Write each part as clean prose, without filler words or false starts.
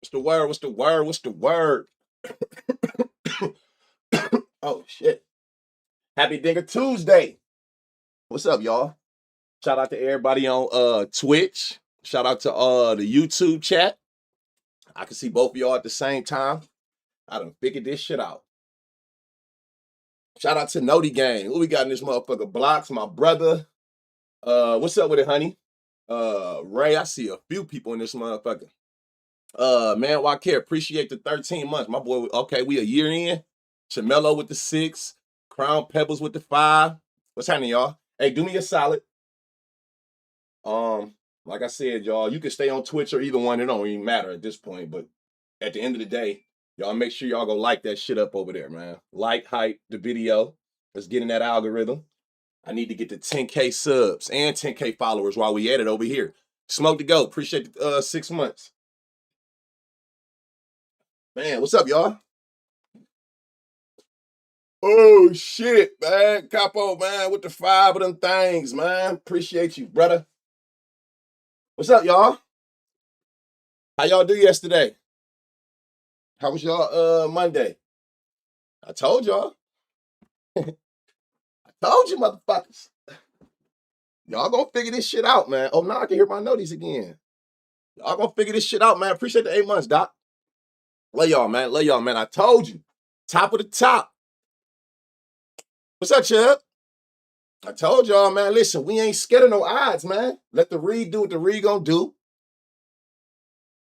What's the word? What's the word? What's the word? Oh shit. Happy Dinker Tuesday. What's up, y'all? Shout out to everybody on Twitch. Shout out to the YouTube chat. I can see both of y'all at the same time. I done figured this shit out. Shout out to Noti Gang. Who we got in this motherfucker? Blocks, my brother. What's up with it, honey? Ray, I see a few people in this motherfucker. Man, why care? Appreciate the 13 months. My boy, okay, we a year in. Chamelo with the 6. Crown Pebbles with the 5. What's happening, y'all? Hey, do me a solid. Like I said, y'all, you can stay on Twitch or either one. It don't even matter at this point. But at the end of the day, y'all make sure y'all go like that shit up over there, man. Like, hype the video. Let's get in that algorithm. I need to get to 10K subs and 10K followers while we at it over here. Smoke to go. Appreciate the 6 months. Man, what's up, y'all? Oh shit, man. Capo, man, with the 5 of them things, man. Appreciate you, brother. What's up, y'all? How y'all do yesterday? How was y'all Monday? I told y'all. I told you, motherfuckers. Y'all gonna figure this shit out, man. Oh, now I can hear my notice again. Y'all gonna figure this shit out, man. Appreciate the 8 months, Doc. Love y'all, man. Love y'all, man. I told you. Top of the top. What's up, Chubb? I told y'all, man. Listen, we ain't scared of no odds, man. Let the Reed do what the Reed gonna do.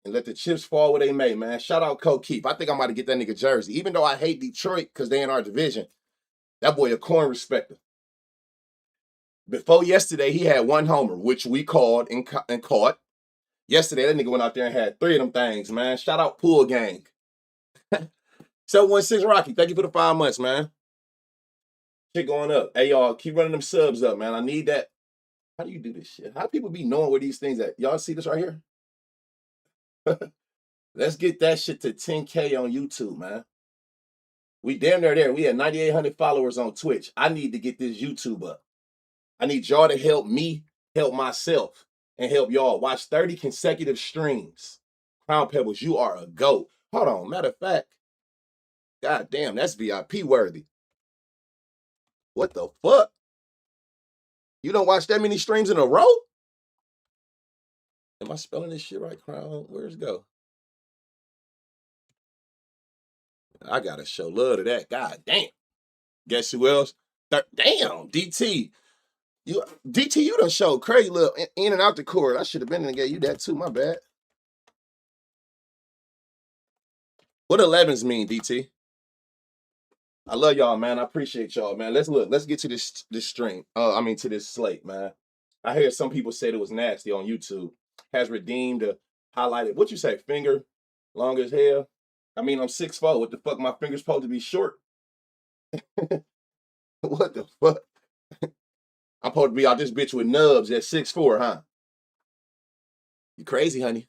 And let the chips fall where they may, man. Shout out Cole Keith. I think I'm about to get that nigga jersey. Even though I hate Detroit because they in our division, that boy a corn respecter. Before yesterday, he had 1 homer, which we called and caught. Yesterday, that nigga went out there and had 3 of them things, man. Shout out Pool Gang. 716 Rocky, thank you for the 5 months, man. Shit going up. Hey, y'all, keep running them subs up, man. I need that. How do you do this shit? How do people be knowing where these things at? Y'all see this right here? Let's get that shit to 10K on YouTube, man. We damn near there. We had 9,800 followers on Twitch. I need to get this YouTube up. I need y'all to help me help myself and help y'all. Watch 30 consecutive streams. Crown Pebbles, you are a GOAT. Hold on. Matter of fact, god damn, that's VIP worthy. What the fuck? You don't watch that many streams in a row? Am I spelling this shit right, Crown? Where's it go? I gotta show love to that. God damn. Guess who else? Damn, DT. DT, you done showed crazy little in and out the court. I should have been in and gave you that too. My bad. What 11s mean, DT? I love y'all, man. I appreciate y'all, man. Let's get to this stream. To this slate, man. I hear some people said it was nasty on YouTube. Has redeemed a highlighted. What you say? Finger long as hell. I mean, I'm 6'4". What the fuck? My finger's supposed to be short. What the fuck? I'm supposed to be out this bitch with nubs at 6'4", huh? You crazy, honey.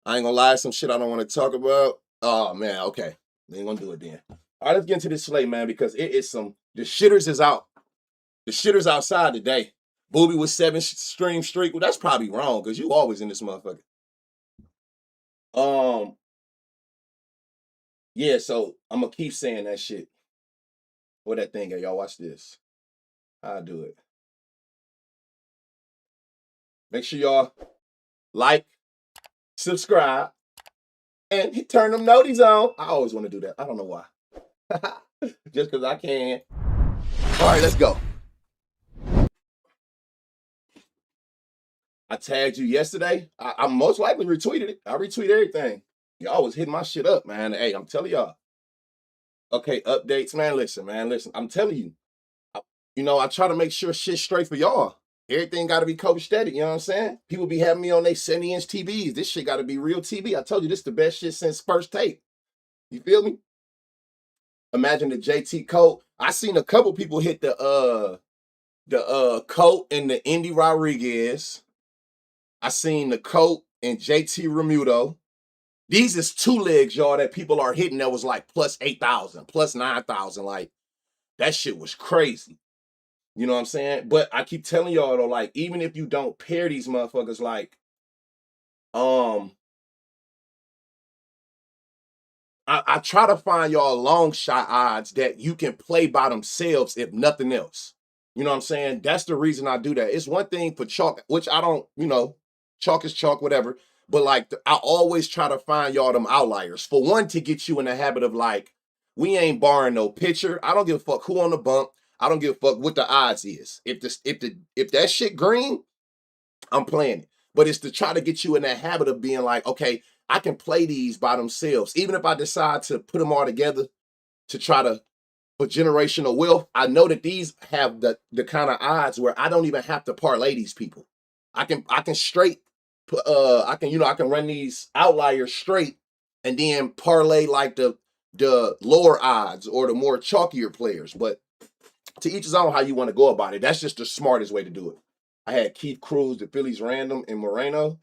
I ain't gonna lie, some shit I don't want to talk about. Oh man, okay. We ain't gonna do it then. All right, let's get into this slate, man, because it is the shitters is out. The shitters outside today. Booby with 7 stream streak. Well, that's probably wrong, because you always in this motherfucker. Yeah, so I'm gonna keep saying that shit. What that thing at? Y'all watch this. I'll do it. Make sure y'all like, subscribe, and turn them noties on. I always want to do that. I don't know why. Just because I can. All right, let's go. I tagged you yesterday. I most likely retweeted it. I retweet everything. Y'all was hitting my shit up, man. Hey, I'm telling y'all. Okay, updates, man. Listen. I'm telling you. I try to make sure shit's straight for y'all. Everything got to be coach steady. You know what I'm saying? People be having me on their 70-inch TVs. This shit got to be real TV. I told you this is the best shit since first tape. You feel me? Imagine the JT coat. I seen a couple people hit the coat and the Indy Rodriguez. I seen the coat and JT Remuto. These is 2 legs, y'all, that people are hitting that was like plus 8,000, plus 9,000. Like, that shit was crazy. You know what I'm saying? But I keep telling y'all, though, like, even if you don't pair these motherfuckers, like, I try to find y'all long shot odds that you can play by themselves if nothing else. You know what I'm saying? That's the reason I do that. It's one thing for chalk, which I don't, chalk is chalk, whatever. But like, I always try to find y'all them outliers. For one, to get you in the habit of like, we ain't barring no pitcher. I don't give a fuck who on the bump. I don't give a fuck what the odds is. If that shit green, I'm playing it. But it's to try to get you in that habit of being like, okay, I can play these by themselves. Even if I decide to put them all together to try to for generational wealth, I know that these have the kind of odds where I don't even have to parlay these people. I can straight I can run these outliers straight and then parlay like the lower odds or the more chalkier players. But to each his own how you want to go about it. That's just the smartest way to do it. I had Keith Cruz, the Phillies random, and Moreno.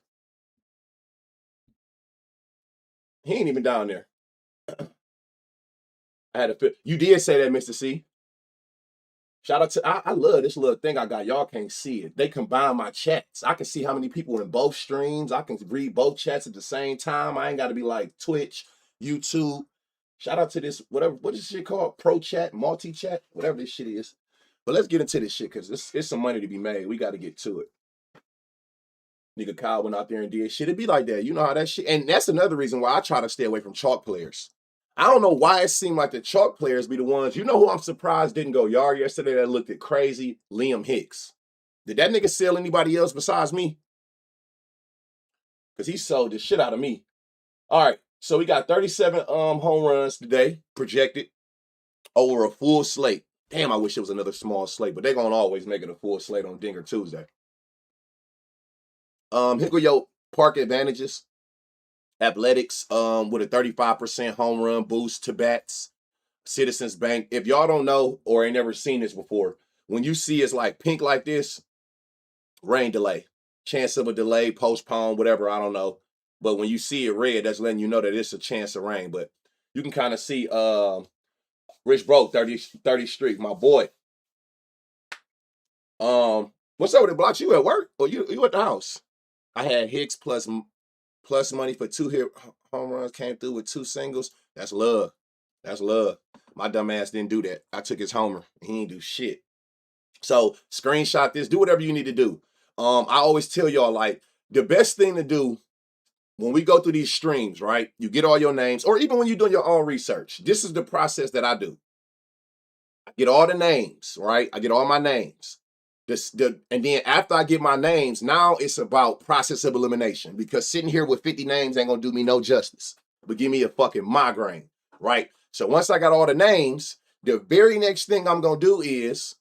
He ain't even down there. I had a you did say that, Mr. C. Shout out to I love this little thing I got. Y'all can't see it. They combine my chats. I can see how many people in both streams. I can read both chats at the same time. I ain't got to be like Twitch, YouTube. Shout out to this, whatever, what is this shit called? Pro chat, multi-chat, whatever this shit is. But let's get into this shit because it's some money to be made. We got to get to it. Nigga Kyle went out there and did shit. It'd be like that. You know how that shit. And that's another reason why I try to stay away from chalk players. I don't know why it seemed like the chalk players be the ones. You know who I'm surprised didn't go yard yesterday that looked at crazy? Liam Hicks. Did that nigga sell anybody else besides me? Because he sold the shit out of me. All right. So we got 37 home runs today projected over a full slate. Damn, I wish it was another small slate, but they're gonna always make it a full slate on Dinger Tuesday. Here go your park advantages. Athletics with a 35% home run boost to bats. Citizens Bank. If y'all don't know or ain't never seen this before, when you see it's like pink like this, rain delay. Chance of a delay, postpone, whatever, I don't know. But when you see it red, that's letting you know that it's a chance of rain. But you can kind of see Rich Bro, 30 streak, my boy. What's up with the blocks? You at work or you at the house? I had Hicks plus money for 2 hit home runs, came through with 2 singles. That's love. That's love. My dumb ass didn't do that. I took his homer. He ain't do shit. So screenshot this. Do whatever you need to do. I always tell y'all, like, the best thing to do when we go through these streams, right? You get all your names, or even when you're doing your own research. This is the process that I do. I get all the names, right? I get all my names. And then after I get my names, now it's about process of elimination, because sitting here with 50 names ain't gonna do me no justice, but give me a fucking migraine, right? So once I got all the names, the very next thing I'm gonna do is,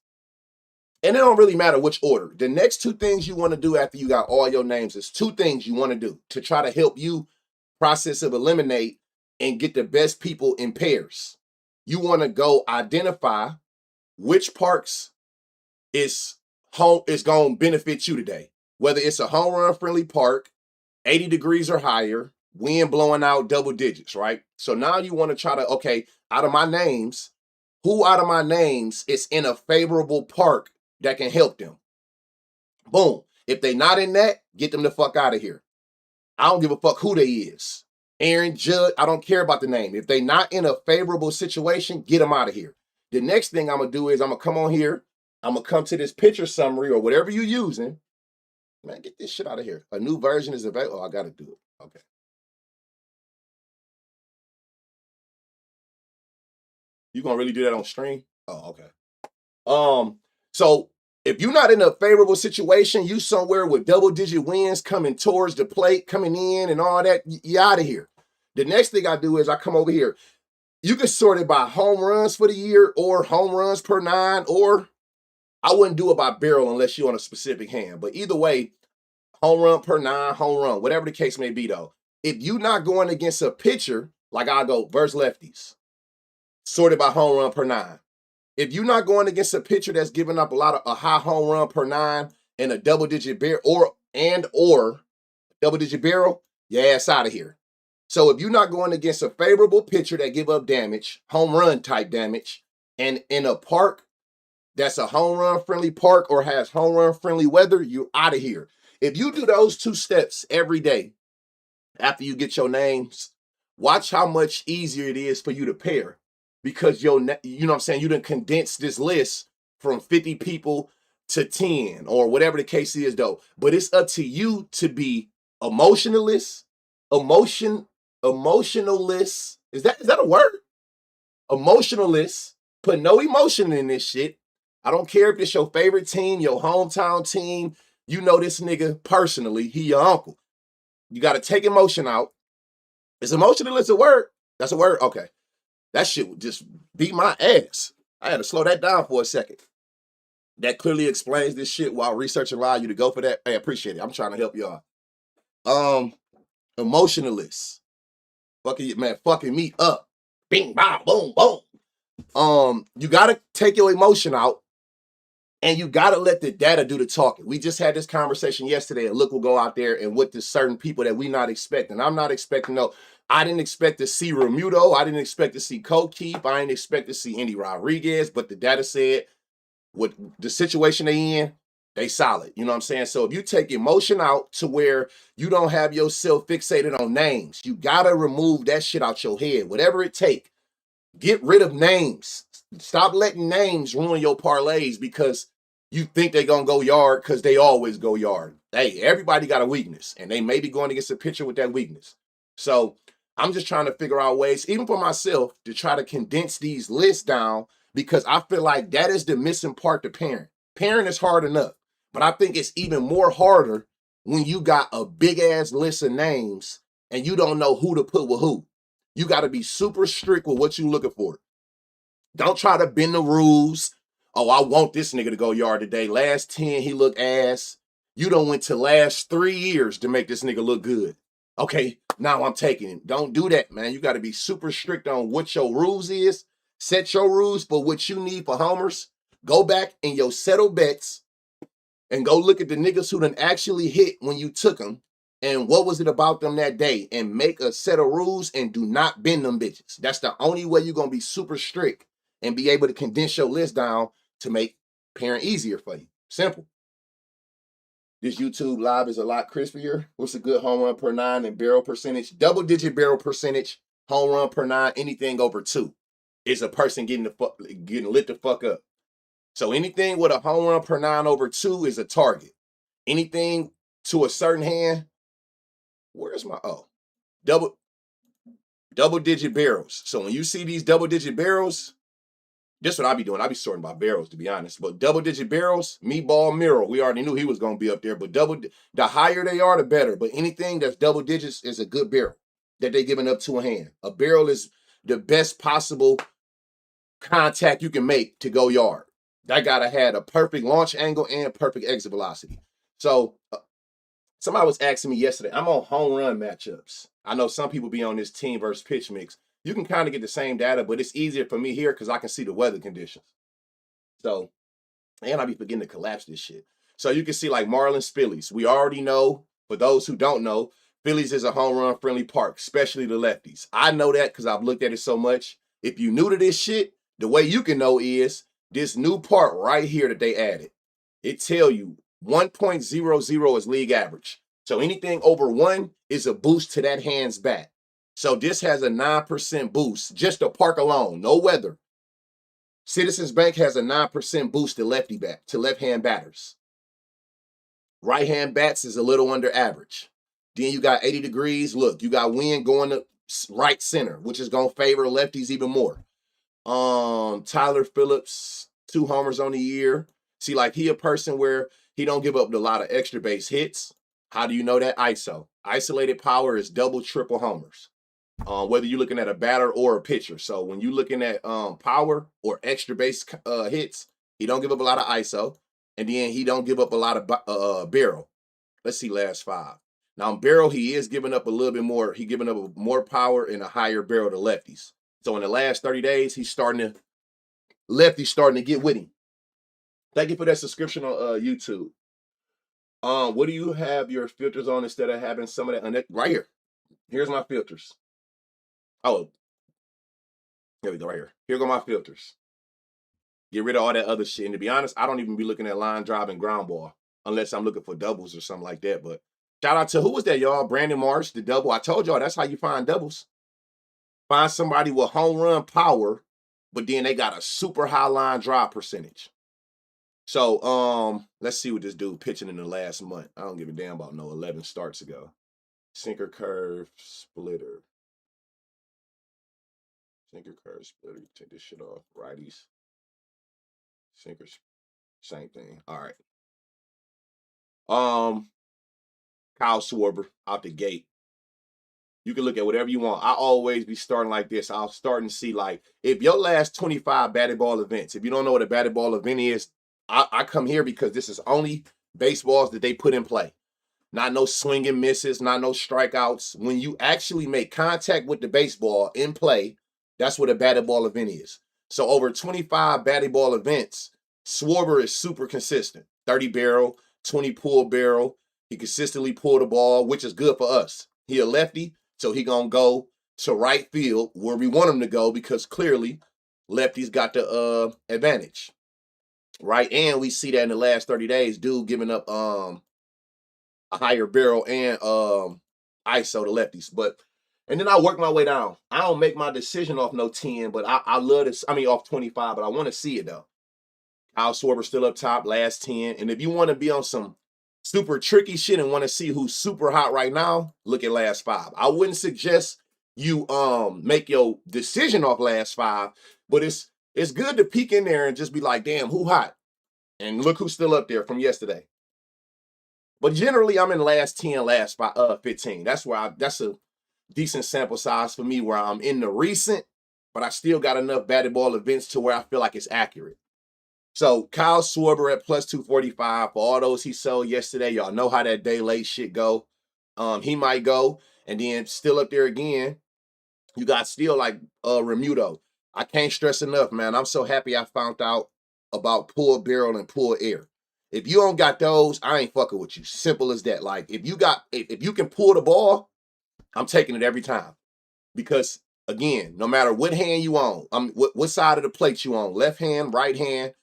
and it don't really matter which order, the next 2 things you wanna do after you got all your names is 2 things you wanna do to try to help you process of eliminate and get the best people in pairs. You wanna go identify which parks is going to benefit you today. Whether it's a home run friendly park, 80 degrees or higher, wind blowing out double digits, right? So now you want to try to, okay, out of my names, who out of my names is in a favorable park that can help them? Boom. If they not in that, get them the fuck out of here. I don't give a fuck who they is. Aaron, Judd, I don't care about the name. If they not in a favorable situation, get them out of here. The next thing I'm going to do is I'm going to come on here. I'm going to come to this picture summary or whatever you're using. Man, get this shit out of here. A new version is available. Oh, I got to do it. Okay. You going to really do that on stream? Oh, okay. So if you're not in a favorable situation, you somewhere with double-digit wins coming towards the plate, coming in and all that, you out of here. The next thing I do is I come over here. You can sort it by home runs for the year or home runs per 9, or I wouldn't do it by barrel unless you're on a specific hand. But either way, home run per 9, home run, whatever the case may be, though. If you're not going against a pitcher, like I go versus lefties, sorted by home run per 9. If you're not going against a pitcher that's giving up a high home run per 9 and a double-digit barrel or double-digit barrel, your ass out of here. So if you're not going against a favorable pitcher that give up damage, home run type damage, and in a park that's a home run friendly park or has home run friendly weather, you're out of here. If you do those 2 steps every day after you get your names, watch how much easier it is for you to pair because you know what I'm saying, you done condense this list from 50 people to 10 or whatever the case is though. But it's up to you to be emotionalist, emotionalist. Is that a word? Emotionalist. Put no emotion in this shit. I don't care if it's your favorite team, your hometown team. You know this nigga personally. He your uncle. You got to take emotion out. Is emotionalist a word? That's a word? Okay. That shit would just beat my ass. I had to slow that down for a second. That clearly explains this shit while research allow you to go for that. Hey, I appreciate it. I'm trying to help y'all. Emotionalist. Fucking me up. Bing, bang, boom, boom. You gotta take your emotion out and you gotta let the data do the talking. We just had this conversation yesterday, and look, we'll go out there and with the certain people that we not expecting. I'm not expecting I didn't expect to see Remuto. I didn't expect to see Coke Keep. I didn't expect to see Andy Rodriguez, but the data said with the situation they in, they solid. You know what I'm saying? So if you take emotion out to where you don't have yourself fixated on names, you gotta remove that shit out your head. Whatever it take. Get rid of names. Stop letting names ruin your parlays because you think they're going to go yard because they always go yard. Hey, everybody got a weakness, and they may be going against a pitcher with that weakness. So I'm just trying to figure out ways, even for myself, to try to condense these lists down because I feel like that is the missing part to parent. Parent is hard enough, but I think it's even more harder when you got a big-ass list of names and you don't know who to put with who. You got to be super strict with what you're looking for. Don't try to bend the rules. Oh, I want this nigga to go yard today. Last 10, he look ass. You done went to last 3 years to make this nigga look good. Okay, now I'm taking him. Don't do that, man. You got to be super strict on what your rules is. Set your rules for what you need for homers. Go back in your settled bets and go look at the niggas who done actually hit when you took them and what was it about them that day and make a set of rules and do not bend them bitches. That's the only way you're going to be super strict and be able to condense your list down to make parent easier for you. Simple. This YouTube live is a lot crispier. What's a good home run per 9 and barrel percentage? Double-digit barrel percentage, home run per 9, anything over 2 is a person getting lit the fuck up. So anything with a home run per 9 over 2 is a target. Anything to a certain hand, where's my double-digit barrels. So when you see these double-digit barrels, this is what I be doing. I be sorting by barrels, to be honest. But double-digit barrels, meatball Miro, we already knew he was going to be up there. But the higher they are, the better. But anything that's double digits is a good barrel that they giving up to a hand. A barrel is the best possible contact you can make to go yard. That gotta have a perfect launch angle and perfect exit velocity. So somebody was asking me yesterday, I'm on home run matchups. I know some people be on this team versus pitch mix. You can kind of get the same data, but it's easier for me here because I can see the weather conditions. So, and I be forgetting to collapse this shit. So you can see like Marlins, Phillies. We already know, for those who don't know, Phillies is a home run friendly park, especially the lefties. I know that because I've looked at it so much. If you new to this shit, the way you can know is this new part right here that they added. It tell you 1.00 is league average. So anything over 1 is a boost to that hand's bat. So this has a 9% boost, just the park alone, no weather. Citizens Bank has a 9% boost to left-hand batters. Right-hand bats is a little under average. Then you got 80 degrees. Look, you got wind going to right center, which is going to favor lefties even more. Tyler Phillips, 2 homers on the year. See, like he a person where he don't give up a lot of extra base hits. How do you know that? ISO. Isolated power is double, triple homers. Whether you're looking at a batter or a pitcher. So when you're looking at power or extra base hits, he don't give up a lot of ISO. And then he don't give up a lot of barrel. Let's see last 5. Now, in barrel, he is giving up a little bit more. He's giving up more power and a higher barrel to lefties. So in the last 30 days, lefty's starting to get with him. Thank you for that subscription on YouTube. What do you have your filters on instead of having some of that? Right here. Here's my filters. Oh, here we go, right here. Here go my filters. Get rid of all that other shit. And to be honest, I don't even be looking at line drive and ground ball unless I'm looking for doubles or something like that. But shout out to, who was that, y'all? Brandon Marsh, the double. I told y'all that's how you find doubles. Find somebody with home run power, but then they got a super high line drive percentage. So let's see what this dude pitching in the last month. I don't give a damn about no 11 starts ago. Sinker curve splitter. Sinker curve splitter. Take this shit off. Righties. Sinkers. Same thing. All right. Kyle Schwarber out the gate. You can look at whatever you want. I always be starting like this. I'll start and see, like, if your last 25 batted ball events, if you don't know what a batted ball event is, I come here because this is only baseballs that they put in play. Not no swing and misses, not no strikeouts. When you actually make contact with the baseball in play, that's what a batted ball event is. So over 25 batted ball events, Schwarber is super consistent. 30 barrel, 20 pull barrel. He consistently pull the ball, which is good for us. He a lefty, so he gonna go to right field where we want him to go because clearly lefties got the advantage, right? And we see that in the last 30 days, dude giving up a higher barrel and ISO to lefties. But and then I work my way down. I don't make my decision off no 10, but I love this. I mean off 25, but I want to see it though. Kyle Schwarber still up top, last 10. And if you want to be on some super tricky shit and want to see who's super hot right now, look at last 5. I wouldn't suggest you make your decision off last 5, but it's good to peek in there and just be like, damn, who hot? And look who's still up there from yesterday. But generally, I'm in last 10, last 15. That's a decent sample size for me where I'm in the recent, but I still got enough batted ball events to where I feel like it's accurate. So Kyle Schwarber at plus 245 for all those he sold yesterday. Y'all know how that day late shit go. He might go, and then still up there again. You got still like Remuto. I can't stress enough, man. I'm so happy I found out about pull barrel and pull air. If you don't got those, I ain't fucking with you. Simple as that. Like if you can pull the ball, I'm taking it every time. Because again, no matter what hand you on, what side of the plate you on, left hand, right hand,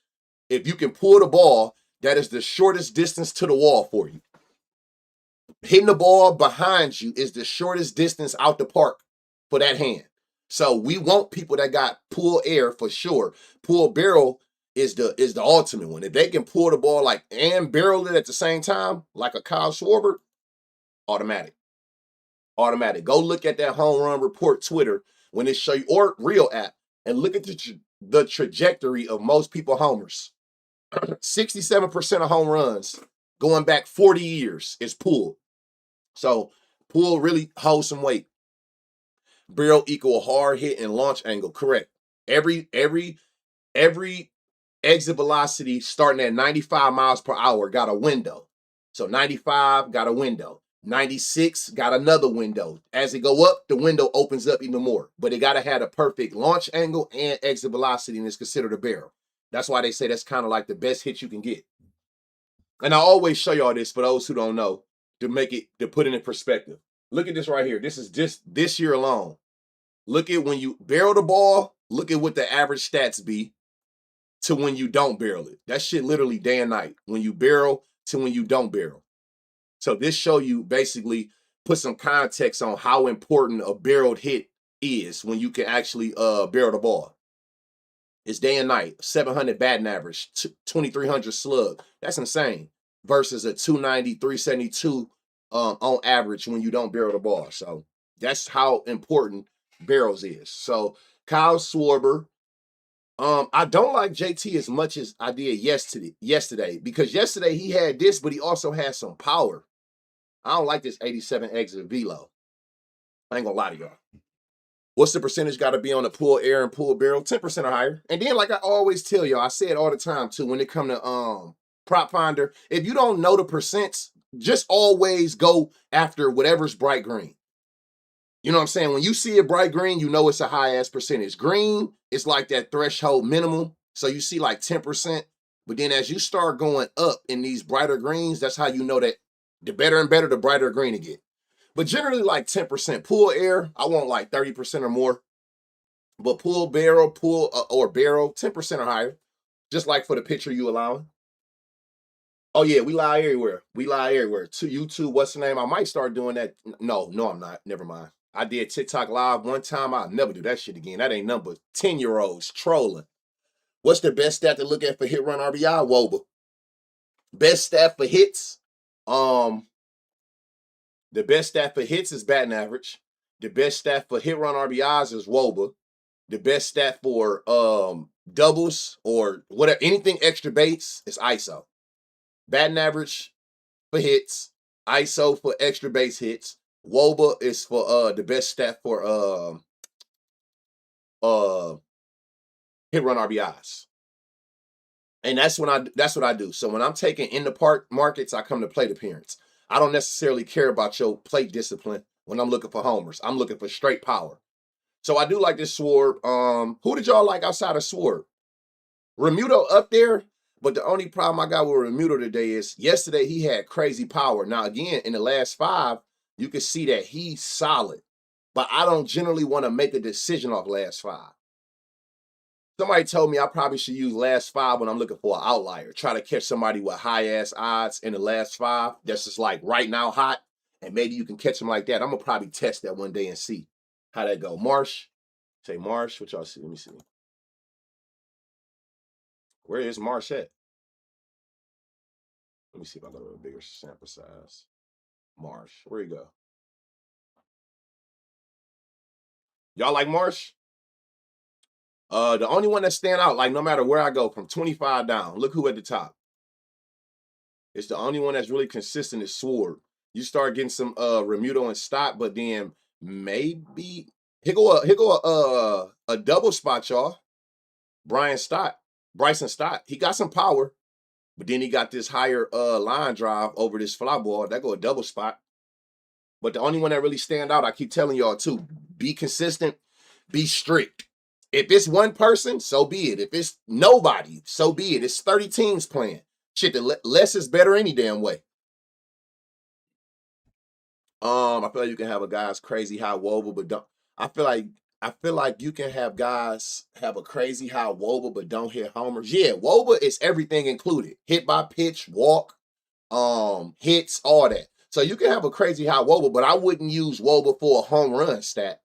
if you can pull the ball, that is the shortest distance to the wall for you. Hitting the ball behind you is the shortest distance out the park for that hand. So we want people that got pull air for sure. Pull barrel is the ultimate one. If they can pull the ball like and barrel it at the same time, like a Kyle Schwarber, automatic. Automatic. Go look at that home run report Twitter when it show you, or real app, and look at the trajectory of most people homers. 67% of home runs going back 40 years is pull. So pull really holds some weight. Barrel equal hard hit and launch angle. Correct. Every exit velocity starting at 95 miles per hour got a window. So 95 got a window. 96 got another window. As it go up, the window opens up even more. But it got to have a perfect launch angle and exit velocity, and it's considered a barrel. That's why they say that's kind of like the best hit you can get. And I always show y'all this for those who don't know to put it in perspective. Look at this right here. This is just this year alone. Look at when you barrel the ball. Look at what the average stats be to when you don't barrel it. That shit literally day and night. When you barrel to when you don't barrel. So this show you basically put some context on how important a barreled hit is when you can actually barrel the ball. It's day and night, 700 batting average, 2,300 slug. That's insane. Versus a 290, 372 on average when you don't barrel the ball. So that's how important barrels is. So Kyle Schwarber, I don't like JT as much as I did yesterday because yesterday he had this, but he also had some power. I don't like this 87 exit velo. I ain't gonna lie to y'all. What's the percentage got to be on the pull air and pull barrel? 10% or higher. And then, like I always tell y'all, I say it all the time too, when it come to prop finder, if you don't know the percents, just always go after whatever's bright green. You know what I'm saying? When you see a bright green, you know it's a high ass percentage. Green is like that threshold minimum. So you see like 10%. But then as you start going up in these brighter greens, that's how you know that the better and better, the brighter green it get. But generally like 10%. Pull air, I want like 30% or more. But pull barrel, or barrel, 10% or higher. Just like for the picture you allowing. Oh yeah, we lie everywhere. We lie everywhere. To YouTube, what's the name? I might start doing that. No, I'm not. Never mind. I did TikTok live one time. I'll never do that shit again. That ain't number 10-year-olds trolling. What's the best stat to look at for hit run RBI? WOBA. Best stat for hits. The best stat for hits is batting average. The best stat for hit run RBIs is WOBA. The best stat for doubles or whatever, anything extra base is ISO. Batting average for hits, ISO for extra base hits. WOBA is for the best stat for hit run RBIs. And that's what I do. So when I'm taking in the park markets, I come to plate appearance. I don't necessarily care about your plate discipline when I'm looking for homers. I'm looking for straight power. So I do like this Sword. Who did y'all like outside of Sword? Remuto up there, but the only problem I got with Remuto today is yesterday he had crazy power. Now again, in the last 5, you can see that he's solid, but I don't generally want to make a decision off last 5. Somebody told me I probably should use last 5 when I'm looking for an outlier. Try to catch somebody with high-ass odds in the last 5 that's just like right now hot, and maybe you can catch them like that. I'm going to probably test that one day and see how that go. Marsh. Say Marsh. What y'all see? Let me see. Where is Marsh at? Let me see if I go to a bigger sample size. Marsh. Where you go? Y'all like Marsh? The only one that stand out, like no matter where I go, from 25 down, look who at the top. It's the only one that's really consistent is Sword. You start getting some Remuto and Stott, but then maybe here go a double spot, y'all. Bryson Stott. He got some power, but then he got this higher line drive over this fly ball. That go a double spot. But the only one that really stand out, I keep telling y'all too, be consistent, be strict. If it's one person, so be it. If it's nobody, so be it. It's 30 teams playing. Shit, the less is better any damn way. I feel like you can have a guy's crazy high wobble, but don't. I feel like you can have guys have a crazy high wobble, but don't hit homers. Yeah, wobble is everything included. Hit by pitch, walk, hits, all that. So you can have a crazy high wobble, but I wouldn't use wobble for a home run stat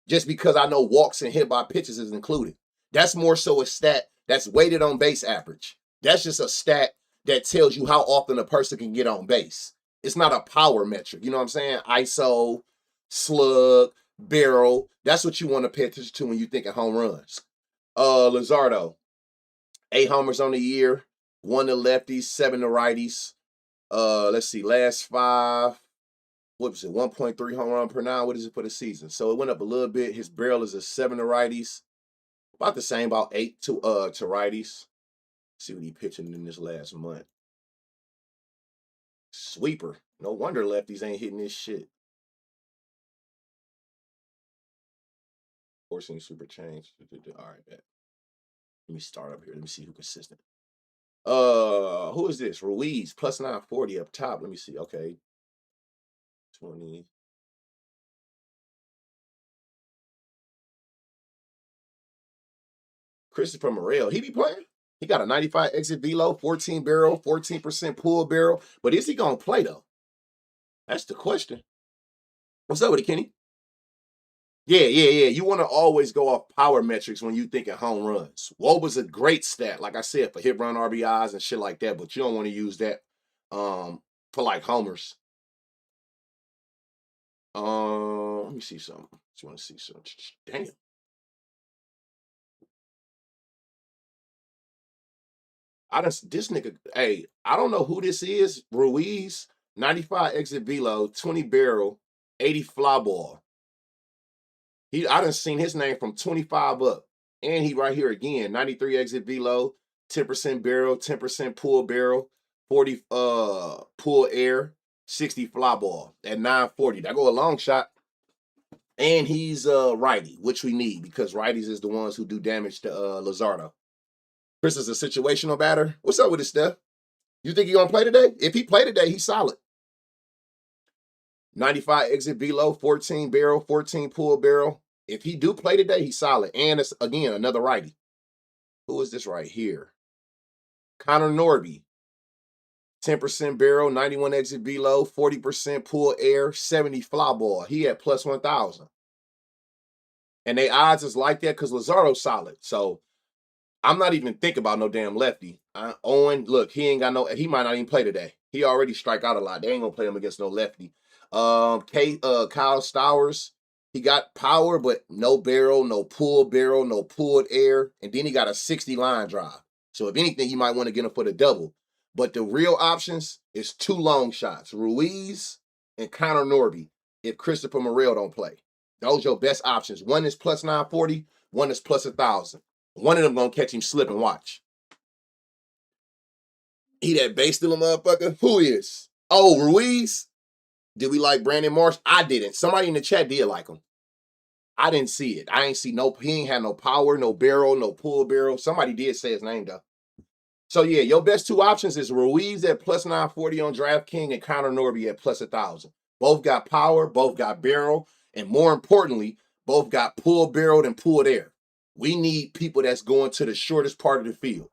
just because I know walks and hit by pitches is included. That's more so a stat that's weighted on base average. That's just a stat that tells you how often a person can get on base. It's not a power metric. You know what I'm saying? ISO, slug, barrel. That's what you want to pay attention to when you think of home runs. Luzardo, 8 homers on the year, 1 to lefties, 7 to righties. Let's see, last 5. What was it? 1.3 home run per 9. What is it for the season? So it went up a little bit. His barrel is a 7 to righties. About the same, about 8 to righties. See what he pitching in this last month. Sweeper. No wonder lefties ain't hitting this shit. Forcing super change. All right, bet. Let me start up here. Let me see who consistent. Who is this? Ruiz plus 940 up top. Let me see. Okay. 20. Christopher Morel. He be playing? He got a 95 exit velo, 14 barrel, 14% pull barrel. But is he going to play, though? That's the question. What's up with it, Kenny? Yeah. You want to always go off power metrics when you think of home runs. WOBA's a great stat, like I said, for hit run RBIs and shit like that, but you don't want to use that for like homers. Let me see something. Just want to see something. Damn. This nigga, hey, I don't know who this is. Ruiz, 95 exit velo, 20 barrel, 80 fly ball. I done seen his name from 25 up. And he right here again, 93 exit velo, 10% barrel, 10% pull barrel, 40 pull air, 60 fly ball at 940. That go a long shot. And he's righty, which we need because righties is the ones who do damage to Luzardo. Chris is a situational batter. What's up with this, Steph? You think he gonna play today? If he play today, he's solid. 95 exit velo, 14 barrel, 14 pull barrel. If he do play today, he's solid. And it's, again, another righty. Who is this right here? Connor Norby. 10% barrel, 91 exit velo, 40% pull air, 70 fly ball. He at plus 1,000. And they odds is like that because Lazardo's solid. So I'm not even thinking about no damn lefty. Owen, look, he might not even play today. He already strike out a lot. They ain't gonna play him against no lefty. Kyle Stowers, he got power, but no barrel, no pulled air, and then he got a 60 line drive. So if anything, you might want to get him for the double. But the real options is 2 long shots, Ruiz and Connor Norby, if Christopher Morel don't play. Those are your best options. One is plus 940, one is plus 1,000. One of them gonna catch him slipping. Watch. He that base stealing motherfucker? Who is? Oh, Ruiz? Did we like Brandon Marsh? I didn't. Somebody in the chat did like him. I didn't see it. I ain't see he ain't had no power, no barrel, no pull barrel. Somebody did say his name though. So yeah, your best 2 options is Ruiz at plus 940 on DraftKings and Connor Norby at plus 1,000. Both got power, both got barrel, and more importantly, both got pulled barreled and pulled air. We need people that's going to the shortest part of the field.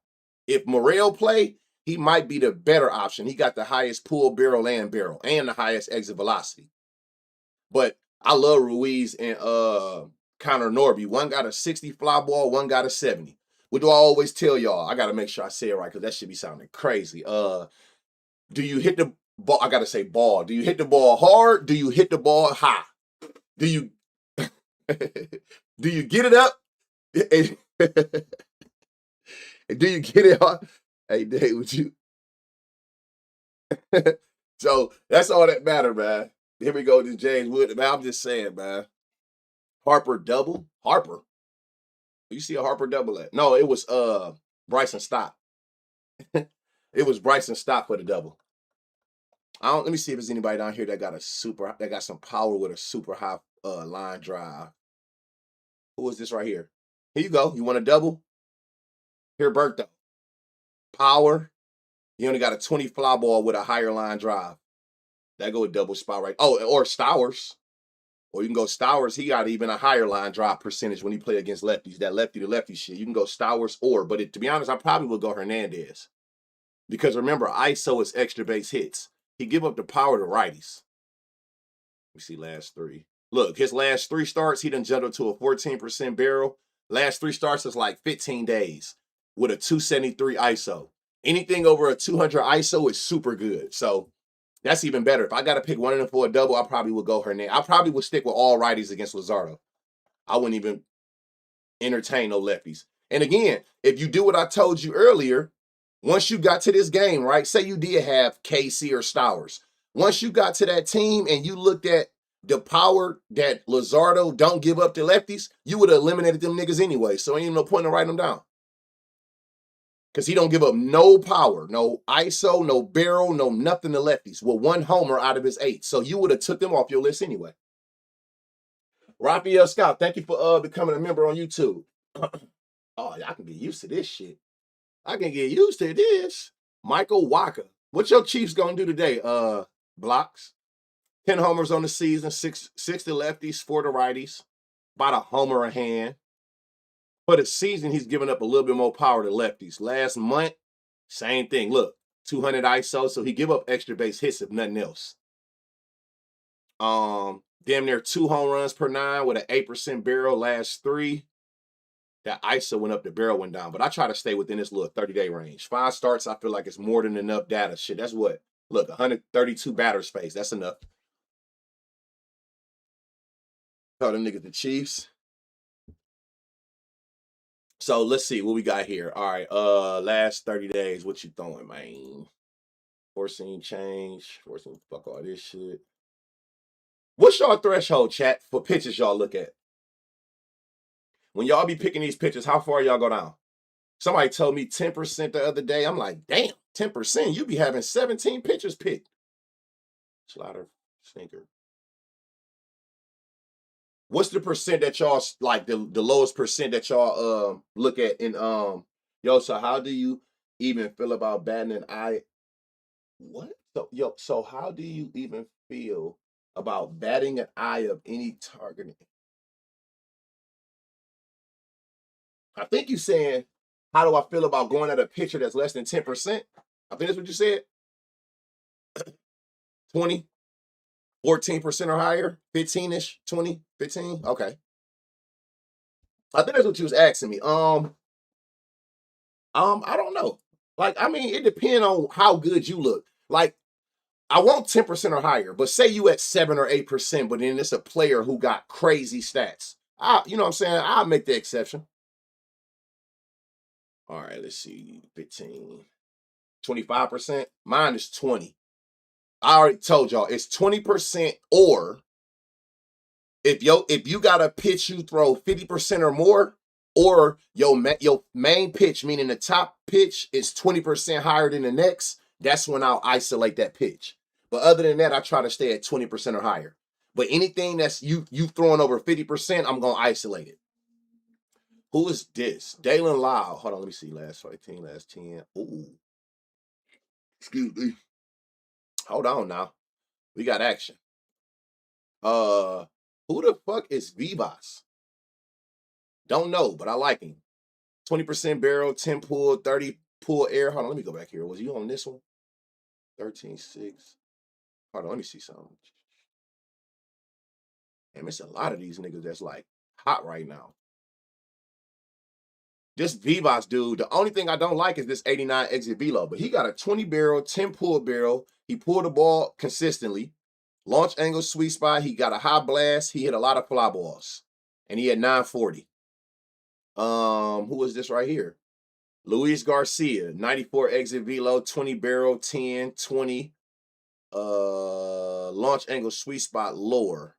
If Morel play, he might be the better option. He got the highest pull barrel and the highest exit velocity. But I love Ruiz and Connor Norby. One got a 60 fly ball, one got a 70. What do I always tell y'all? I got to make sure I say it right because that should be sounding crazy. Do you hit the ball? I got to say ball. Do you hit the ball hard? Do you hit the ball high? Do you do you get it up? Do you get it hard? Hey, Dave, would you? So that's all that matter, man. Here we go to James Wood. Man, I'm just saying, man. Harper double? Harper. You see a Harper double at? No, it was Bryson Stott. It was Bryson Stott for the double. Let me see if there's anybody down here that got some power with a super high line drive. Who is this right here? Here you go. You want a double? Here, Bertho. Power. He only got a 20 fly ball with a higher line drive. That go with double spot right. Oh, or Stowers. Or you can go Stowers. He got even a higher line drive percentage when he play against lefties. That lefty to lefty shit. You can go Stowers but to be honest, I probably would go Hernandez. Because remember, ISO is extra base hits. He give up the power to righties. Let me see last 3. Look, his last 3 starts, he done jumped up to a 14% barrel. Last 3 starts is like 15 days with a 273 ISO. Anything over a 200 ISO is super good. So that's even better. If I got to pick one of them for a double, I probably would go Hernandez. I probably would stick with all righties against Lazardo. I wouldn't even entertain no lefties. And again, if you do what I told you earlier, once you got to this game, right? Say you did have KC or Stowers. Once you got to that team and you looked at the power that Lazardo don't give up to lefties, you would have eliminated them niggas anyway. So ain't no point in writing them down. Because he don't give up no power, no ISO, no barrel, no nothing to lefties. With 1 homer out of his 8. So you would have took them off your list anyway. Raphael Scott, thank you for becoming a member on YouTube. Oh, I can get used to this shit. I can get used to this. Michael Walker. What your Chiefs gonna do today? Blocks. 10 homers on the season, 6 to lefties, 4 to righties. About a homer a hand. For the season, he's giving up a little bit more power to lefties. Last month, same thing. Look, 200 ISO, so he give up extra base hits if nothing else. Damn near 2 home runs per 9 with an 8% barrel. Last 3. That ISO went up, the barrel went down. But I try to stay within this little 30-day range. 5 starts, I feel like it's more than enough data. Shit, that's what? Look, 132 batter space. That's enough. Call them niggas the Chiefs. So let's see what we got here. All right, last 30 days, what you throwing, man? Forcing change, forcing fuck all this shit. What's y'all threshold, chat, for pitches y'all look at? When y'all be picking these pitches, how far y'all go down? Somebody told me 10% the other day. I'm like, damn, 10%? You be having 17 pitches picked. Slider, sinker. What's the percent that y'all like the lowest percent that y'all look at in so how do you even feel about batting an eye? What? So how do you even feel about batting an eye of any target? I think you saying, how do I feel about going at a pitcher that's less than 10%? I think that's what you said. 20, 14% or higher, 15-ish, 20, 15. Okay. I think that's what you was asking me. I don't know. Like, I mean, it depends on how good you look. Like, I want 10% or higher, but say you at 7 or 8%, but then it's a player who got crazy stats. You know what I'm saying? I'll make the exception. All right, let's see. 15, 25%. Mine is 20. I already told y'all it's 20%, or if you got a pitch you throw 50% or more, or your main pitch, meaning the top pitch, is 20% higher than the next, that's when I'll isolate that pitch. But other than that, I try to stay at 20% or higher. But anything that's you throwing over 50%, I'm gonna isolate it. Who is this? Dalen Lyle. Hold on, let me see. Last 15, last 10. Ooh. Excuse me. Hold on now. We got action. Who the fuck is Vivas? Don't know, but I like him. 20% barrel, 10 pull, 30 pull air. Hold on, let me go back here. Was you on this one? 13.6. Hold on, let me see something. Damn, it's a lot of these niggas that's like hot right now. This Vivas dude, the only thing I don't like is this 89 exit velo, but he got a 20 barrel, 10 pull barrel. He pulled the ball consistently. Launch angle, sweet spot. He got a high blast. He hit a lot of fly balls. And he had 940. Who is this right here? Luis Garcia, 94 exit velo, 20 barrel, 10, 20. Launch angle, sweet spot, lower.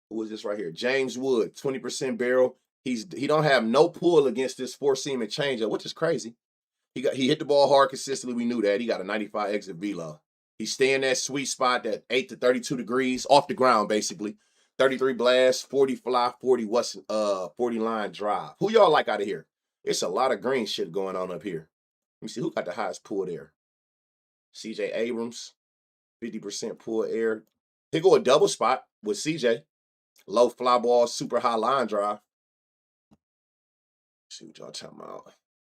Who is this right here? James Wood, 20% barrel. He don't have no pull against this four seam and changeup, which is crazy. He hit the ball hard consistently. We knew that. He got a 95 exit velo. He's staying that sweet spot, that 8 to 32 degrees off the ground, basically. 33 blast, 40 fly, 40 line drive. Who y'all like out of here? It's a lot of green shit going on up here. Let me see who got the highest pull there. CJ Abrams, 50% pull air. He go a double spot with CJ. Low fly ball, super high line drive. Let's see what y'all talking about.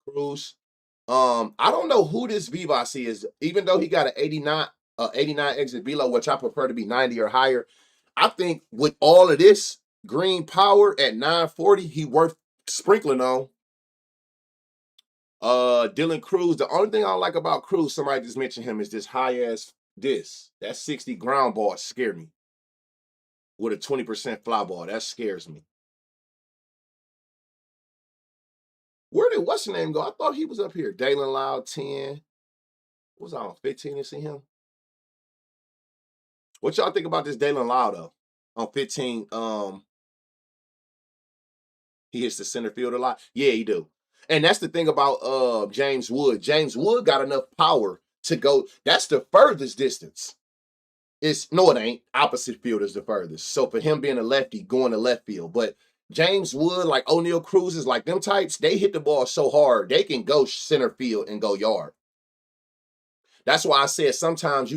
Cruz. I don't know who this Vivas is, even though he got an 89 exit velo, which I prefer to be 90 or higher. I think with all of this green power at 940, he worth sprinkling on. Dylan Cruz. The only thing I don't like about Cruz, somebody just mentioned him, is this high ass this. That 60 ground ball scared me. With a 20% fly ball, that scares me. Where did what's the name go? I thought he was up here. Dalen Lyle, 10. What was I on 15 to see him? What y'all think about this Dalen Lyle though? On 15, he hits the center field a lot. Yeah, he do. And that's the thing about James Wood. James Wood got enough power to go. That's the furthest distance. No, it ain't. Opposite field is the furthest. So for him being a lefty, going to left field. But James Wood, like O'Neal Cruz, is like them types, they hit the ball so hard, they can go center field and go yard. That's why I said sometimes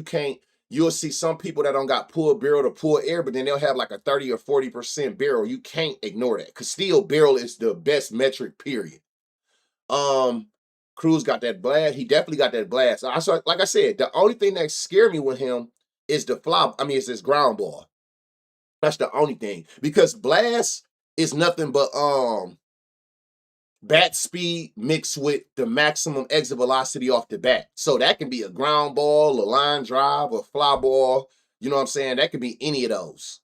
you'll see some people that don't got pull barrel to pull air, but then they'll have like a 30 or 40% barrel. You can't ignore that because still barrel is the best metric, period. Cruz got that blast. He definitely got that blast. Like I said, the only thing that scared me with him is it's this ground ball. That's the only thing. Because blast is nothing but bat speed mixed with the maximum exit velocity off the bat. So that can be a ground ball, a line drive, a fly ball. You know what I'm saying? That could be any of those.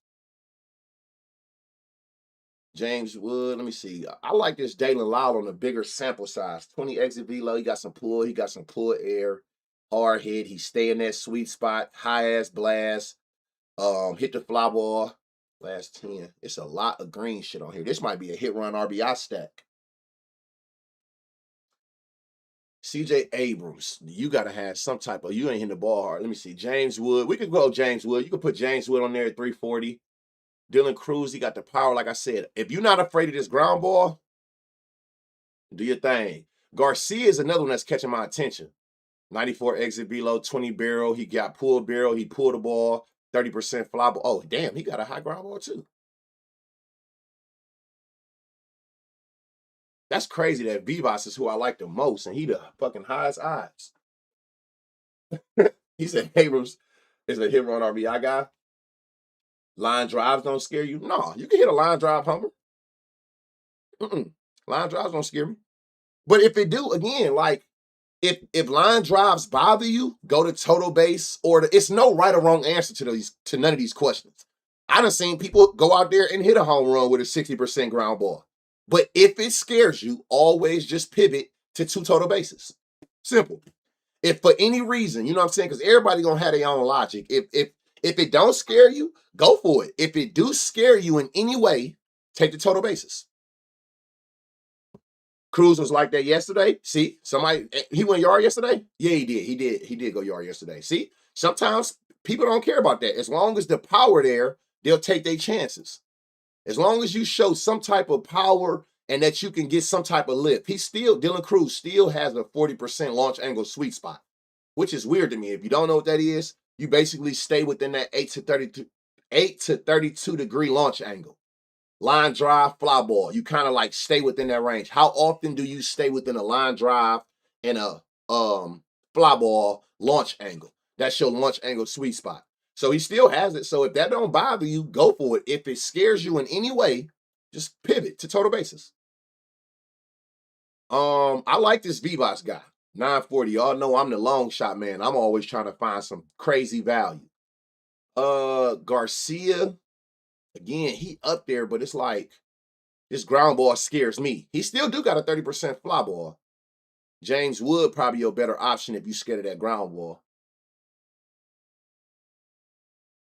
James Wood, let me see. I like this Dalen Lyle on a bigger sample size. 20 exit velo. He got some pull. He got some pull air. Hard hit. He stay in that sweet spot. High ass blast. Hit the fly ball. Last 10. It's a lot of green shit on here. This might be a hit run RBI stack. CJ Abrams, you got to have some type of, you ain't hitting the ball hard. Let me see. James Wood. We could go James Wood. You could put James Wood on there at 340. Dylan Cruz, he got the power. Like I said, if you're not afraid of this ground ball, do your thing. Garcia is another one that's catching my attention. 94 exit velo, 20 barrel. He got pulled barrel. He pulled the ball, 30% fly ball. Oh, damn, he got a high ground ball too. That's crazy that Vivas is who I like the most, and he the fucking highest odds. He said Abrams. Is a hit run RBI guy. Line drives don't scare you. No, you can hit a line drive homer. Line drives don't scare me. But if it do, again, like if line drives bother you, go to total base it's no right or wrong answer to none of these questions. I done seen people go out there and hit a home run with a 60% ground ball. But if it scares you, always just pivot to 2 total bases. Simple. If for any reason, you know what I'm saying? Because everybody gonna have their own logic. If it don't scare you, go for it. If it do scare you in any way, take the total bases. Cruz was like that yesterday. See, he went yard yesterday. Yeah, he did. He did go yard yesterday. See, sometimes people don't care about that. As long as the power there, they'll take their chances. As long as you show some type of power and that you can get some type of lift. Dylan Cruz still has a 40% launch angle sweet spot, which is weird to me. If you don't know what that is, you basically stay within that 8 to 32 degree launch angle. Line drive, fly ball. You kind of like stay within that range. How often do you stay within a line drive and a fly ball launch angle? That's your launch angle sweet spot. So he still has it. So if that don't bother you, go for it. If it scares you in any way, just pivot to total bases. I like this Vivas guy, 940. Y'all know I'm the long shot man. I'm always trying to find some crazy value. Garcia, again, he up there, but it's like this ground ball scares me. He still do got a 30% fly ball. James Wood probably your better option if you scared of that ground ball.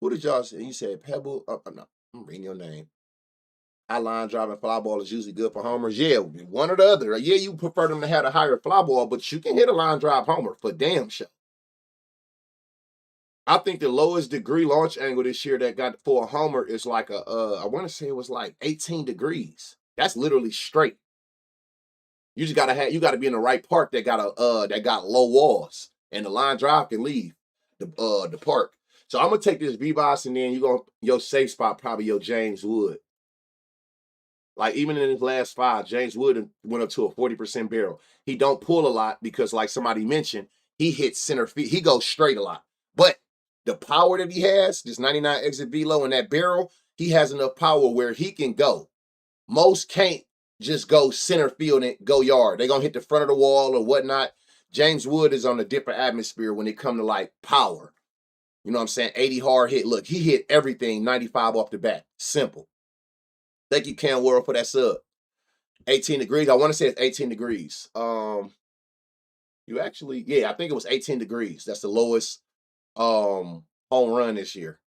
Who did y'all say? You said Pebble? Oh, no, I'm reading your name. High line driving fly ball is usually good for homers. Yeah, one or the other. Yeah, you prefer them to have a higher fly ball, but you can hit a line drive homer for damn sure. I think the lowest degree launch angle this year that got for a homer is like I want to say it was like 18 degrees. That's literally straight. You just gotta be in the right park that got low walls, and the line drive can leave the park. So I'm gonna take this Vivas, and then your safe spot probably your James Wood. Like even in his last 5, James Wood went up to a 40% barrel. He don't pull a lot because, like somebody mentioned, he hits center field. He goes straight a lot, but the power that he has, this 99 exit velo and that barrel, he has enough power where he can go. Most can't just go center field and go yard. They're gonna hit the front of the wall or whatnot. James Wood is on a different atmosphere when it come to like power. You know what I'm saying? 80 hard hit. Look, he hit everything 95 off the bat. Simple. Thank you, Cam World, for that sub. 18 degrees. I want to say it's 18 degrees. I think it was 18 degrees. That's the lowest home run this year.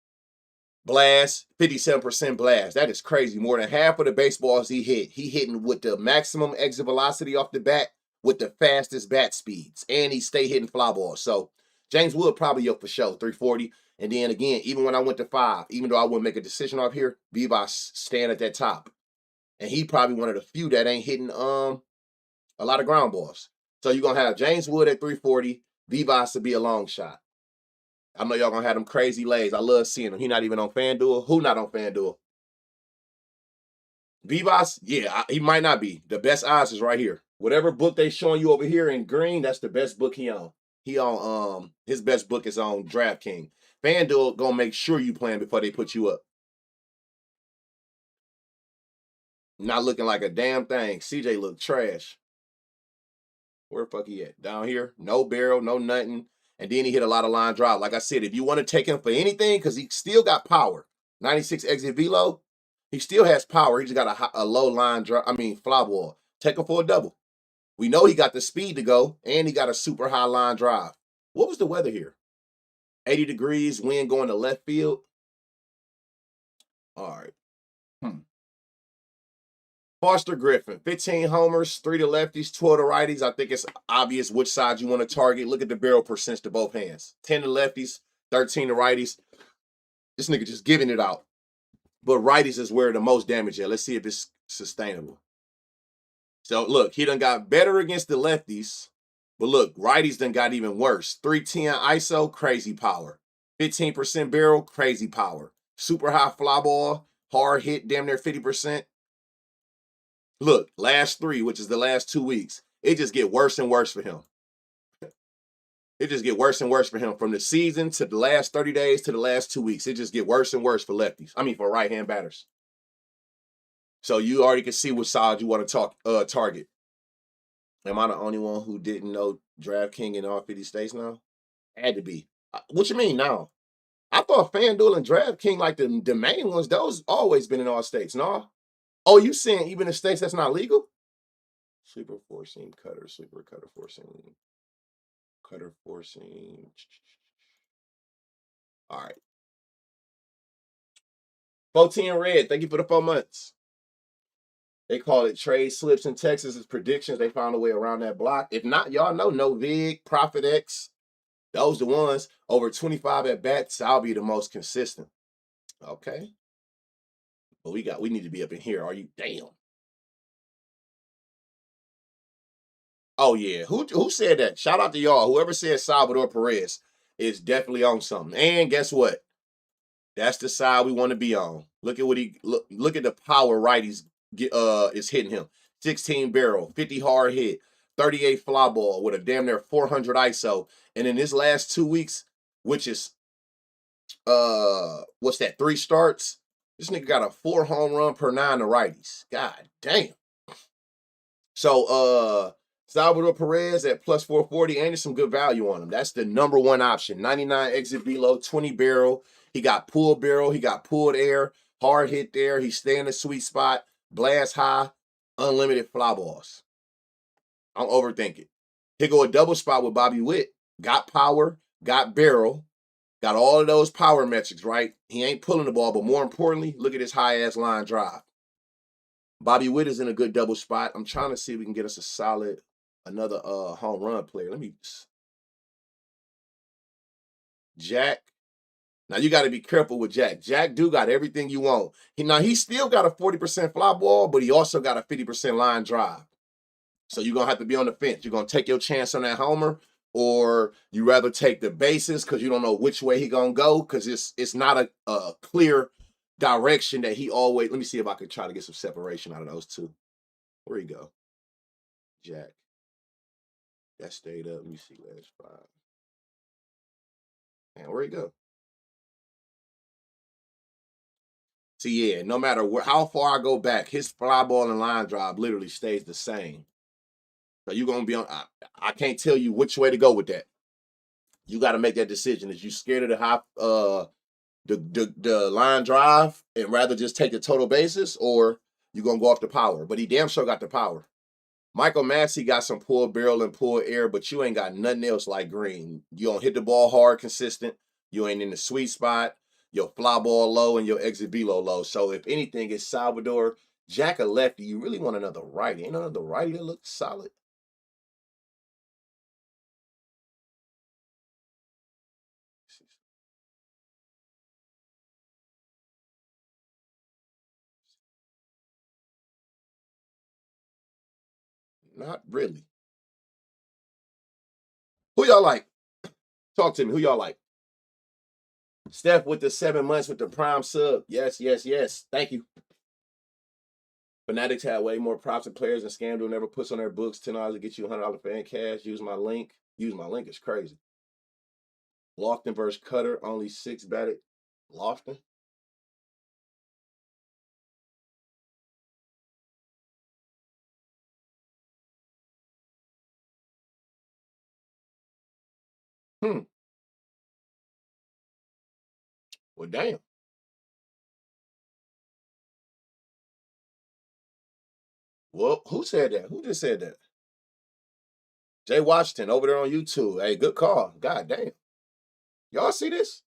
Blast, 57% blast. That is crazy. More than half of the baseballs he hitting with the maximum exit velocity off the bat with the fastest bat speeds. And he stay hitting fly balls. So James Wood probably up for show, 340. And then again, even when I went to 5, even though I wouldn't make a decision off here, Vivas stand at that top. And he probably one of the few that ain't hitting a lot of ground balls. So you're gonna have James Wood at 340, Vivas to be a long shot. I know y'all gonna have them crazy lays. I love seeing him. He not even on FanDuel. Who not on FanDuel? Vivas, yeah, he might not be. The best odds is right here. Whatever book they showing you over here in green, that's the best book he on. He on his best book is on DraftKings. FanDuel gonna make sure you playing before they put you up. Not looking like a damn thing. CJ look trash. Where the fuck he at? Down here? No barrel, no nothing. And then he hit a lot of line drive. Like I said, if you want to take him for anything, because he still got power. 96 exit velo, he still has power. He just got a low line drive. Fly ball. Take him for a double. We know he got the speed to go, and he got a super high line drive. What was the weather here? 80 degrees, wind going to left field. All right. Foster Griffin, 15 homers, 3 to lefties, 12 to righties. I think it's obvious which side you want to target. Look at the barrel percents to both hands. 10 to lefties, 13 to righties. This nigga just giving it out. But righties is where the most damage is. Let's see if it's sustainable. So, look, he done got better against the lefties. But look, righties done got even worse. 310 ISO, crazy power. 15% barrel, crazy power. Super high fly ball, hard hit, damn near 50%. Look, last 3, which is the last 2 weeks, it just get worse and worse for him. it just get worse and worse for him from the season to the last 30 days to the last 2 weeks. It just get worse and worse for lefties. I mean, for right-hand batters. So you already can see what side you want to target. Am I the only one who didn't know DraftKings in all 50 states now? Had to be. What you mean now? I thought FanDuel and DraftKings, like the main ones, those always been in all states, no? Oh, you saying even in states that's not legal? Sweeper forcing, cutter, sweeper, cutter forcing, cutter forcing. All right. 14 red, thank you for the 4 months. They call it trade slips in Texas as predictions. They found a way around that block. If not, y'all know No Vig, Profit X, those the ones. Over 25 at bats, I'll be the most consistent. Okay. But we need to be up in here. Are you damn? Oh yeah. Who said that? Shout out to y'all. Whoever said Salvador Perez is definitely on something. And guess what? That's the side we want to be on. Look at what look at the power righties is hitting him. 16 barrel, 50 hard hit, 38 fly ball with a damn near 400 ISO. And in his last 2 weeks, which is what's that? 3 starts. This nigga got a 4 home run per 9 to righties. God damn. So Salvador Perez at plus 440, and there's some good value on him. That's the number one option. 99 exit velo, 20 barrel. He got pulled barrel. He got pulled air. Hard hit there. He stay in the sweet spot. Blast high. Unlimited fly balls. I'm overthinking. He go a double spot with Bobby Witt. Got power. Got barrel. Got all of those power metrics, right? He ain't pulling the ball, but more importantly, look at his high-ass line drive. Bobby Witt is in a good double spot. I'm trying to see if we can get us a solid, another home run player. Let me just... Jack. Now, you got to be careful with Jack. Jack do got everything you want. He still got a 40% fly ball, but he also got a 50% line drive. So you're going to have to be on the fence. You're going to take your chance on that homer, or you rather take the bases because you don't know which way he going to go because it's not a clear direction that he always... Let me see if I could try to get some separation out of those two. Where you go? Jack. That stayed up. Let me see. Last 5. And where you go? See, yeah, no matter how far I go back, his fly ball and line drive literally stays the same. So you're going to be on... I can't tell you which way to go with that. You got to make that decision. Is you scared of the high... the line drive and rather just take the total basis, or you gonna go off the power? But he damn sure got the power. Michael Massey got some pull barrel and pull air, but you ain't got nothing else like Green. You don't hit the ball hard, consistent. You ain't in the sweet spot. Your fly ball low and your exit velo low. So if anything, it's Salvador. Jack a lefty. You really want another righty. Ain't another righty that looks solid. Not really. Who y'all like? Talk to me. Who y'all like? Steph with the 7 months with the prime sub. Yes, yes, yes. Thank you. Fanatics had way more props and players than Scandal never puts on their books. $10 to get you $100 fan cash. Use my link. Use my link is crazy. Lofton versus Cutter. Only 6 batted. Lofton? Well, damn. Well, who said that? Who just said that? Jay Washington over there on YouTube. Hey, good call. God damn. Y'all see this?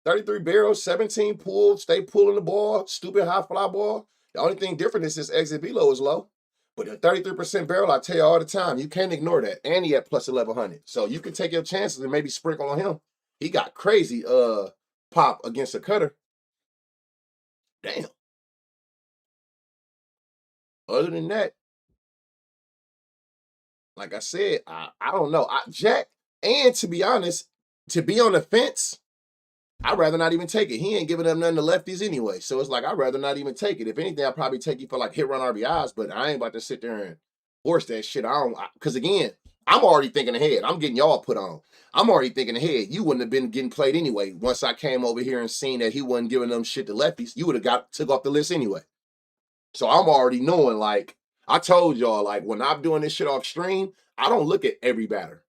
33 barrels, 17 pulled, stay pulling the ball, stupid high fly ball. The only thing different is his exit velo is low. But the 33% barrel, I tell you all the time, you can't ignore that. And he at plus 1100. So you can take your chances and maybe sprinkle on him. He got crazy pop against a Cutter. Damn. Other than that, like I said, I don't know. Jack, and to be honest, to be on the fence, I'd rather not even take it. He ain't giving up nothing to lefties anyway. So it's like, I'd rather not even take it. If anything, I'll probably take you for like hit run RBIs, but I ain't about to sit there and force that shit. Because again, I'm already thinking ahead. I'm getting y'all put on. I'm already thinking ahead. You wouldn't have been getting played anyway. Once I came over here and seen that he wasn't giving them shit to lefties, you would have got took off the list anyway. So I'm already knowing, like, I told y'all, like, when I'm doing this shit off stream, I don't look at every batter.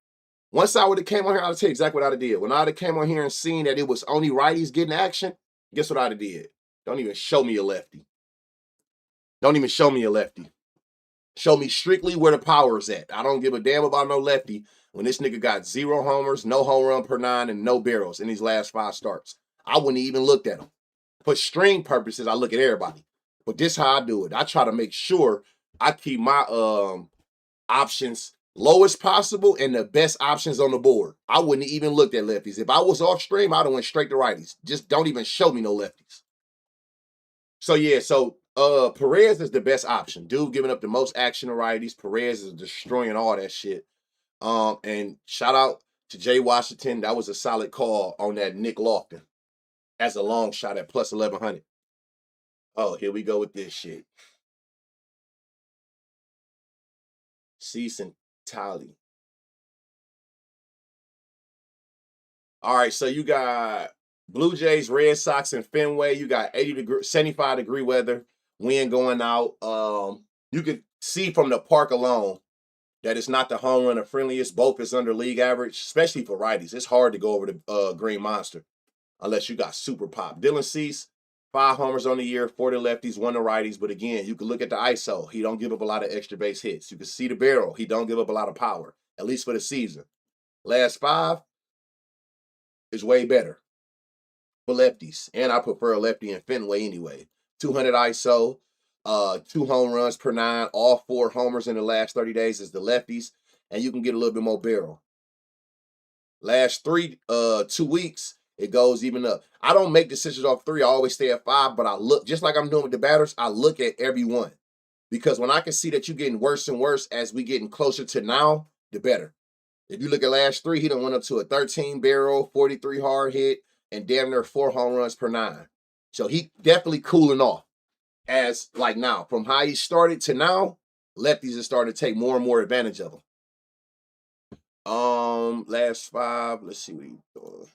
Once I would have came on here, I'll tell you exactly what I'd have did. When I'd have came on here and seen that it was only righties getting action, guess what I'd have did? Don't even show me a lefty. Don't even show me a lefty. Show me strictly where the power is at. I don't give a damn about no lefty when this nigga got 0 homers, no home run per 9, and no barrels in these last 5 starts. I wouldn't even looked at him. For stream purposes, I look at everybody. But this how I do it. I try to make sure I keep my options lowest possible and the best options on the board. I wouldn't even looked at lefties. If I was off stream, I'd have went straight to righties. Just don't even show me no lefties. So yeah, Perez is the best option. Dude giving up the most action to righties. Perez is destroying all that shit. And shout out to Jay Washington. That was a solid call on that Nick Lofton as a long shot at plus 1100. Oh, here we go with this shit. Cease and Tally. All right, so you got Blue Jays, Red Sox, and Fenway. You got 75 degree weather, wind going out. You could see from the park alone that it's not the home run or friendliest. Both is under league average, especially for righties. It's hard to go over the Green Monster unless you got super pop. Dylan Cease, 5 homers on the year, 40 lefties, 1 to righties. But again, you can look at the ISO. He don't give up a lot of extra base hits. You can see the barrel. He don't give up a lot of power, at least for the season. Last 5 is way better for lefties. And I prefer a lefty in Fenway anyway. 200 ISO, 2 home runs per 9. All 4 homers in the last 30 days is the lefties. And you can get a little bit more barrel. Last 2 weeks, it goes even up. I don't make decisions off 3. I always stay at 5, but I look, just like I'm doing with the batters, I look at every one. Because when I can see that you're getting worse and worse as we getting closer to now, the better. If you look at last 3, he done went up to a 13 barrel, 43 hard hit, and damn near 4 home runs per 9. So he definitely cooling off. As like now, from how he started to now, lefties are starting to take more and more advantage of him. Last 5, let's see what he's doing.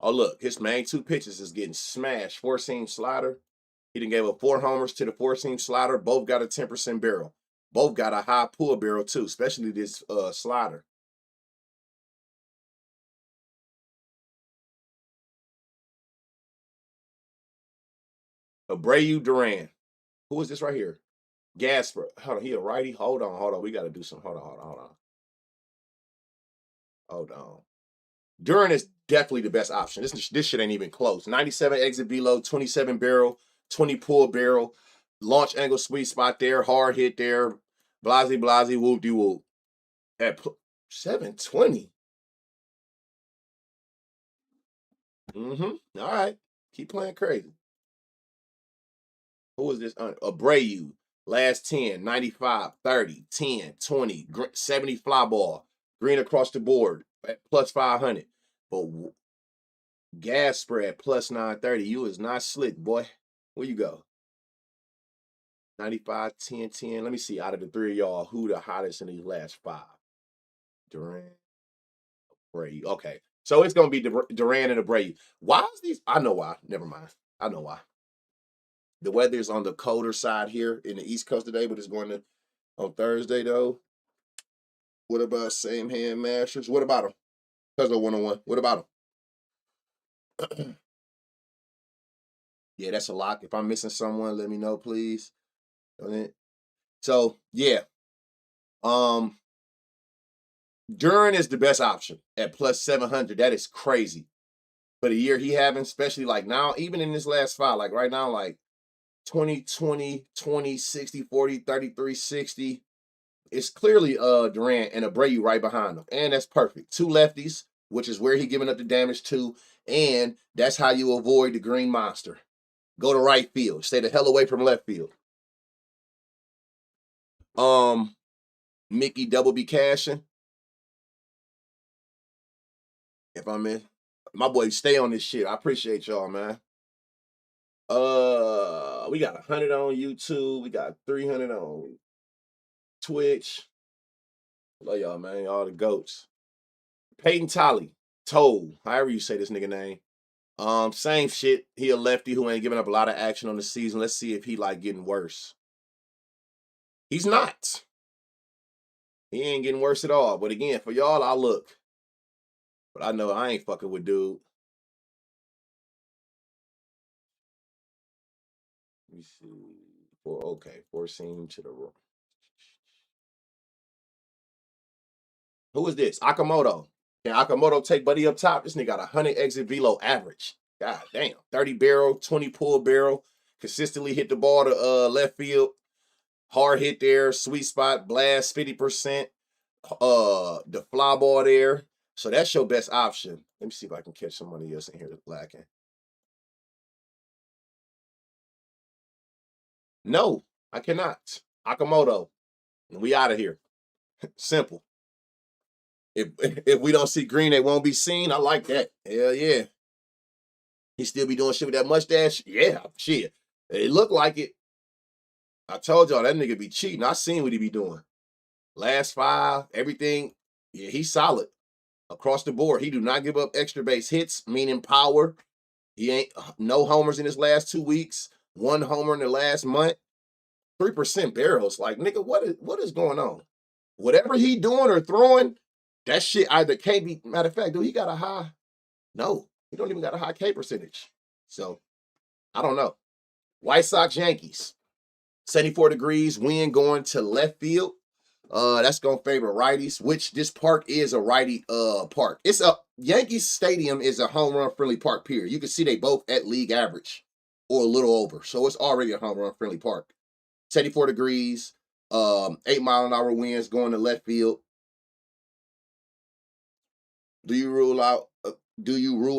Oh, look, his main 2 pitches is getting smashed. 4-seam slider. He done gave up 4 homers to the 4-seam slider. Both got a 10% barrel. Both got a high pull barrel too, especially this slider. Abreu Duran. Who is this right here? Gasper. Hold on, he a righty? Hold on. We got to do some. Hold on. Duran is definitely the best option. This shit ain't even close. 97 exit velo, 27 barrel, 20 pull barrel, launch angle sweet spot there, hard hit there, blasey, whoop-de-whoop. At 720. All right. Keep playing crazy. Who is this? Abreu. Last 10, 95, 30, 10, 20, 70 fly ball. Green across the board at plus 500. But gas spread plus 930. You is not slick, boy. Where you go? 95, 10, 10. Let me see out of the 3 of y'all who the hottest in these last 5. Durant, Abreu. Okay. So it's going to be Durant and Abreu. Why is these? I know why. Never mind. I know why. The weather is on the colder side here in the East Coast today, but it's going to on Thursday, though. What about same hand masters? What about them? Because of 101. What about them? Yeah, that's a lot. If I'm missing someone, let me know, please. So, yeah. Duran is the best option at plus 700. That is crazy. For the year he having, especially like now, even in this last 5, like right now, like 20, 20, 20, 60, 40, 33, 60. It's clearly Durant and Abreu right behind him. And that's perfect. 2 lefties, which is where he giving up the damage to. And that's how you avoid the green monster. Go to right field. Stay the hell away from left field. Mickey double be cashing. If I'm in. My boy, stay on this shit. I appreciate y'all, man. We got 100 on YouTube. We got 300 on Twitch. Love y'all, man. Y'all the goats. Peyton Toll, however you say this nigga name. Same shit. He a lefty who ain't giving up a lot of action on the season. Let's see if he like getting worse. He's not. He ain't getting worse at all. But again, for y'all, I look. But I know I ain't fucking with dude. Let me see. Four seam to the room. Who is this? Akamoto. Can Akamoto take Buddy up top? This nigga got 100 exit velo average. God damn. 30 barrel, 20 pull barrel. Consistently hit the ball to left field. Hard hit there. Sweet spot. Blast 50%. The fly ball there. So that's your best option. Let me see if I can catch somebody else in here that's lacking. No, I cannot. Akamoto. We out of here. Simple. If we don't see green, they won't be seen. I like that. Hell yeah. He still be doing shit with that mustache? Yeah, shit. It looked like it. I told y'all that nigga be cheating. I seen what he be doing. Last five, everything. Yeah, he's solid across the board. He do not give up extra base hits, meaning power. He ain't no homers in his last 2 weeks. 1 homer in the last month. 3% barrels. Like, nigga, what is going on? Whatever he doing or throwing, that shit either can't be. Matter of fact, dude, he got a high. No, he don't even got a high K percentage. So I don't know. White Sox, Yankees. 74 degrees, wind going to left field. That's gonna favor righties, which this park is a righty park. It's a Yankees Stadium is a home run friendly park, period. You can see they both at league average or a little over. So it's already a home run friendly park. 74 degrees, 8-mile-an-hour winds going to left field. Do you rule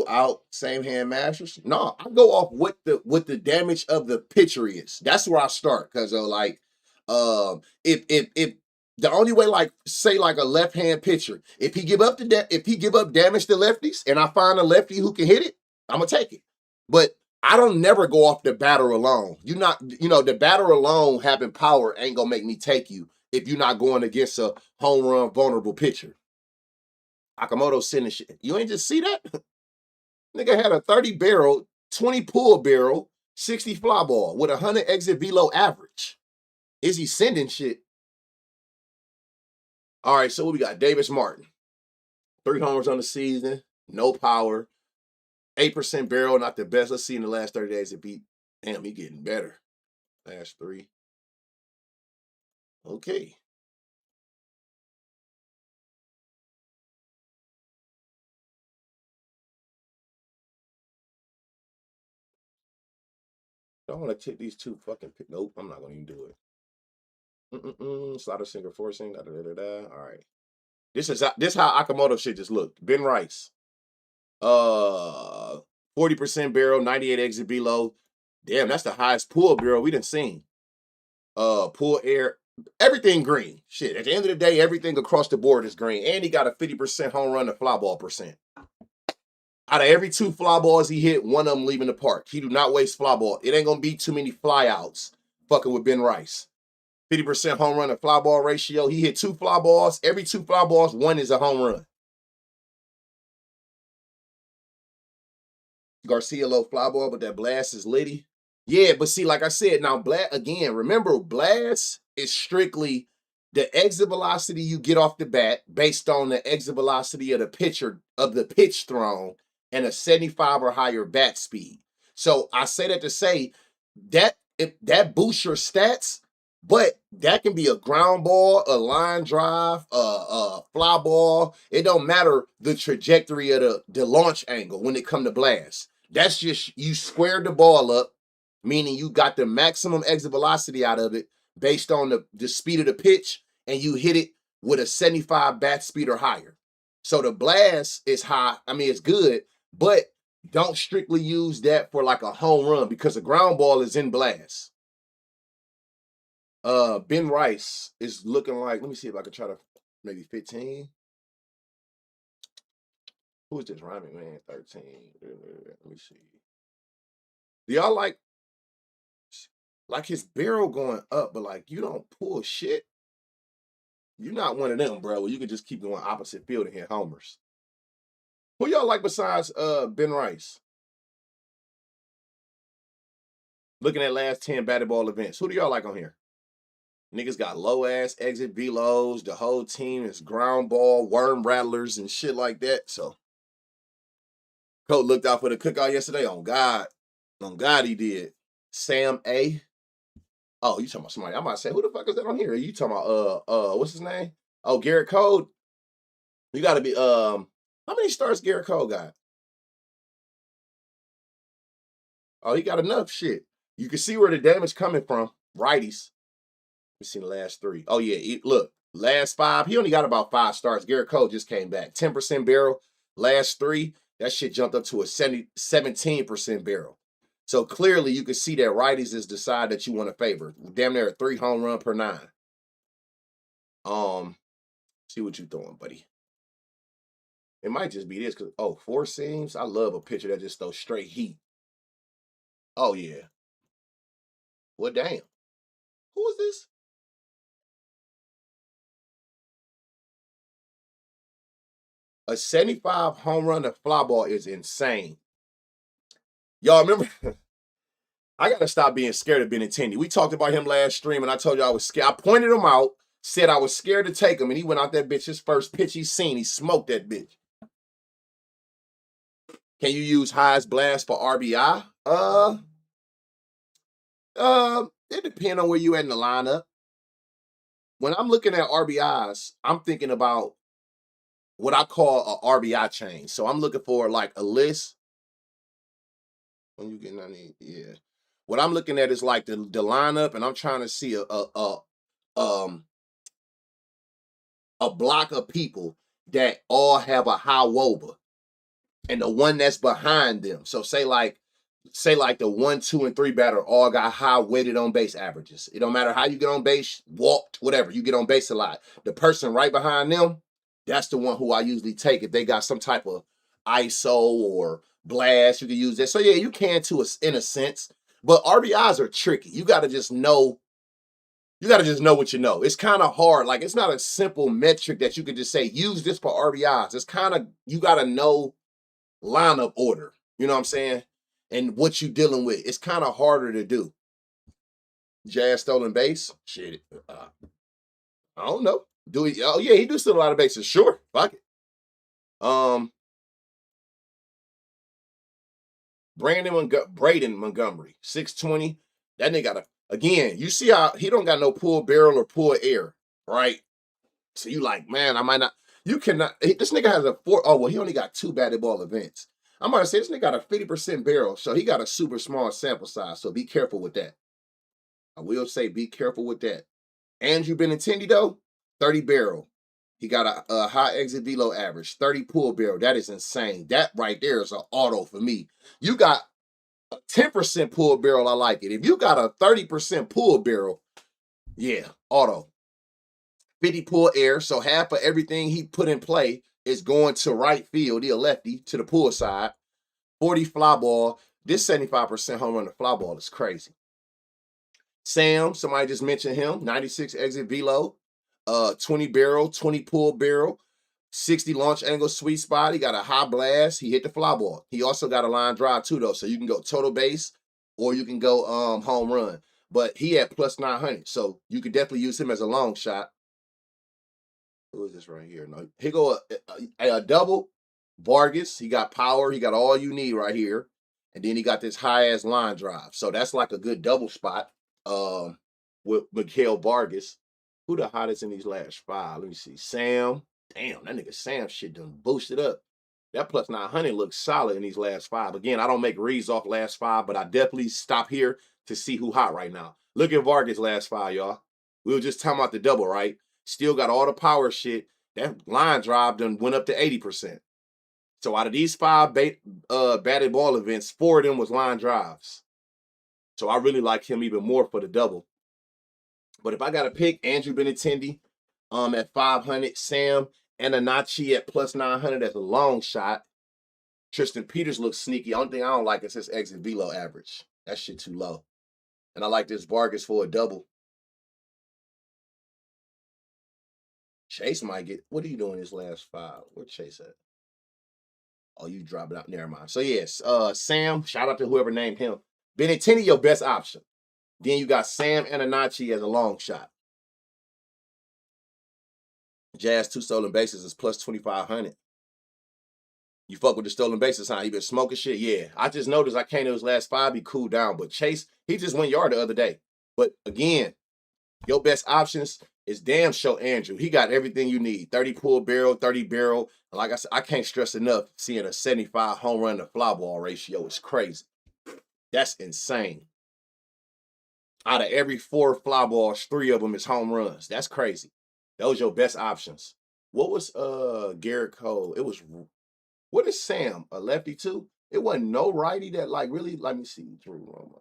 out same hand mashers? No, I go off what the damage of the pitcher is. That's where I start because if the only way, like say like a left hand pitcher, if he give up damage to lefties and I find a lefty who can hit it, I'm gonna take it. But I don't never go off the batter alone. The batter alone having power ain't gonna make me take you if you're not going against a home run vulnerable pitcher. Akamoto sending shit. You ain't just see that? Nigga had a 30 barrel, 20 pull barrel, 60 fly ball with 100 exit velo average. Is he sending shit? All right, so what we got? Davis Martin. 3 homers on the season, no power, 8% barrel, not the best. Let's see in the last 30 days it beat. Damn, he getting better. Last 3. Okay. I don't want to take these 2 fucking. Nope, I'm not gonna even do it. Slider sinker forcing. Da, da, da, da, da. All right. This how Akamoto shit just looked. Ben Rice. 40% barrel, 98 exit below. Damn, that's the highest pull barrel we done seen. Pull air, everything green. Shit, at the end of the day, everything across the board is green. And he got a 50% home run to fly ball percent. Out of every 2 fly balls he hit, 1 of them leaving the park. He do not waste fly ball. It ain't gonna be too many fly outs fucking with Ben Rice. 50% home run to fly ball ratio. He hit 2 fly balls. Every 2 fly balls, 1 is a home run. Garcia low fly ball, but that blast is litty. Yeah, but see, like I said, now blast again. Remember, blast is strictly the exit velocity you get off the bat based on the exit velocity of the pitcher of the pitch thrown and a 75 or higher bat speed. So I say that to say that if that boosts your stats, but that can be a ground ball, a line drive, a fly ball. It don't matter the trajectory of the launch angle when it come to blast. That's just you squared the ball up, meaning you got the maximum exit velocity out of it based on the speed of the pitch, and you hit it with a 75 bat speed or higher. So the blast is high. I mean, it's good, but don't strictly use that for like a home run because a ground ball is in blast. Ben Rice is looking like, let me see if I can try to maybe 15. Who is this rhyming man? 13. Let me see. Do y'all like his barrel going up, but like you don't pull shit? You're not one of them, bro. You can just keep going opposite field and hit homers. Who y'all like besides Ben Rice? Looking at last 10 batted ball events. Who do y'all like on here? Niggas got low ass exit velos. The whole team is ground ball, worm rattlers, and shit like that. So, Coach looked out for the cookout yesterday. On God. On God, he did. Sam A. Oh, you talking about somebody? I might say, who the fuck is that on here? You talking about what's his name? Oh, Garrett Code. You gotta be how many starts Garrett Cole got? Oh, he got enough shit. You can see where the damage coming from. Righties. We seen the last 3. Oh yeah, look, last 5. He only got about 5 starts. Garrett Cole just came back. 10% barrel. Last 3, that shit jumped up to a 17% barrel. So clearly you can see that righties is the side that you want to favor. Damn near a 3 home run per 9. See what you throwing, buddy. It might just be this because 4 seams. I love a pitcher that just throws straight heat. Oh yeah. Well, damn. Who is this? A 75 home run to fly ball is insane. Y'all remember? I gotta stop being scared of Benintendi. We talked about him last stream, and I told you I was scared. I pointed him out, said I was scared to take him, and he went out that bitch. His first pitch he seen, he smoked that bitch. Can you use highest blast for RBI? It depends on where you at in the lineup. When I'm looking at RBIs, I'm thinking about what I call a RBI chain. So I'm looking for like a list. When you get yeah. What I'm looking at is like the lineup, and I'm trying to see a block of people that all have a high WOBA, and the one that's behind them. So say like the 1, 2, and 3 batter all got high weighted on base averages. It don't matter how you get on base, walked, whatever, you get on base a lot. The person right behind them, that's the one who I usually take if they got some type of ISO or blast. You can use that. So yeah, you can too, in a sense. But RBIs are tricky. You got to just know. You got to just know what you know. It's kind of hard. Like, it's not a simple metric that you could just say, use this for RBIs. It's kind of, you got to know lineup order. You know what I'm saying? And what you dealing with. It's kind of harder to do. Jazz stolen base? Shit. I don't know. Do he? Oh, yeah, he do steal a lot of bases. Sure. Fuck it. Braden Montgomery, 620. That nigga got a, again, you see how he don't got no pull barrel or pull air, right? So you like, man, I might not, you cannot, this nigga has a 4, oh, well, he only got 2 batted ball events. I'm going to say this nigga got a 50% barrel, so he got a super small sample size, so be careful with that. I will say be careful with that. Andrew Benintendi, though, 30 barrel. He got a high exit velo average, 30 pull barrel. That is insane. That right there is an auto for me. You got a 10% pull barrel, I like it. If you got a 30% pull barrel, yeah, auto. 50 pull air, so half of everything he put in play is going to right field, he a lefty, to the pull side. 40 fly ball. This 75% home run to fly ball is crazy. Sam, somebody just mentioned him, 96 exit velo, 20 barrel, 20 pull barrel, 60 launch angle sweet spot. He got a high blast. He hit the fly ball. He also got a line drive too, though. So you can go total base or you can go home run. But he had plus 900. So you could definitely use him as a long shot. Who is this right here? No, he go a double. Vargas. He got power. He got all you need right here. And then he got this high-ass line drive. So that's like a good double spot with Mikhail Vargas. Who the hottest in these last 5? Let me see. Sam. Damn, that nigga Sam shit done boosted up. That plus 900 looks solid in these last 5. Again, I don't make reads off last 5, but I definitely stop here to see who hot right now. Look at Vargas last 5, y'all. We were just talking about the double, right? Still got all the power shit. That line drive done went up to 80%. So out of these 5 batted ball events, 4 of them was line drives. So I really like him even more for the double. But if I got to pick Andrew Benintendi at 500, Sam Ananachi at plus 900 as a long shot. Tristan Peters looks sneaky. Only thing I don't like is his exit velo average. That shit too low. And I like this Vargas for a double. Chase might get. What are you doing this last 5? Where Chase at? Oh, you drop it out. Never mind. So yes, Sam. Shout out to whoever named him. Benintendi, your best option. Then you got Sam Ananachi as a long shot. Jazz 2 stolen bases is plus 2,500. You fuck with the stolen bases, huh? You been smoking shit? Yeah. I just noticed I came to his last 5, he cooled down. But Chase, he just went yard the other day. But again, your best options is damn sure Andrew. He got everything you need. 30 pull barrel, 30 barrel. Like I said, I can't stress enough seeing a 75 home run to fly ball ratio is crazy. That's insane. Out of every 4 fly balls, 3 of them is home runs. That's crazy. Those your best options. What was Garrett Cole? It was what is Sam? A lefty too? It wasn't no righty that like really. Let me see. Drew Romo.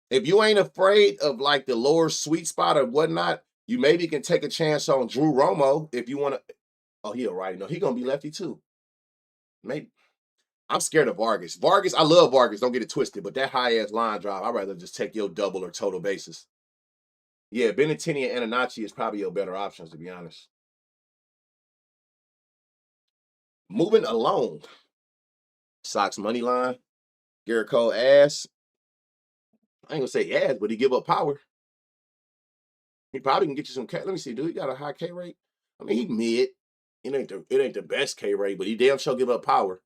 If you ain't afraid of like the lower sweet spot or whatnot, you maybe can take a chance on Drew Romo if you want to. Oh, he a righty. No, he gonna be lefty too. Maybe. I'm scared of Vargas. Vargas, I love Vargas. Don't get it twisted, but that high ass line drive, I'd rather just take your double or total bases. Yeah, Benintendi and Ananachi is probably your better options, to be honest. Moving along. Sox money line. Garrett Cole ass. I ain't gonna say ass, but he give up power. He probably can get you some K. Let me see. Do he got a high K rate? I mean, he mid. It ain't the best K rate, but he damn sure give up power.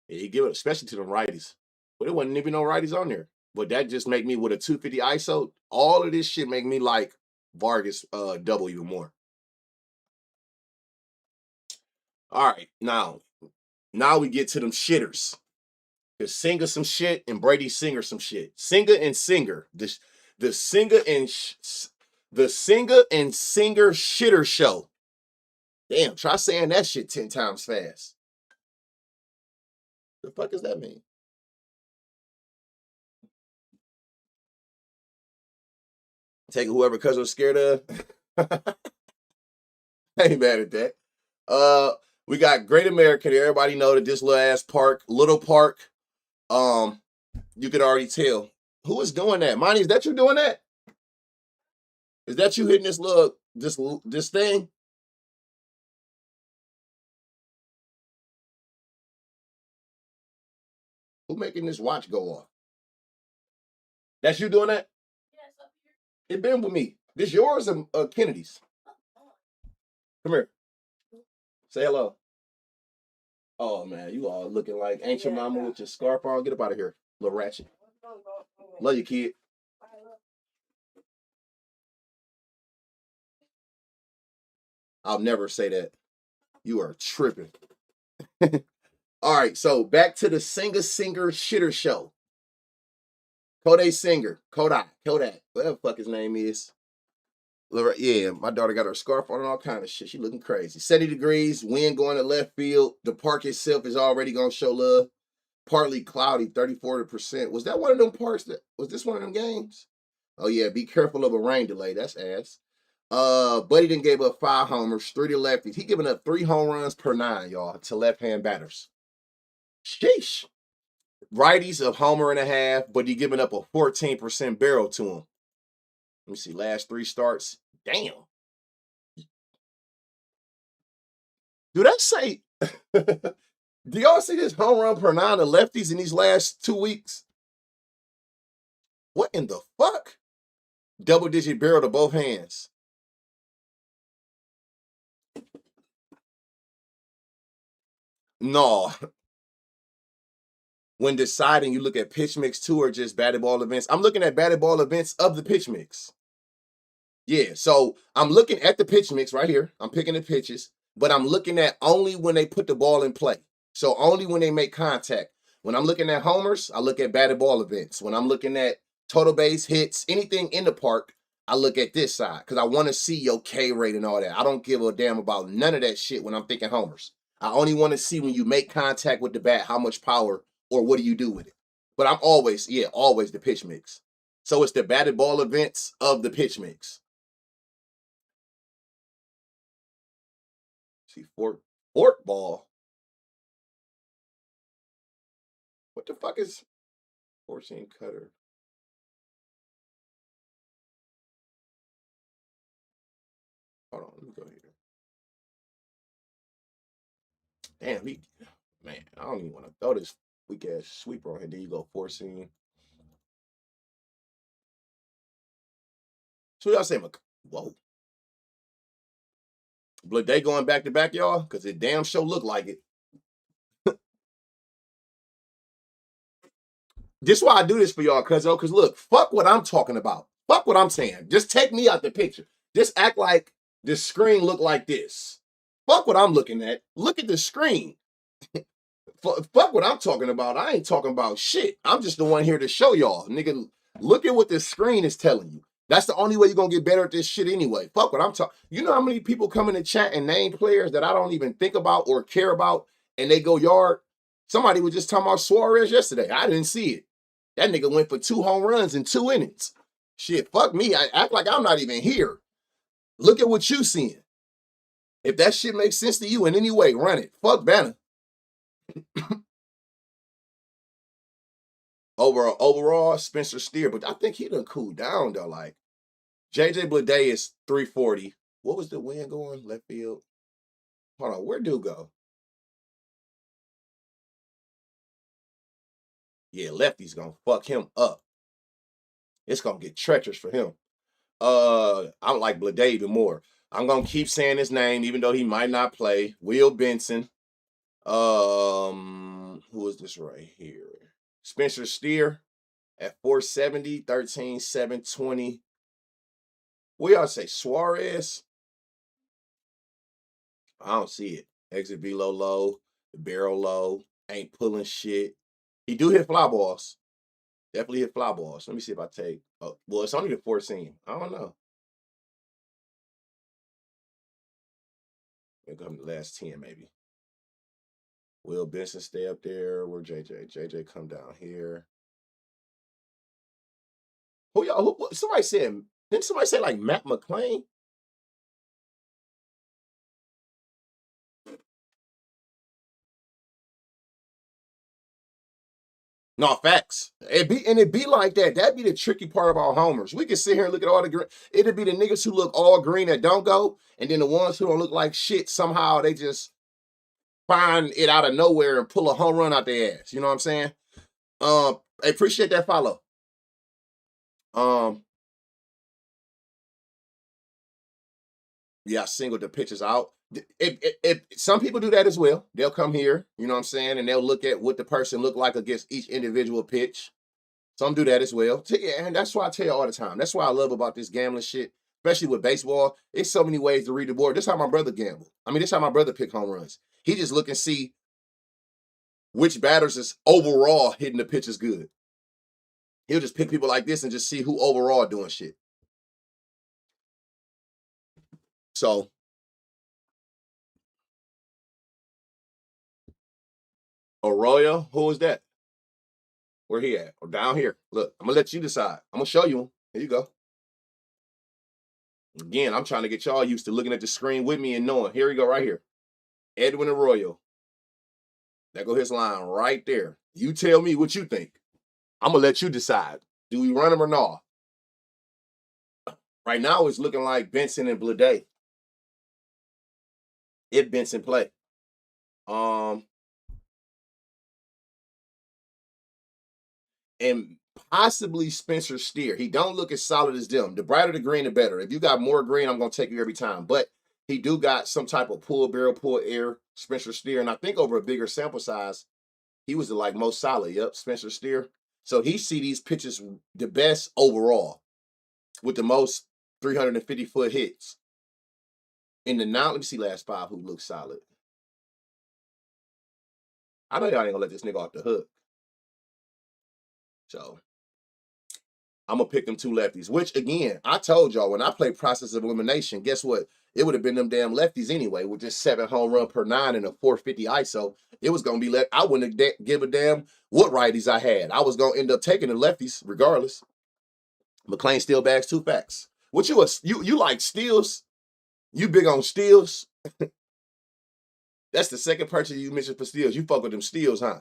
Yeah, he give it, especially to the righties. But it wasn't even no righties on there. But that just make me with a 250 ISO. All of this shit make me like Vargas double even more. All right, now we get to them shitters. The Singer some shit and Brady Singer some shit. Singer and Singer. The Singer and the Singer and Singer shitter show. Damn, try saying that shit 10 times fast. The fuck does that mean? Take whoever cousin was scared of. I ain't mad at that. We got Great American. Everybody know that this little ass park, little park. You could already tell who is doing that. Monty, is that you doing that? Is that you hitting this thing? Who making this watch go off? That's you doing that? It been with me. This yours or Kennedy's? Come here. Say hello. Oh man, you all looking like ain't your mama with your scarf on? Get up out of here, little ratchet. Love you, kid. I'll never say that. You are tripping. All right, so back to the Singer Shitter show. Kodak Singer, Kodak, whatever the fuck his name is. Yeah, my daughter got her scarf on and all kind of shit. She looking crazy. 70 degrees, wind going to left field. The park itself is already gonna show love. Partly cloudy, 34%. Was that one of them parks was this one of them games? Oh yeah, be careful of a rain delay. That's ass. Buddy done gave up 5 homers, 3 to lefties. He giving up 3 home runs per 9, y'all, to left-hand batters. Sheesh. Righties of homer and a half, but he giving up a 14% barrel to him. Let me see, last 3 starts. Damn. Do that say? Do y'all see this home run per 9 to lefties in these last 2 weeks? What in the fuck? Double-digit barrel to both hands. No. When deciding, you look at pitch mix too or just batted ball events. I'm looking at batted ball events of the pitch mix. Yeah, so I'm looking at the pitch mix right here. I'm picking the pitches, but I'm looking at only when they put the ball in play. So only when they make contact. When I'm looking at homers, I look at batted ball events. When I'm looking at total base hits, anything in the park, I look at this side because I want to see your K rate and all that. I don't give a damn about none of that shit when I'm thinking homers. I only want to see when you make contact with the bat, how much power or what do you do with it. But I'm always the pitch mix. So it's the batted ball events of the pitch mix. See, fork ball. What the fuck is 14 cutter? Damn, man, I don't even want to throw this weak ass sweeper on here. Then you go 4-seam. So y'all say, whoa. But they going back to back, y'all, because it damn sure look like it. This is why I do this for y'all, because look, fuck what I'm talking about. Fuck what I'm saying. Just take me out the picture. Just act like the screen look like this. Fuck what I'm looking at. Look at the screen. Fuck what I'm talking about. I ain't talking about shit. I'm just the one here to show y'all. Nigga, look at what the screen is telling you. That's the only way you're gonna get better at this shit anyway. Fuck what I'm talking. You know how many people come in the chat and name players that I don't even think about or care about, and they go yard? Somebody was just talking about Suarez yesterday. I didn't see it. That nigga went for 2 home runs in 2 innings. Shit, fuck me. I act like I'm not even here. Look at what you seeing. If that shit makes sense to you in any way, run it. Fuck Banner. Overall, Spencer Steer, but I think he done cooled down though. Like JJ Bleday is 340. What was the wind going? Left field. Hold on, where'd dude go? Yeah, lefty's gonna fuck him up. It's gonna get treacherous for him. I like Bleday even more. I'm gonna keep saying his name, even though he might not play. Will Benson. Who is this right here? Spencer Steer at 470, 13, 720. What y'all say? Suarez? I don't see it. Exit velo low, the barrel low, ain't pulling shit. He do hit fly balls. Definitely hit fly balls. Let me see if I take. Oh, well, it's only the 4-seam. I don't know. Maybe come the last 10, maybe. Will Benson stay up there? Where JJ? JJ come down here. Who y'all? Somebody said. Didn't somebody say like Matt McClain? No, facts. It'd be like that. That'd be the tricky part about homers. We can sit here and look at all the green. It'd be the niggas who look all green that don't go, and then the ones who don't look like shit. Somehow they just find it out of nowhere and pull a home run out their ass. You know what I'm saying? I appreciate that follow. Yeah, I singled the pitches out. If some people do that as well, they'll come here, you know what I'm saying, and they'll look at what the person looked like against each individual pitch. Some do that as well. And that's why I tell you all the time. That's why I love about this gambling shit, especially with baseball. It's so many ways to read the board. This is how my brother gamble. I mean, this is how my brother pick home runs. He just look and see which batters is overall hitting the pitches good. He'll just pick people like this and just see who overall doing shit. So Arroyo, who is that? Where he at? Or down here? Look, I'm gonna let you decide. I'm gonna show you him. Here you go. Again, I'm trying to get y'all used to looking at the screen with me and knowing. Here we go, right here. Edwin Arroyo. There go his line right there. You tell me what you think. I'm gonna let you decide. Do we run him or not? Right now, it's looking like Benson and Bleday. If Benson play. And possibly Spencer Steer. He don't look as solid as them. The brighter the green, the better. If you got more green, I'm gonna take you every time. But he do got some type of pull barrel, pull air, Spencer Steer. And I think over a bigger sample size, he was the like most solid. Yep, Spencer Steer. So he see these pitches the best overall with the most 350-foot hits. In the now, let me see last 5 who looks solid. I know y'all ain't gonna let this nigga off the hook. So I'm gonna pick them 2 lefties, which again, I told y'all when I played process of elimination, guess what? It would have been them damn lefties anyway, with just 7 home run per 9 and a 450 ISO. It was gonna be left. I wouldn't have give a damn what righties I had. I was gonna end up taking the lefties regardless. McClain still bags 2 facts. What you like steals? You big on steals? That's the second person you mentioned for steals. You fuck with them steals, huh?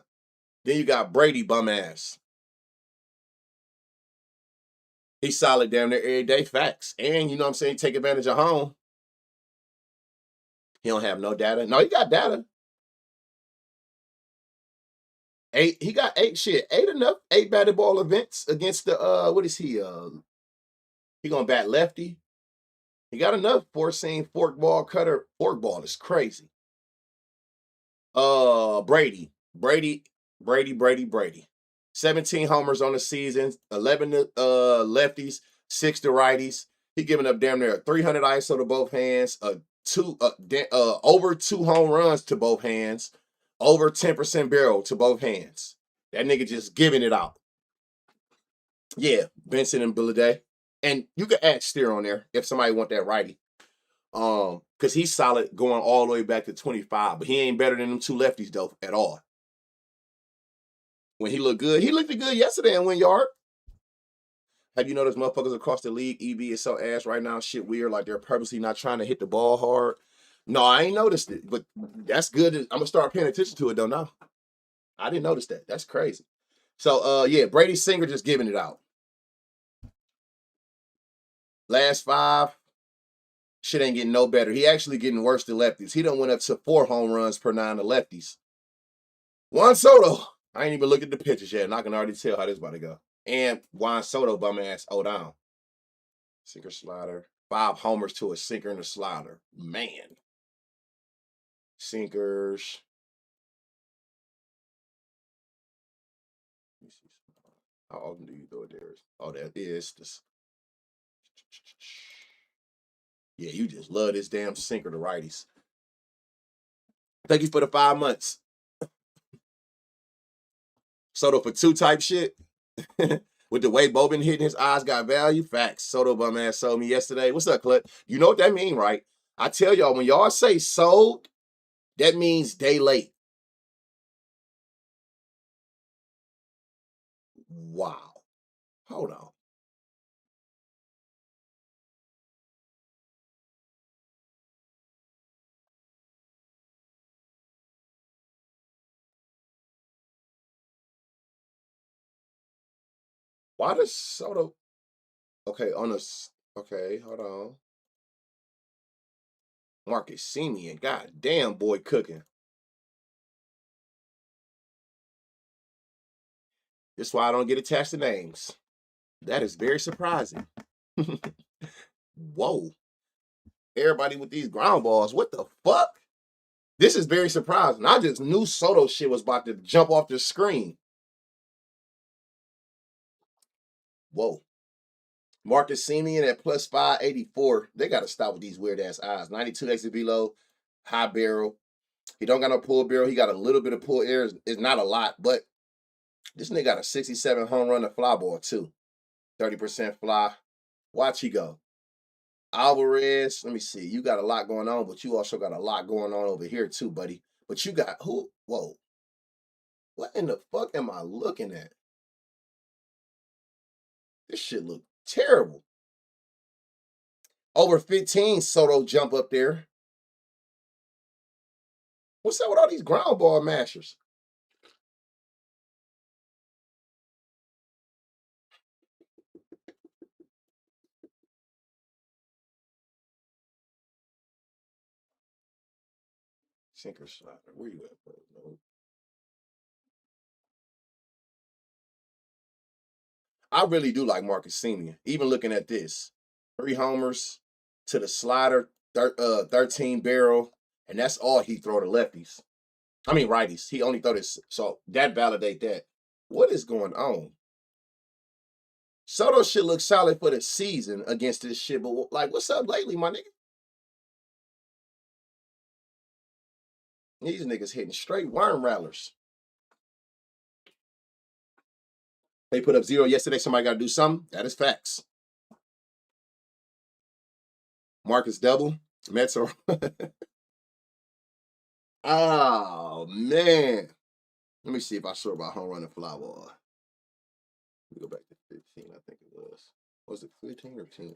Then you got Brady bum ass. He's solid down there every day. Facts. And you know what I'm saying? Take advantage of home. He don't have no data. No, he got data. Eight. He got eight shit. Eight enough. Eight batted ball events against the what is he? He gonna bat lefty. He got enough four seam fork ball cutter. Fork ball is crazy. Brady. Brady. 17 homers on the season, 11 lefties, 6 to righties. He giving up damn near 300 ISO to both hands, over 2 home runs to both hands, over 10% barrel to both hands. That nigga just giving it out. Yeah, Benson and Billaday. And you can add Steer on there if somebody want that righty. Because he's solid going all the way back to 25, but he ain't better than them two lefties though at all. When he looked good, he looked good yesterday in 1 yard. Have you noticed motherfuckers across the league, EB is so ass right now, shit weird, like they're purposely not trying to hit the ball hard? No, I ain't noticed it, but that's good. I'm gonna start paying attention to it though now. I didn't notice that. That's crazy. So yeah, Brady Singer just giving it out. Last 5, shit ain't getting no better. He actually getting worse than lefties. He done went up to 4 home runs per 9 to lefties. Juan Soto, I ain't even looked at the pictures yet, and I can already tell how this about to go. And Juan Soto bum ass down. Sinker slider. 5 homers to a sinker and a slider. Man. Sinkers. How often do you throw it there? Oh, that is this. Yeah, you just love this damn sinker to righties. Thank you for the 5 months. Soto for 2 type shit. With the way Bo been hitting, his eyes got value. Facts. Soto bum ass sold me yesterday. What's up, Clut? You know what that mean, right? I tell y'all, when y'all say sold, that means day late. Wow. Hold on. Why does Soto? Okay, okay, hold on. Marcus Simeon, god damn boy cooking. That's why I don't get attached to names. That is very surprising. Whoa. Everybody with these ground balls, what the fuck? This is very surprising. I just knew Soto shit was about to jump off the screen. Whoa. Marcus Simeon at plus 584. They got to stop with these weird ass eyes. 92 exit below, high barrel. He don't got no pull barrel. He got a little bit of pull air. It's not a lot, but this nigga got a 67 home run to fly ball too. 30% fly. Watch he go. Alvarez, let me see. You got a lot going on, but you also got a lot going on over here too, buddy. But you got who? Whoa. What in the fuck am I looking at? This shit look terrible. Over 15 Soto jump up there. What's up with all these ground ball mashers? Sinker slider. Where you at, bro? No. I really do like Marcus Simeon. Even looking at this, 3 homers to the slider, 13 barrel, and that's all he throw to lefties. I mean righties. He only throw this, so that validate that. What is going on? Soto shit look solid for the season against this shit, but like, what's up lately, my nigga? These niggas hitting straight worm rattlers. They put up 0 yesterday. Somebody got to do something. That is facts. Marcus double. Mets are. Oh, man. Let me see if I saw about home run and fly ball. Let me go back to 15, I think it was. Was it 15 or 10?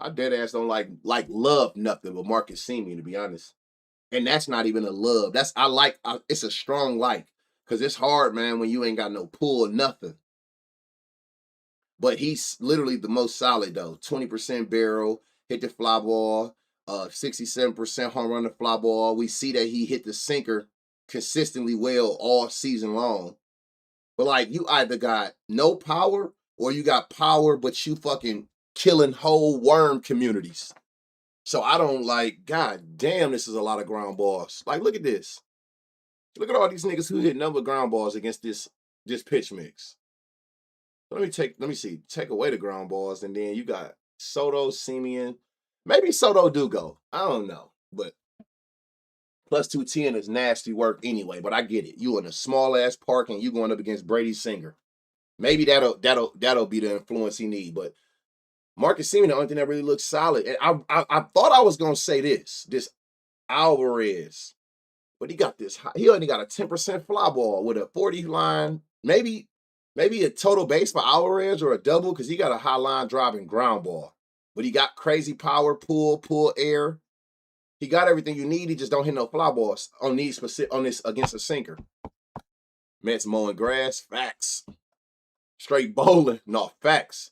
I dead ass don't like love nothing but Marcus Simeon, to be honest. And that's not even a love. It's a strong like, because it's hard, man, when you ain't got no pull or nothing. But he's literally the most solid though. 20% barrel, hit the fly ball, 67% home run the fly ball. We see that he hit the sinker consistently well all season long. But like, you either got no power or you got power, but you fucking killing whole worm communities. So I don't like, god damn, this is a lot of ground balls. Like, look at this. Look at all these niggas who hit number ground balls against this pitch mix. Let me see. Take away the ground balls, and then you got Soto, Simeon. Maybe Soto do go. I don't know. But plus 210 is nasty work anyway. But I get it. You in a small ass park and you going up against Brady Singer. Maybe that'll be the influence he need. But Marcus Simeon, the only thing that really looks solid. And I thought I was gonna say this Alvarez, but he got this. He only got a 10% fly ball with a 40 line. Maybe a total base for Alvarez or a double because he got a high line drive and ground ball. But he got crazy power, pull air. He got everything you need. He just don't hit no fly balls on this against a sinker. Mets mowing grass, facts. Straight bowling, no facts.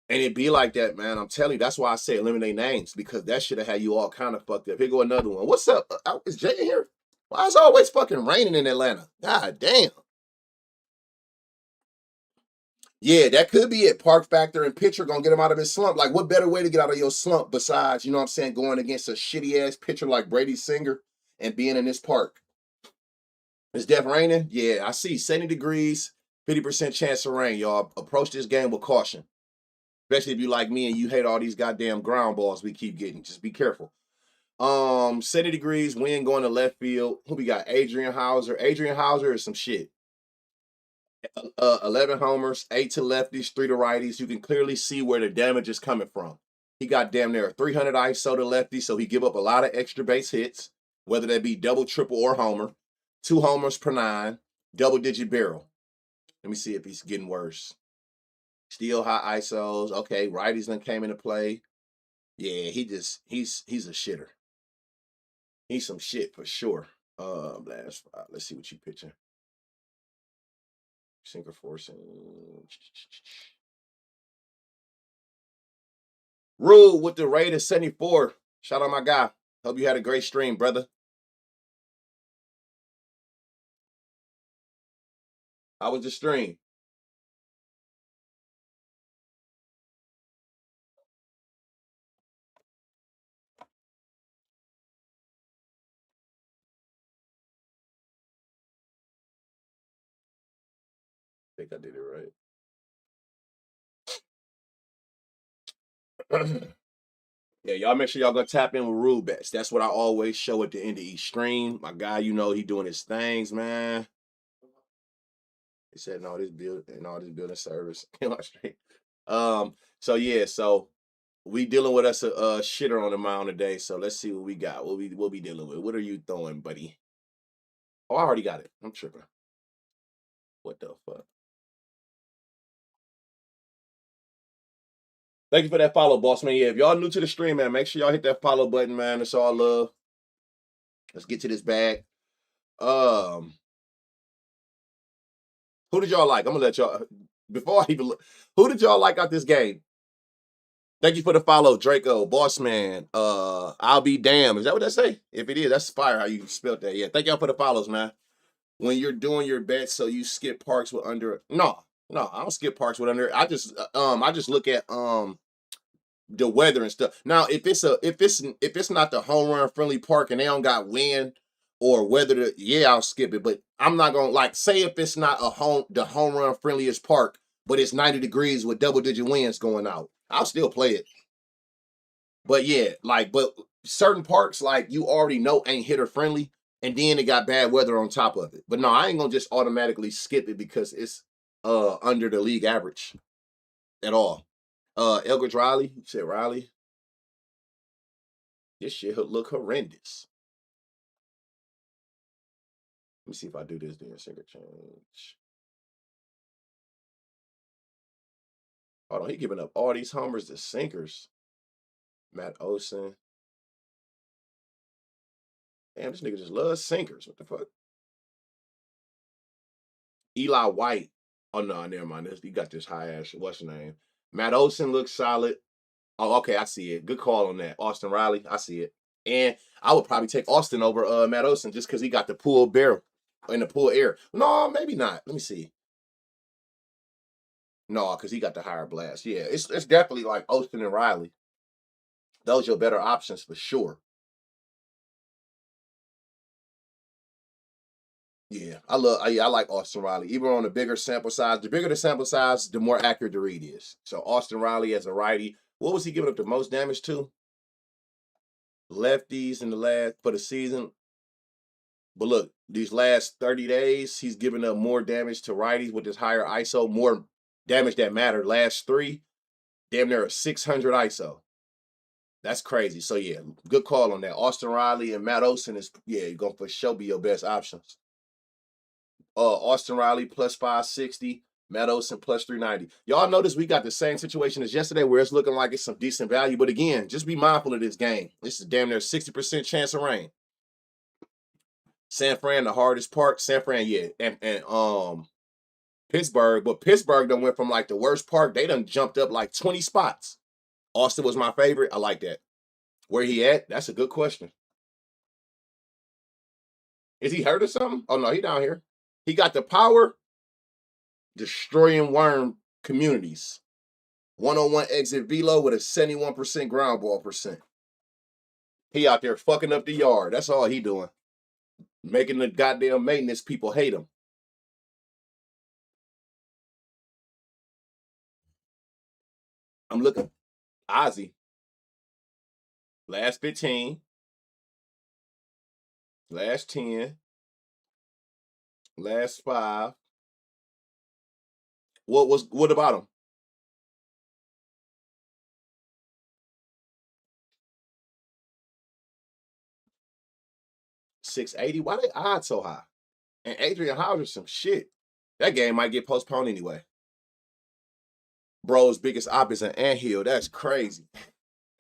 And it be like that, man. I'm telling you, that's why I say eliminate names, because that should have had you all kind of fucked up. Here go another one. What's up? Is Jay here? Why is it always fucking raining in Atlanta? God damn. Yeah, that could be it. Park factor and pitcher gonna get him out of his slump. Like, what better way to get out of your slump besides, you know what I'm saying, going against a shitty ass pitcher like Brady Singer and being in this park? It's def raining? Yeah, I see 70 degrees, 50% chance of rain, y'all. Approach this game with caution. Especially if you like me and you hate all these goddamn ground balls we keep getting. Just be careful. 70 degrees, wind going to left field. Who we got? Adrian Hauser. Adrian Hauser is some shit. 11 homers, 8 to lefties, 3 to righties. You can clearly see where the damage is coming from. He got damn near 300 ISO to lefty, so he give up a lot of extra base hits, whether that be double, triple, or homer. 2 homers per 9, double-digit barrel. Let me see if he's getting worse. Still high ISOs. Okay, righties then came into play. Yeah, he's a shitter. He's some shit for sure. Last 5. Let's see what you pitching. Sinker forcing. Rule with the rate of 74. Shout out my guy. Hope you had a great stream, brother. How was the stream? I think I did it right. Yeah, y'all make sure y'all go tap in with rule bets. That's what I always show at the end of each stream. My guy, you know, he doing his things, man. He said, no, this building service. So yeah, so we dealing with us a shitter on the mound today. So let's see what we got. What we dealing with. What are you throwing, buddy? Oh, I already got it. I'm tripping. What the fuck? Thank you for that follow, boss man. Yeah, if y'all new to the stream, man, make sure y'all hit that follow button, man. It's all love. Let's get to this bag. Who did y'all like? I'm gonna let y'all before I even look. Who did y'all like out this game? Thank you for the follow, Draco, boss man. I'll be damned. Is that what that say? If it is, that's fire how you spelled that. Yeah, thank y'all for the follows, man. When you're doing your bets, so you skip parks with under. No, I don't skip parks with under. I just look at the weather and stuff. Now, if it's not the home run friendly park and they don't got wind or weather, I'll skip it. But I'm not gonna, like, say if it's not the home run friendliest park, but it's 90 degrees with double digit winds going out, I'll still play it. But yeah, but certain parks, like, you already know ain't hitter friendly, and then it got bad weather on top of it. But no, I ain't gonna just automatically skip it because it's under the league average at all. Elgridge Riley, you said Riley. This shit look horrendous. Let me see if I do this then. Sinker change. Hold on, he giving up all these homers to sinkers. Matt Olson. Damn, this nigga just loves sinkers. What the fuck? Eli White. Oh no, never mind. He got this high ass. What's the name? Matt Olson looks solid. Oh, okay, I see it. Good call on that. Austin Riley, I see it. And I would probably take Austin over Matt Olson just because he got the pull barrel in the pull air. No, maybe not. Let me see. No, because he got the higher blast. Yeah, it's definitely like Austin and Riley. Those are your better options for sure. Yeah, I like Austin Riley. Even on a bigger sample size, the bigger the sample size, the more accurate the read is. So Austin Riley as a righty, what was he giving up the most damage to? Lefties in the last for the season. But look, these last 30 days, he's giving up more damage to righties with his higher ISO, more damage that mattered. Last three, damn near a 600 ISO. That's crazy. So yeah, good call on that. Austin Riley and Matt Olson is going for sure be your best options. Austin Riley plus 560, Matt Olson plus 390. Y'all notice we got the same situation as yesterday where it's looking like it's some decent value. But again, just be mindful of this game. This is damn near 60% chance of rain. San Fran, the hardest part. San Fran, yeah. And Pittsburgh. But Pittsburgh done went from like the worst part. They done jumped up like 20 spots. Austin was my favorite. I like that. Where he at? That's a good question. Is he hurt or something? Oh no, he down here. He got the power, destroying worm communities. 101 exit velo with a 71% ground ball percent. He out there fucking up the yard. That's all he doing. Making the goddamn maintenance people hate him. I'm looking. Ozzy. Last 15. Last 10. Last 5. What about him? 680. Why they odds so high? And Adrian Houser's some shit. That game might get postponed anyway. Bro's biggest op is an anthill. That's crazy.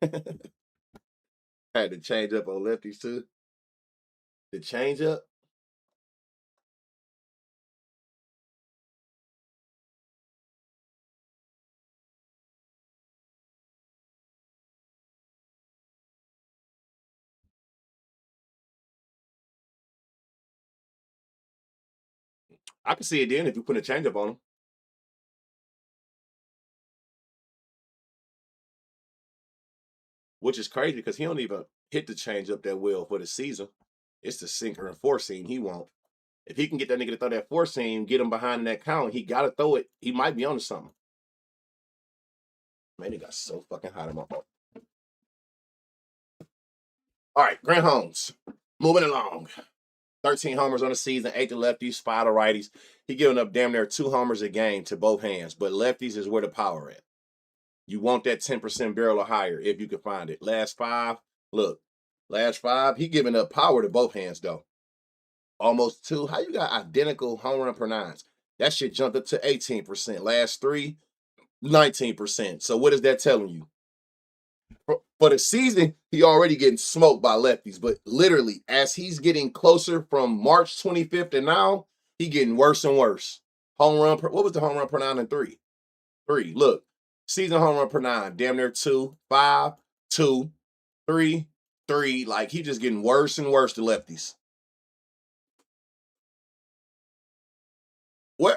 Had to change up on lefties too. The change up. I can see it then if you put a change up on him. Which is crazy because he don't even hit the change up that well for the season. It's the sinker and four seam he won't. If he can get that nigga to throw that four seam, get him behind that count, he gotta throw it. He might be onto something. Man, it got so fucking hot in my phone. All right, Grant Holmes. Moving along. 13 homers on the season, 8 to lefties, 5 to righties. He giving up damn near 2 homers a game to both hands, but lefties is where the power at. You want that 10% barrel or higher if you can find it. Last 5, look, last 5, he giving up power to both hands though. Almost 2. How you got identical home run per nines? That shit jumped up to 18%. Last 3, 19%. So what is that telling you? For the season, he already getting smoked by lefties. But literally, as he's getting closer from March 25th to now, he getting worse and worse. Home run what was the home run per 9 and 3? 3. Look, season home run per 9, damn near 2, 5, 2, 3, 3. Like he just getting worse and worse to lefties. Where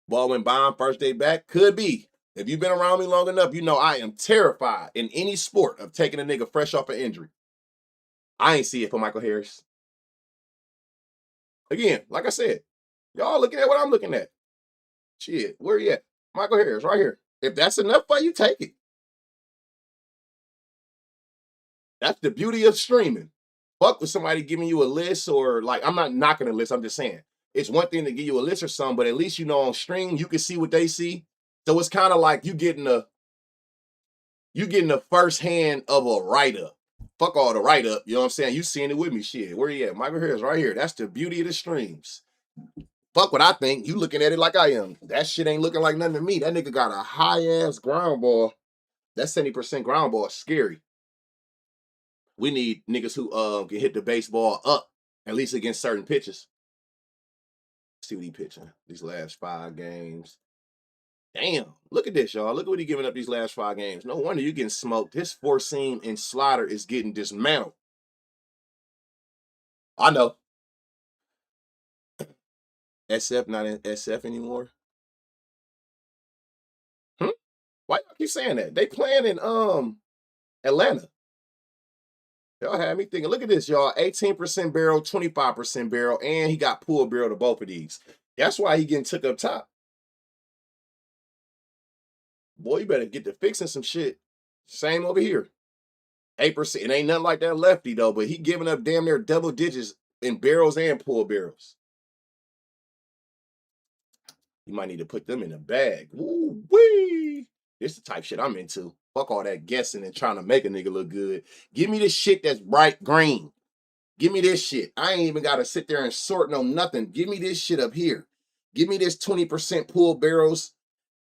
Baldwin Bond first day back? Could be. If you've been around me long enough, you know I am terrified in any sport of taking a nigga fresh off an injury. I ain't see it for Michael Harris. Again, like I said, y'all looking at what I'm looking at. Shit, where you at? Michael Harris, right here. If that's enough for you, take it. That's the beauty of streaming. Fuck with somebody giving you a list or like, I'm not knocking a list. I'm just saying it's one thing to give you a list or something, but at least you know on stream you can see what they see. So it's kind of like you getting the first hand of a write-up. Fuck all the write-up. You know what I'm saying? You seeing it with me. Shit. Where you at? Michael Harris right here. That's the beauty of the streams. Fuck what I think. You looking at it like I am. That shit ain't looking like nothing to me. That nigga got a high-ass ground ball. That 70% ground ball is scary. We need niggas who can hit the baseball up, at least against certain pitches. Let's see what he pitching these last 5 games. Damn, look at this, y'all. Look at what he giving up these last 5 games. No wonder you getting smoked. His 4-seam and slider is getting dismantled. I know. SF not in SF anymore. Why y'all keep saying that? They playing in Atlanta. Y'all had me thinking, look at this, y'all. 18% barrel, 25% barrel, and he got pull barrel to both of these. That's why he getting took up top. Boy, you better get to fixing some shit. Same over here. 8%. It ain't nothing like that lefty, though, but he giving up damn near double digits in barrels and pull barrels. You might need to put them in a bag. Woo wee. This the type shit I'm into. Fuck all that guessing and trying to make a nigga look good. Give me this shit that's bright green. Give me this shit. I ain't even got to sit there and sort no nothing. Give me this shit up here. Give me this 20% pull barrels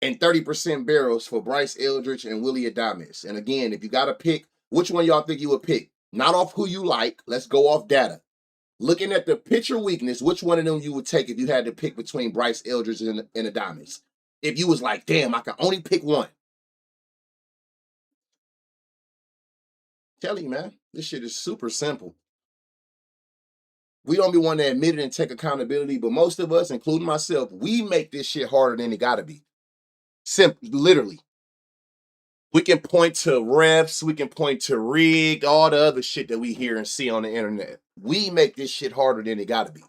and 30% barrels for Bryce Eldridge and Willie Adames. And again, if you got to pick, which one y'all think you would pick? Not off who you like. Let's go off data. Looking at the pitcher weakness, which one of them you would take if you had to pick between Bryce Eldridge and Adames? If you was like, damn, I can only pick one. Tell you, man, this shit is super simple. We don't be one to admit it and take accountability, but most of us, including myself, we make this shit harder than it gotta be. Simple, literally. We can point to refs, we can point to rigged, all the other shit that we hear and see on the internet. We make this shit harder than it gotta be.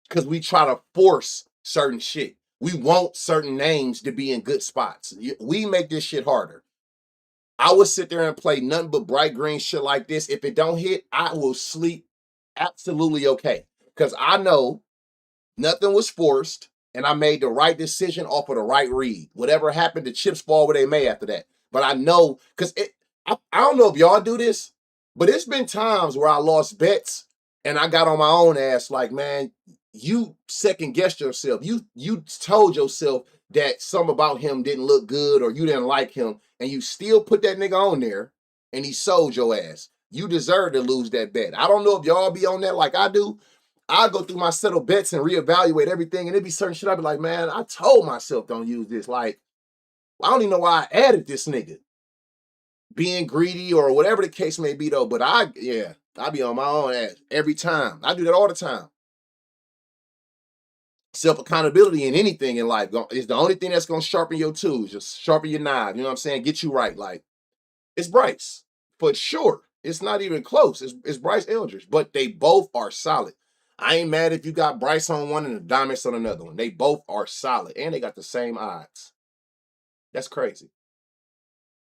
Because we try to force certain shit. We want certain names to be in good spots. We make this shit harder. I would sit there and play nothing but bright green shit like this. If it don't hit, I will sleep absolutely okay. Because I know nothing was forced and I made the right decision off of the right read. Whatever happened, the chips fall where they may after that. But I know, because I don't know if y'all do this, but it's been times where I lost bets and I got on my own ass like, man, you second guessed yourself. You told yourself that something about him didn't look good or you didn't like him, and you still put that nigga on there and he sold your ass. You deserve to lose that bet. I don't know if y'all be on that like I do. I go through my settled bets and reevaluate everything, and it be certain shit I be like, man, I told myself don't use this. Like, I don't even know why I added this nigga. Being greedy or whatever the case may be, though. But I be on my own ass every time. I do that all the time. Self-accountability in anything in life is the only thing that's going to sharpen your tools. Just sharpen your knife. You know what I'm saying? Get you right. Like, it's Bryce. For sure. It's not even close. It's Bryce Eldridge. But they both are solid. I ain't mad if you got Bryce on one and Adames on another one. They both are solid. And they got the same odds. That's crazy.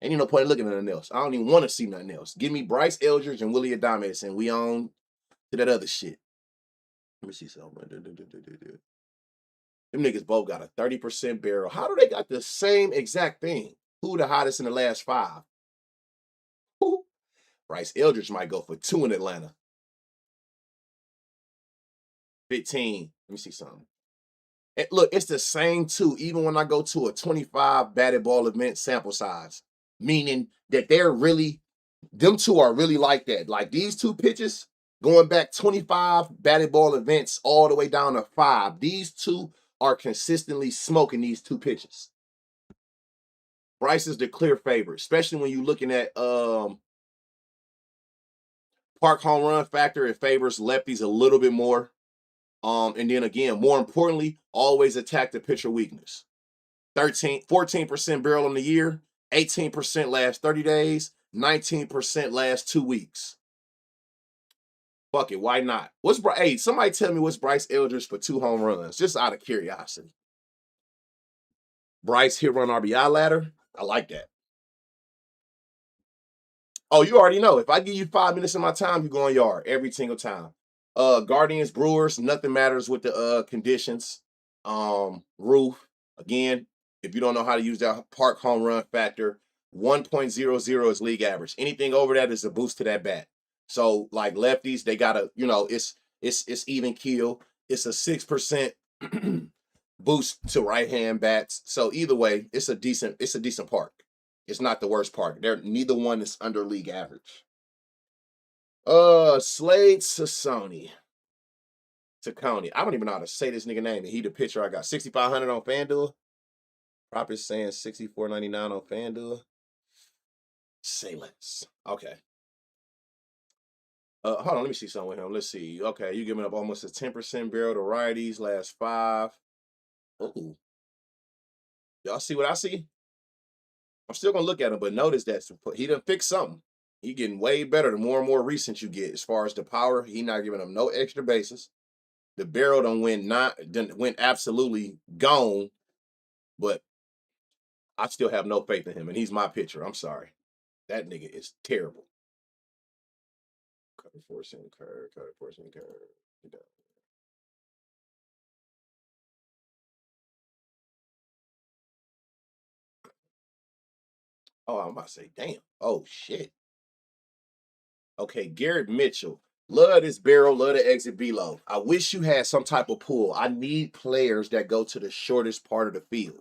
Ain't no point in looking at nothing else. I don't even want to see nothing else. Give me Bryce Eldridge and Willie Adames, and we on to that other shit. Let me see something. Them niggas both got a 30% barrel. How do they got the same exact thing? Who the hottest in the last 5? Who? Bryce Eldridge might go for 2 in Atlanta. 15. Let me see something. And look, it's the same 2, even when I go to a 25 batted ball event sample size. Meaning that them 2 are really like that. Like these 2 pitches, going back 25 batted ball events all the way down to 5. These 2 are consistently smoking these 2 pitches. Bryce is the clear favorite, especially when you're looking at park home run factor. It favors lefties a little bit more. And then again, more importantly, always attack the pitcher weakness. 14% barrel in the year, 18% last 30 days, 19% last 2 weeks. Fuck it, why not? Hey, somebody tell me what's Bryce Eldridge for 2 home runs, just out of curiosity. Bryce hit run RBI ladder. I like that. Oh, you already know. If I give you 5 minutes of my time, you go on yard every single time. Guardians, Brewers, nothing matters with the conditions. Roof, again, if you don't know how to use that park home run factor, 1.00 is league average. Anything over that is a boost to that bat. So like lefties, they gotta, it's even keel. It's a 6% boost to right hand bats. So either way, it's a decent park. It's not the worst park. Neither one is under league average. Slade Sassoni. Taccone. I don't even know how to say this nigga name. And he the pitcher I got. 6,500 on FanDuel. Prop is saying 64.99 on FanDuel. Say less. Okay. Hold on, let me see something with him. Let's see. Okay, you giving up almost a 10% barrel to righties last 5. Ooh. Y'all see what I see? I'm still gonna look at him, but notice that he done fixed something. He getting way better the more and more recent you get as far as the power. He not giving them no extra bases. The barrel done went absolutely gone, but I still have no faith in him, and he's my pitcher. I'm sorry. That nigga is terrible. Cutter forcing curve. Oh, I'm about to say, damn. Oh, shit. Okay, Garrett Mitchell. Love this barrel, love the exit below. I wish you had some type of pull. I need players that go to the shortest part of the field.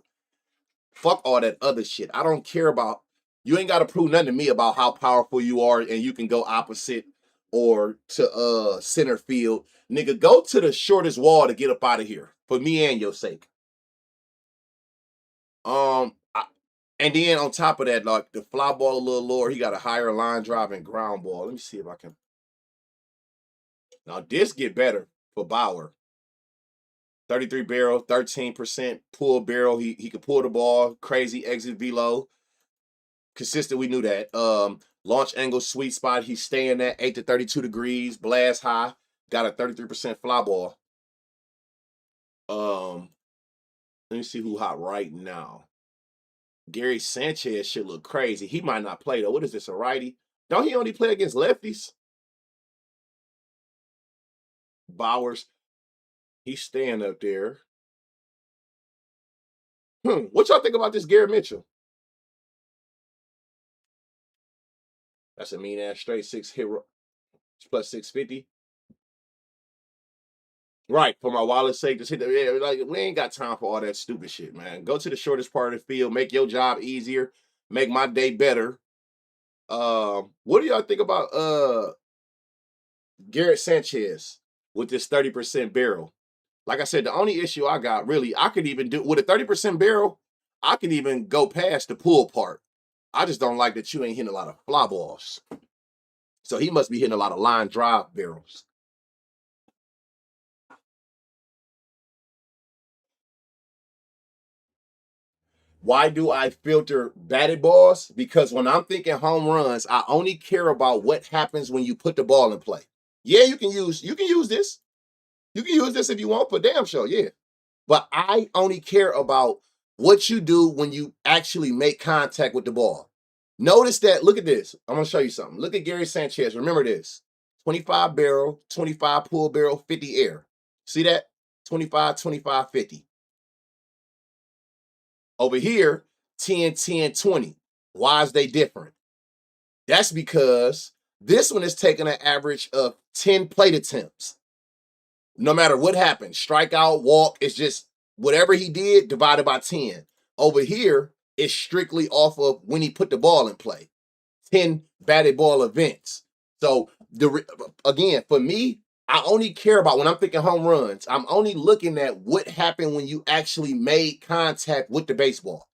Fuck all that other shit. I don't care about, you ain't got to prove nothing to me about how powerful you are and you can go opposite or to center field. Nigga, go to the shortest wall to get up out of here for me and your sake. And then on top of that, like the fly ball a little lower, he got a higher line drive and ground ball. Let me see if I can. Now this get better for Bauer. 33 barrel, 13% pull barrel. He could pull the ball, crazy exit velo. Consistent, we knew that. Launch angle, sweet spot. He's staying at 8 to 32 degrees, blast high. Got a 33% fly ball. Let me see who hot right now. Gary Sanchez should look crazy. He might not play though. What is this, a righty? Don't he only play against lefties? Bowers, he's staying up there. What y'all think about this Garrett Mitchell? That's a mean ass straight 6 hit plus 650. Right, for my wallet's sake, just hit the like we ain't got time for all that stupid shit, man. Go to the shortest part of the field, make your job easier, make my day better. What do y'all think about Garrett Sanchez with this 30% barrel? Like I said, the only issue I got really, I could even do with a 30% barrel, I could even go past the pull part. I just don't like that you ain't hitting a lot of fly balls. So he must be hitting a lot of line drive barrels. Why do I filter batted balls? Because when I'm thinking home runs, I only care about what happens when you put the ball in play. Yeah, you can use this. You can use this if you want, for damn sure, yeah. But I only care about what you do when you actually make contact with the ball. Notice that, look at this. I'm gonna show you something. Look at Gary Sanchez. Remember this. 25 barrel, 25 pull barrel, 50 air. See that? 25, 25, 50. Over here, 10, 10, 20. Why is they different? That's because this one is taking an average of 10 plate attempts. No matter what happens, strikeout, walk, it's just whatever he did divided by 10. Over here, it's strictly off of when he put the ball in play. 10 batted ball events. So again, for me, I only care about when I'm thinking home runs. I'm only looking at what happened when you actually made contact with the baseball.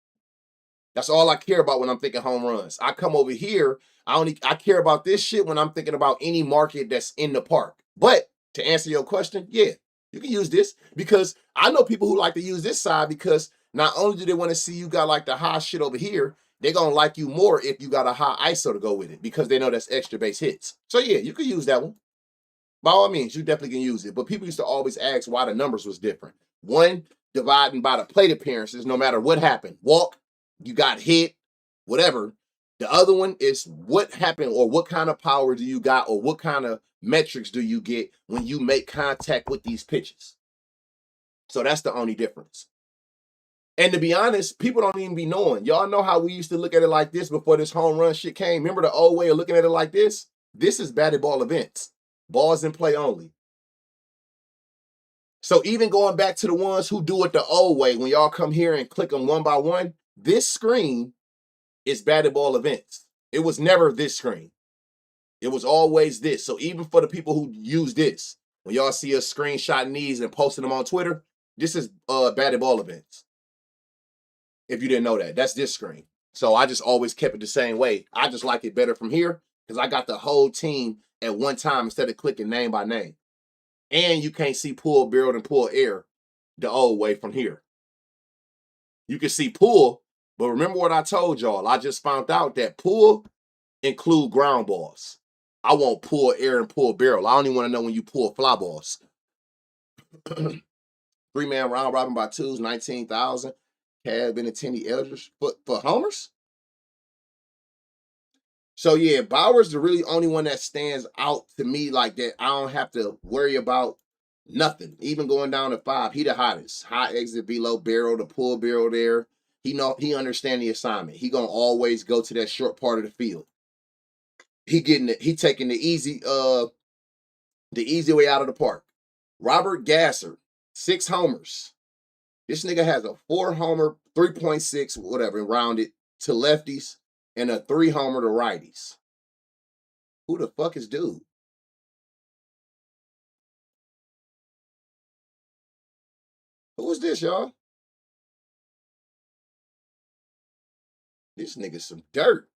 That's all I care about when I'm thinking home runs. I come over here, I care about this shit when I'm thinking about any market that's in the park. But to answer your question, yeah, you can use this because I know people who like to use this side because not only do they want to see you got like the high shit over here, they're gonna like you more if you got a high ISO to go with it because they know that's extra base hits. So yeah, you can use that one. By all means, you definitely can use it. But people used to always ask why the numbers was different. One, dividing by the plate appearances, no matter what happened. Walk, you got hit, whatever. The other one is what happened or what kind of power do you got or what kind of metrics do you get when you make contact with these pitches. So that's the only difference. And to be honest, people don't even be knowing. Y'all know how we used to look at it like this before this home run shit came. Remember the old way of looking at it like this? This is batted ball events. Balls in play only. So even going back to the ones who do it the old way, when y'all come here and click them one by one, this screen is batted ball events. It was never this screen. It was always this. So even for the people who use this, when y'all see us screenshotting these and posting them on Twitter, this is batted ball events. If you didn't know that, that's this screen. So I just always kept it the same way. I just like it better from here because I got the whole team at one time instead of clicking name by name. And you can't see pull, barrel, and pull air the old way from here. You can see pull, but remember what I told y'all. I just found out that pull include ground balls. I want pull air and pull barrel. I don't even want to know when you pull fly balls. 3-man round robin by twos, 19,000. Cab Benintendi Eldridge for homers. So yeah, Bauer's the really only one that stands out to me like that. I don't have to worry about nothing. Even going down to 5, he the hottest. High exit below barrel, the pull barrel there. He understand the assignment. He gonna always go to that short part of the field. He taking the easy way out of the park. Robert Gasser, 6 homers. This nigga has a 4 homer, 3.6, whatever, rounded to lefties, and a 3 homer to righties. Who the fuck is dude? Who is this, y'all? This nigga's some dirt.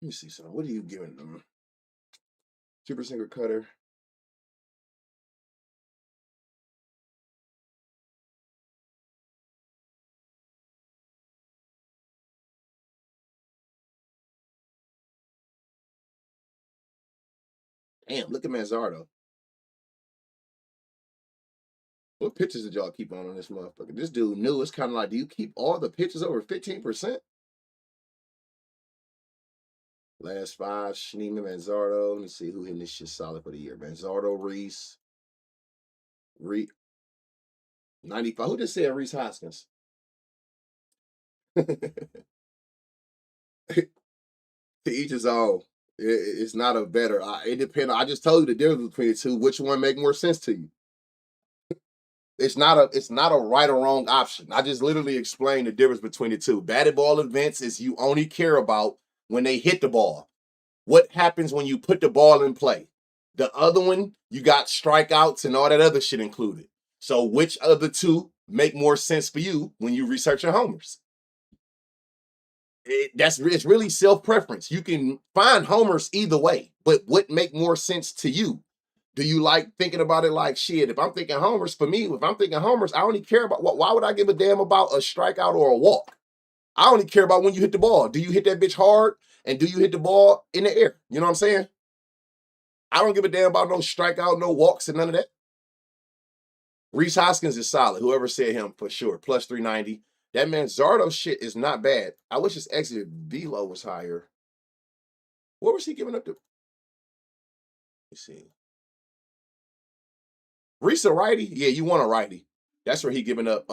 Let me see something. What are you giving them? Super single cutter. Damn, look at Manzardo. What pitches did y'all keep on this motherfucker? This dude knew. It's kind of like, do you keep all the pitches over 15%? Last 5, Schneeman, Manzardo. Let me see who hitting this shit solid for the year. Manzardo, Reese. 95. Who just said Reese Hoskins? To each his own. It's not a better. It depends. I just told you the difference between the two. Which one make more sense to you? It's not a right or wrong option. I just literally explained the difference between the two. Batted ball events is you only care about when they hit the ball. What happens when you put the ball in play? The other one, you got strikeouts and all that other shit included. So which of the two make more sense for you when you research your homers? It's really self-preference. You can find homers either way, but what make more sense to you? Do you like thinking about it like shit? If I'm thinking homers, for me, if I'm thinking homers, I only care about why would I give a damn about a strikeout or a walk? I only care about when you hit the ball. Do you hit that bitch hard? And do you hit the ball in the air? You know what I'm saying? I don't give a damn about no strikeout, no walks, and none of that. Reese Hoskins is solid. Whoever said him for sure. Plus 390. That man Zardo shit is not bad. I wish his exit velo was higher. What was he giving up to? Let's see. Reese a righty? Yeah, you want a righty. That's where he giving up.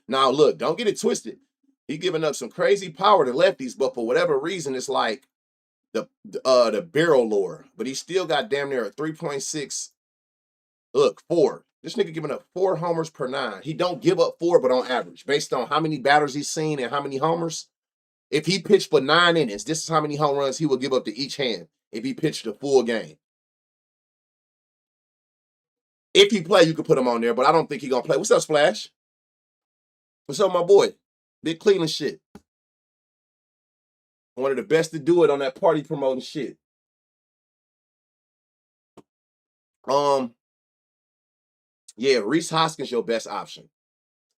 Now look, don't get it twisted. He giving up some crazy power to lefties, but for whatever reason, it's like the barrel lower. But he still got damn near a 3.6. Look, 4. This nigga giving up 4 homers per 9. He don't give up 4, but on average, based on how many batters he's seen and how many homers. If he pitched for 9 innings, this is how many home runs he will give up to each hand if he pitched a full game. If he play, you could put him on there, but I don't think he gonna play. What's up, Splash? What's up, my boy? Big Cleveland shit. One of the best to do it on that party promoting shit. Yeah, Reese Hoskins your best option.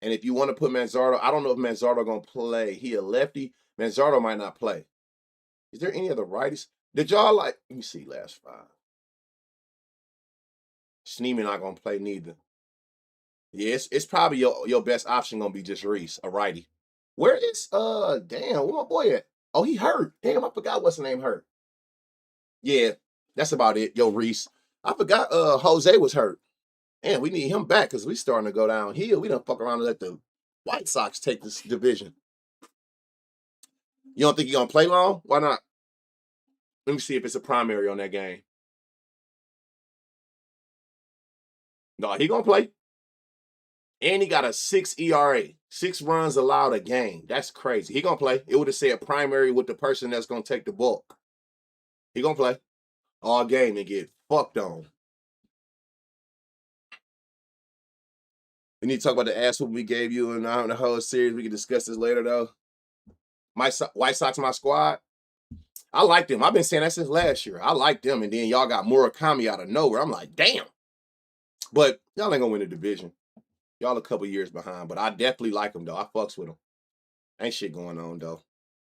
And if you want to put Manzardo, I don't know if Manzardo gonna play. He a lefty. Manzardo might not play. Is there any other righties? Did y'all like? Let me see. Last 5. Schneeman not gonna play neither. Yeah, it's probably your best option gonna be just Reese, a righty. Where is damn, where my boy at? Oh, he hurt. Damn, I forgot what's the name hurt. Yeah, that's about it. Yo, Reese. I forgot Jose was hurt. And we need him back because we starting to go downhill. We don't fuck around and let the White Sox take this division. You don't think he gonna play long? Why not? Let me see if it's a primary on that game. No, he gonna play. And he got a 6 ERA, 6 runs allowed a game. That's crazy. He gonna play. It would have said primary with the person that's gonna take the bulk. He gonna play all game and get fucked on. We need to talk about the ass whoop we gave you in the whole series. We can discuss this later though. My White Sox, my squad. I like them. I've been saying that since last year. I like them, and then y'all got Murakami out of nowhere. I'm like, damn. But y'all ain't gonna win the division. Y'all a couple years behind, but I definitely like them though. I fucks with them. Ain't shit going on though.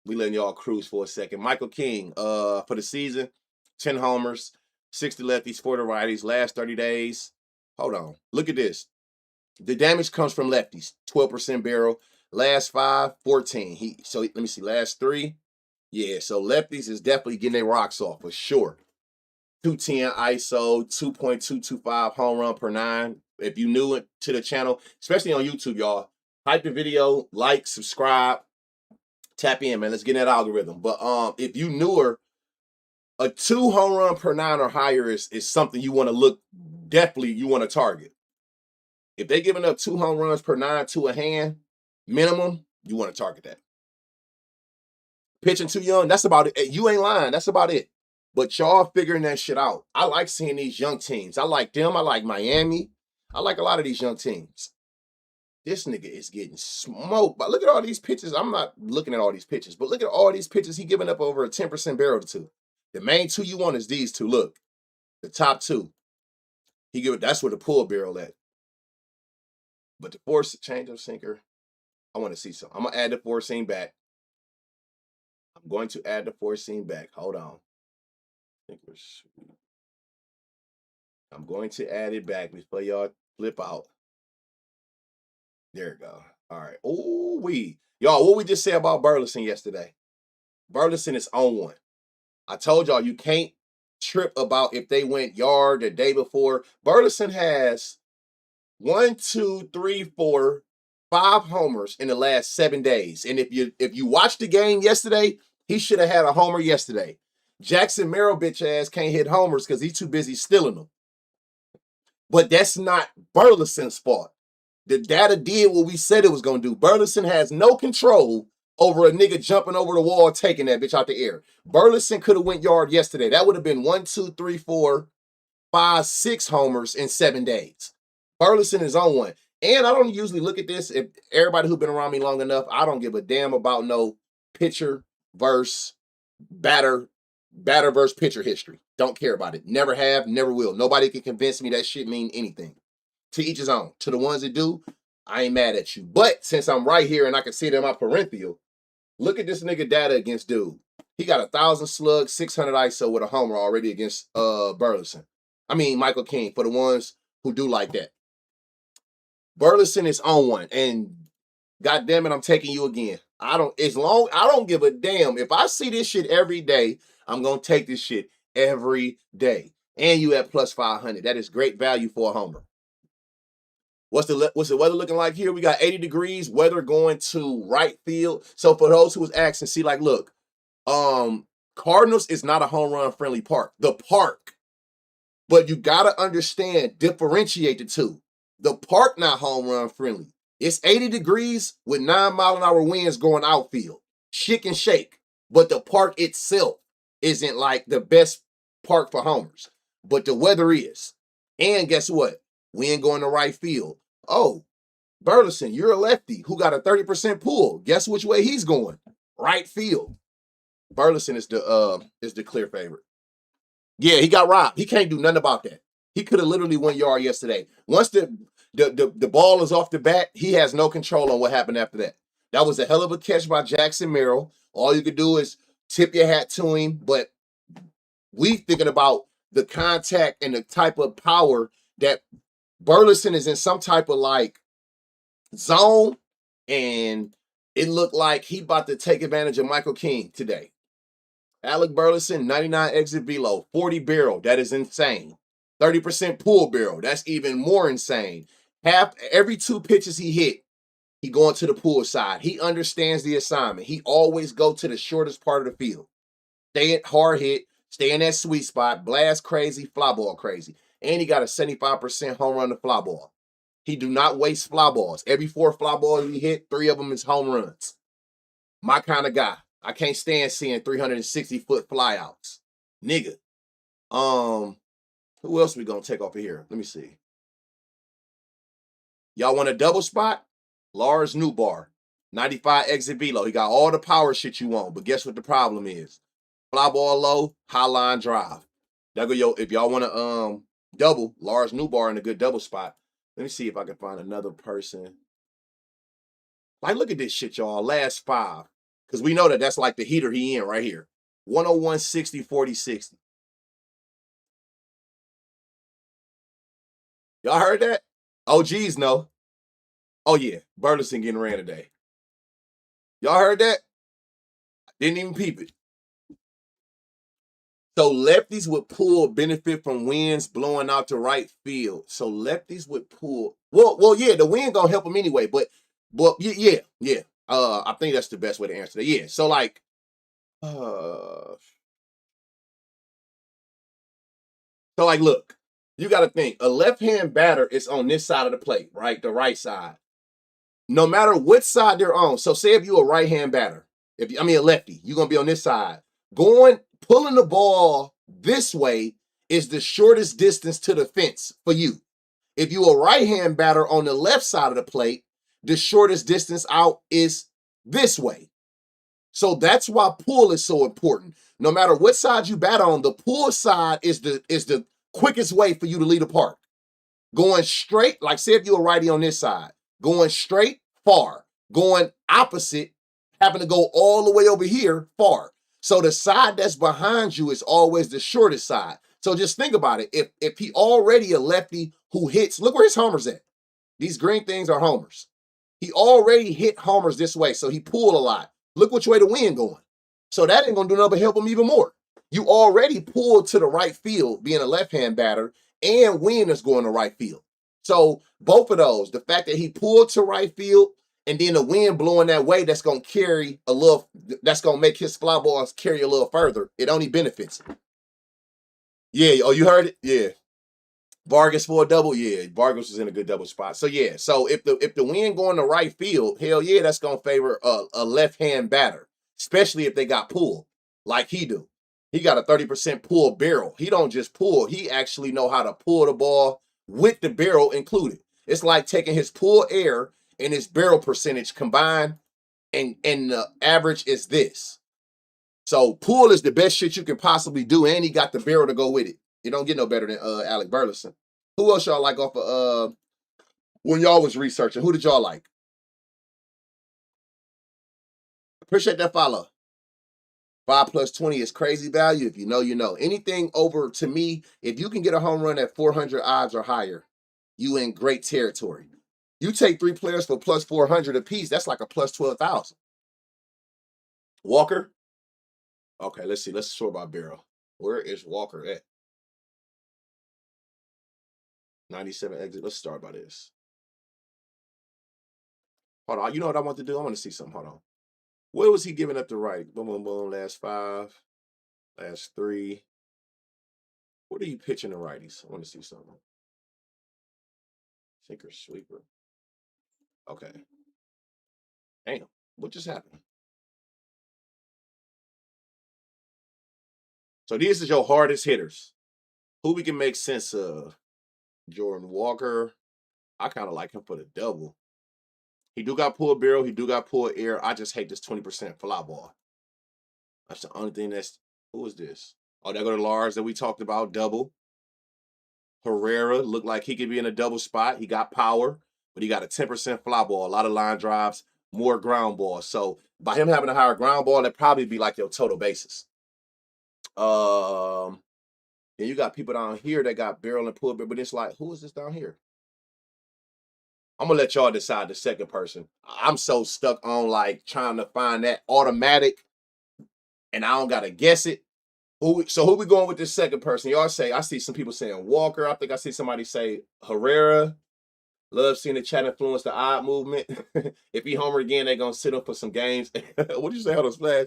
We letting y'all cruise for a second. Michael King, for the season, 10 homers, 60 lefties, 40 righties, last 30 days. Hold on. Look at this. The damage comes from lefties, 12% barrel. Last 5, 14. So let me see, last 3. Yeah, so lefties is definitely getting their rocks off for sure. 210 ISO, 2.225 home run per 9. If you new to the channel, especially on YouTube, y'all, type the video, like, subscribe, tap in, man. Let's get that algorithm. But if you newer, a 2 home run per 9 or higher is something you want to look, definitely you want to target. If they're giving up 2 home runs per 9 to a hand, minimum, you want to target that. Pitching too young, that's about it. You ain't lying. That's about it. But y'all figuring that shit out. I like seeing these young teams. I like them. I like Miami. I like a lot of these young teams. This nigga is getting smoked. But look at all these pitches. I'm not looking at all these pitches, but look at all these pitches he giving up over a 10% barrel to. The main 2 you want is these 2. Look, the top 2. That's where the pull barrel at. But the force change of sinker, I want to see some. I'm gonna add the 4-seam back. I'm going to add the 4-seam back. Hold on. I'm going to add it back before y'all flip out. There we go. All right. Oh, y'all, what we just said about Burleson yesterday? Burleson is on one. I told y'all you can't trip about if they went yard the day before. Burleson has 1, 2, 3, 4, 5 homers in the last 7 days. And if you watched the game yesterday, he should have had a homer yesterday. Jackson Merrill bitch ass can't hit homers because he's too busy stealing them. But that's not Burleson's fault. The data did what we said it was going to do. Burleson has no control over a nigga jumping over the wall, taking that bitch out the air. Burleson could have went yard yesterday. That would have been 1, 2, 3, 4, 5, 6 homers in 7 days. Burleson is on one. And I don't usually look at this. If everybody who's been around me long enough, I don't give a damn about no pitcher versus batter versus pitcher history. Don't care about it. Never have, never will. Nobody can convince me that shit mean anything. To each his own. To the ones that do, I ain't mad at you. But since I'm right here and I can see it in my parenthetial, look at this nigga data against dude. He got 1,000 slugs, 600 ISO with a homer already against Burleson. I mean Michael King, for the ones who do like that. Burleson is on one, and God damn it, I'm taking you again. I don't give a damn. If I see this shit every day, I'm gonna take this shit every day. And you at plus 500. That is great value for a homer. What's the weather looking like here? We got 80 degrees, weather going to right field. So for those who was asking, see, like, look, Cardinals is not a home run friendly park. The park. But you gotta understand, differentiate the two. The park not home run friendly. It's 80 degrees with 9-mile-an-hour winds going outfield. Shit can shake. But the park itself isn't like the best park for homers. But the weather is. And guess what? Wind going to right field. Oh, Burleson, you're a lefty who got a 30% pull. Guess which way he's going? Right field. Burleson is the clear favorite. Yeah, he got robbed. He can't do nothing about that. He could have literally went yard yesterday. Once the ball is off the bat, he has no control on what happened after that. That was a hell of a catch by Jackson Merrill. All you could do is tip your hat to him, but we thinking about the contact and the type of power that Burleson is in some type of like zone, and it looked like he about to take advantage of Michael King today. Alec Burleson, 99 exit velo, 40 barrel. That is insane. 30% pull barrel. That's even more insane. Every 2 pitches he hit, he going to the pull side. He understands the assignment. He always go to the shortest part of the field. Stay at hard hit, stay in that sweet spot, blast crazy, fly ball crazy. And he got a 75% home run to fly ball. He do not waste fly balls. Every 4 fly balls he hit, 3 of them is home runs. My kind of guy. I can't stand seeing 360-foot flyouts. Nigga. Who else we gonna take off of here? Let me see. Y'all want a double spot? Lars Newbar. 95 exit velo. He got all the power shit you want, but guess what the problem is? Fly ball low, high line drive. If y'all want to double, Lars Newbar in a good double spot. Let me see if I can find another person. Like, look at this shit, y'all. Last 5. Because we know that's like the heater he in right here. 101, 60, 40, 60. Y'all heard that? OGs know. Oh, yeah. Burleson getting ran today. Y'all heard that? Didn't even peep it. So lefties would pull benefit from winds blowing out to right field. So lefties would pull. Well, yeah, the wind gonna help them anyway. But yeah. I think that's the best way to answer that. Yeah. So like, look, you got to think a left-hand batter is on this side of the plate, right? The right side. No matter what side they're on. So say if you're a right-hand batter, a lefty, you're gonna be on this side. Pulling the ball this way is the shortest distance to the fence for you. If you're a right-hand batter on the left side of the plate, the shortest distance out is this way. So that's why pull is so important. No matter what side you bat on, the pull side is the quickest way for you to lead a park. Going straight, like say if you're a righty on this side, going straight, far. Going opposite, having to go all the way over here, far. So the side that's behind you is always the shortest side. So just think about it. If he already a lefty who hits, look where his homers at. These green things are homers. He already hit homers this way, so he pulled a lot. Look which way the wind going. So that ain't gonna do nothing but help him even more. You already pulled to the right field, being a left-hand batter, and wind is going to right field. So both of those, the fact that he pulled to right field and then the wind blowing that way, that's going to make his fly balls carry a little further. It only benefits him. Yeah. Oh, you heard it? Yeah. Vargas for a double. Yeah. Vargas was in a good double spot. So yeah. So if the wind going to right field, hell yeah, that's going to favor a left-hand batter, especially if they got pull like he do. He got a 30% pull barrel. He don't just pull. He actually know how to pull the ball with the barrel included. It's like taking his pull air and his barrel percentage combined, and the average is this. So pull is the best shit you can possibly do, and he got the barrel to go with it. You don't get no better than Alec Burleson. Who else y'all like off of when y'all was researching? Who did y'all like? Appreciate that follow. 5 plus 20 is crazy value. If you know, you know. Anything over, to me, if you can get a home run at 400 odds or higher, you in great territory. You take 3 players for plus 400 apiece, that's like a plus 12,000. Walker? Okay, let's see. Let's sort by barrel. Where is Walker at? 97 exit. Let's start by this. Hold on. You know what I want to do? I want to see something. Hold on. What was he giving up to right? Boom, boom, boom. Last 5. Last 3. What are you pitching the righties? I want to see something. Sinker, sweeper. Okay. Damn. What just happened? So these is your hardest hitters. Who we can make sense of? Jordan Walker. I kind of like him for the double. He do got pull barrel. He do got pull air. I just hate this 20% fly ball. That's the only thing that's... Who is this? Oh, there go to Lars that we talked about, double. Herrera looked like he could be in a double spot. He got power, but he got a 10% fly ball, a lot of line drives, more ground ball. So by him having a higher ground ball, that'd probably be like your total basis. And you got people down here that got barrel and pull, but it's like, who is this down here? I'm gonna let y'all decide the second person. I'm so stuck on like trying to find that automatic, and I don't gotta guess it. So who we going with this second person? Y'all say, I see some people saying Walker. I think I see somebody say Herrera. Love seeing the chat influence the odd movement. If he homer again, they gonna sit up for some games. What did you say? Hold on, Splash.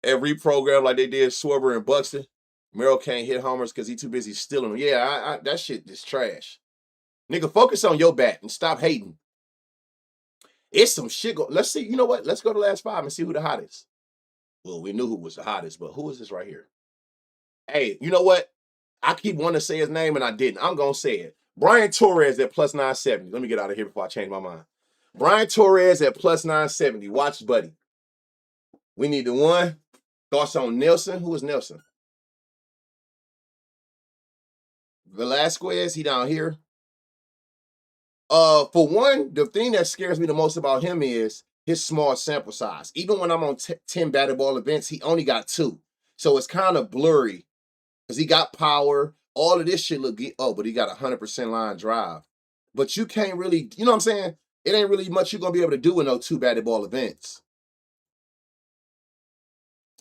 And reprogram like they did Schwarber and Buxton. Merrill can't hit homers because he too busy stealing them. Yeah, that shit is trash. Nigga, focus on your bat and stop hating. It's some shit. Let's see. You know what? Let's go to the last 5 and see who the hottest. Well, we knew who was the hottest, but who is this right here? Hey, you know what? I keep wanting to say his name and I didn't. I'm gonna say it. Brian Torres at plus 970. Let me get out of here before I change my mind. Brian Torres at plus 970. Watch, buddy. We need the one. Thoughts on Nelson? Who is Nelson? Velasquez, he down here. For one, the thing that scares me the most about him is his small sample size. Even when I'm on 10 batted ball events, he only got 2. So it's kind of blurry because he got power. All of this shit look good. Oh, but he got 100% line drive. But you can't really, you know what I'm saying? It ain't really much you're going to be able to do in those 2 batted ball events.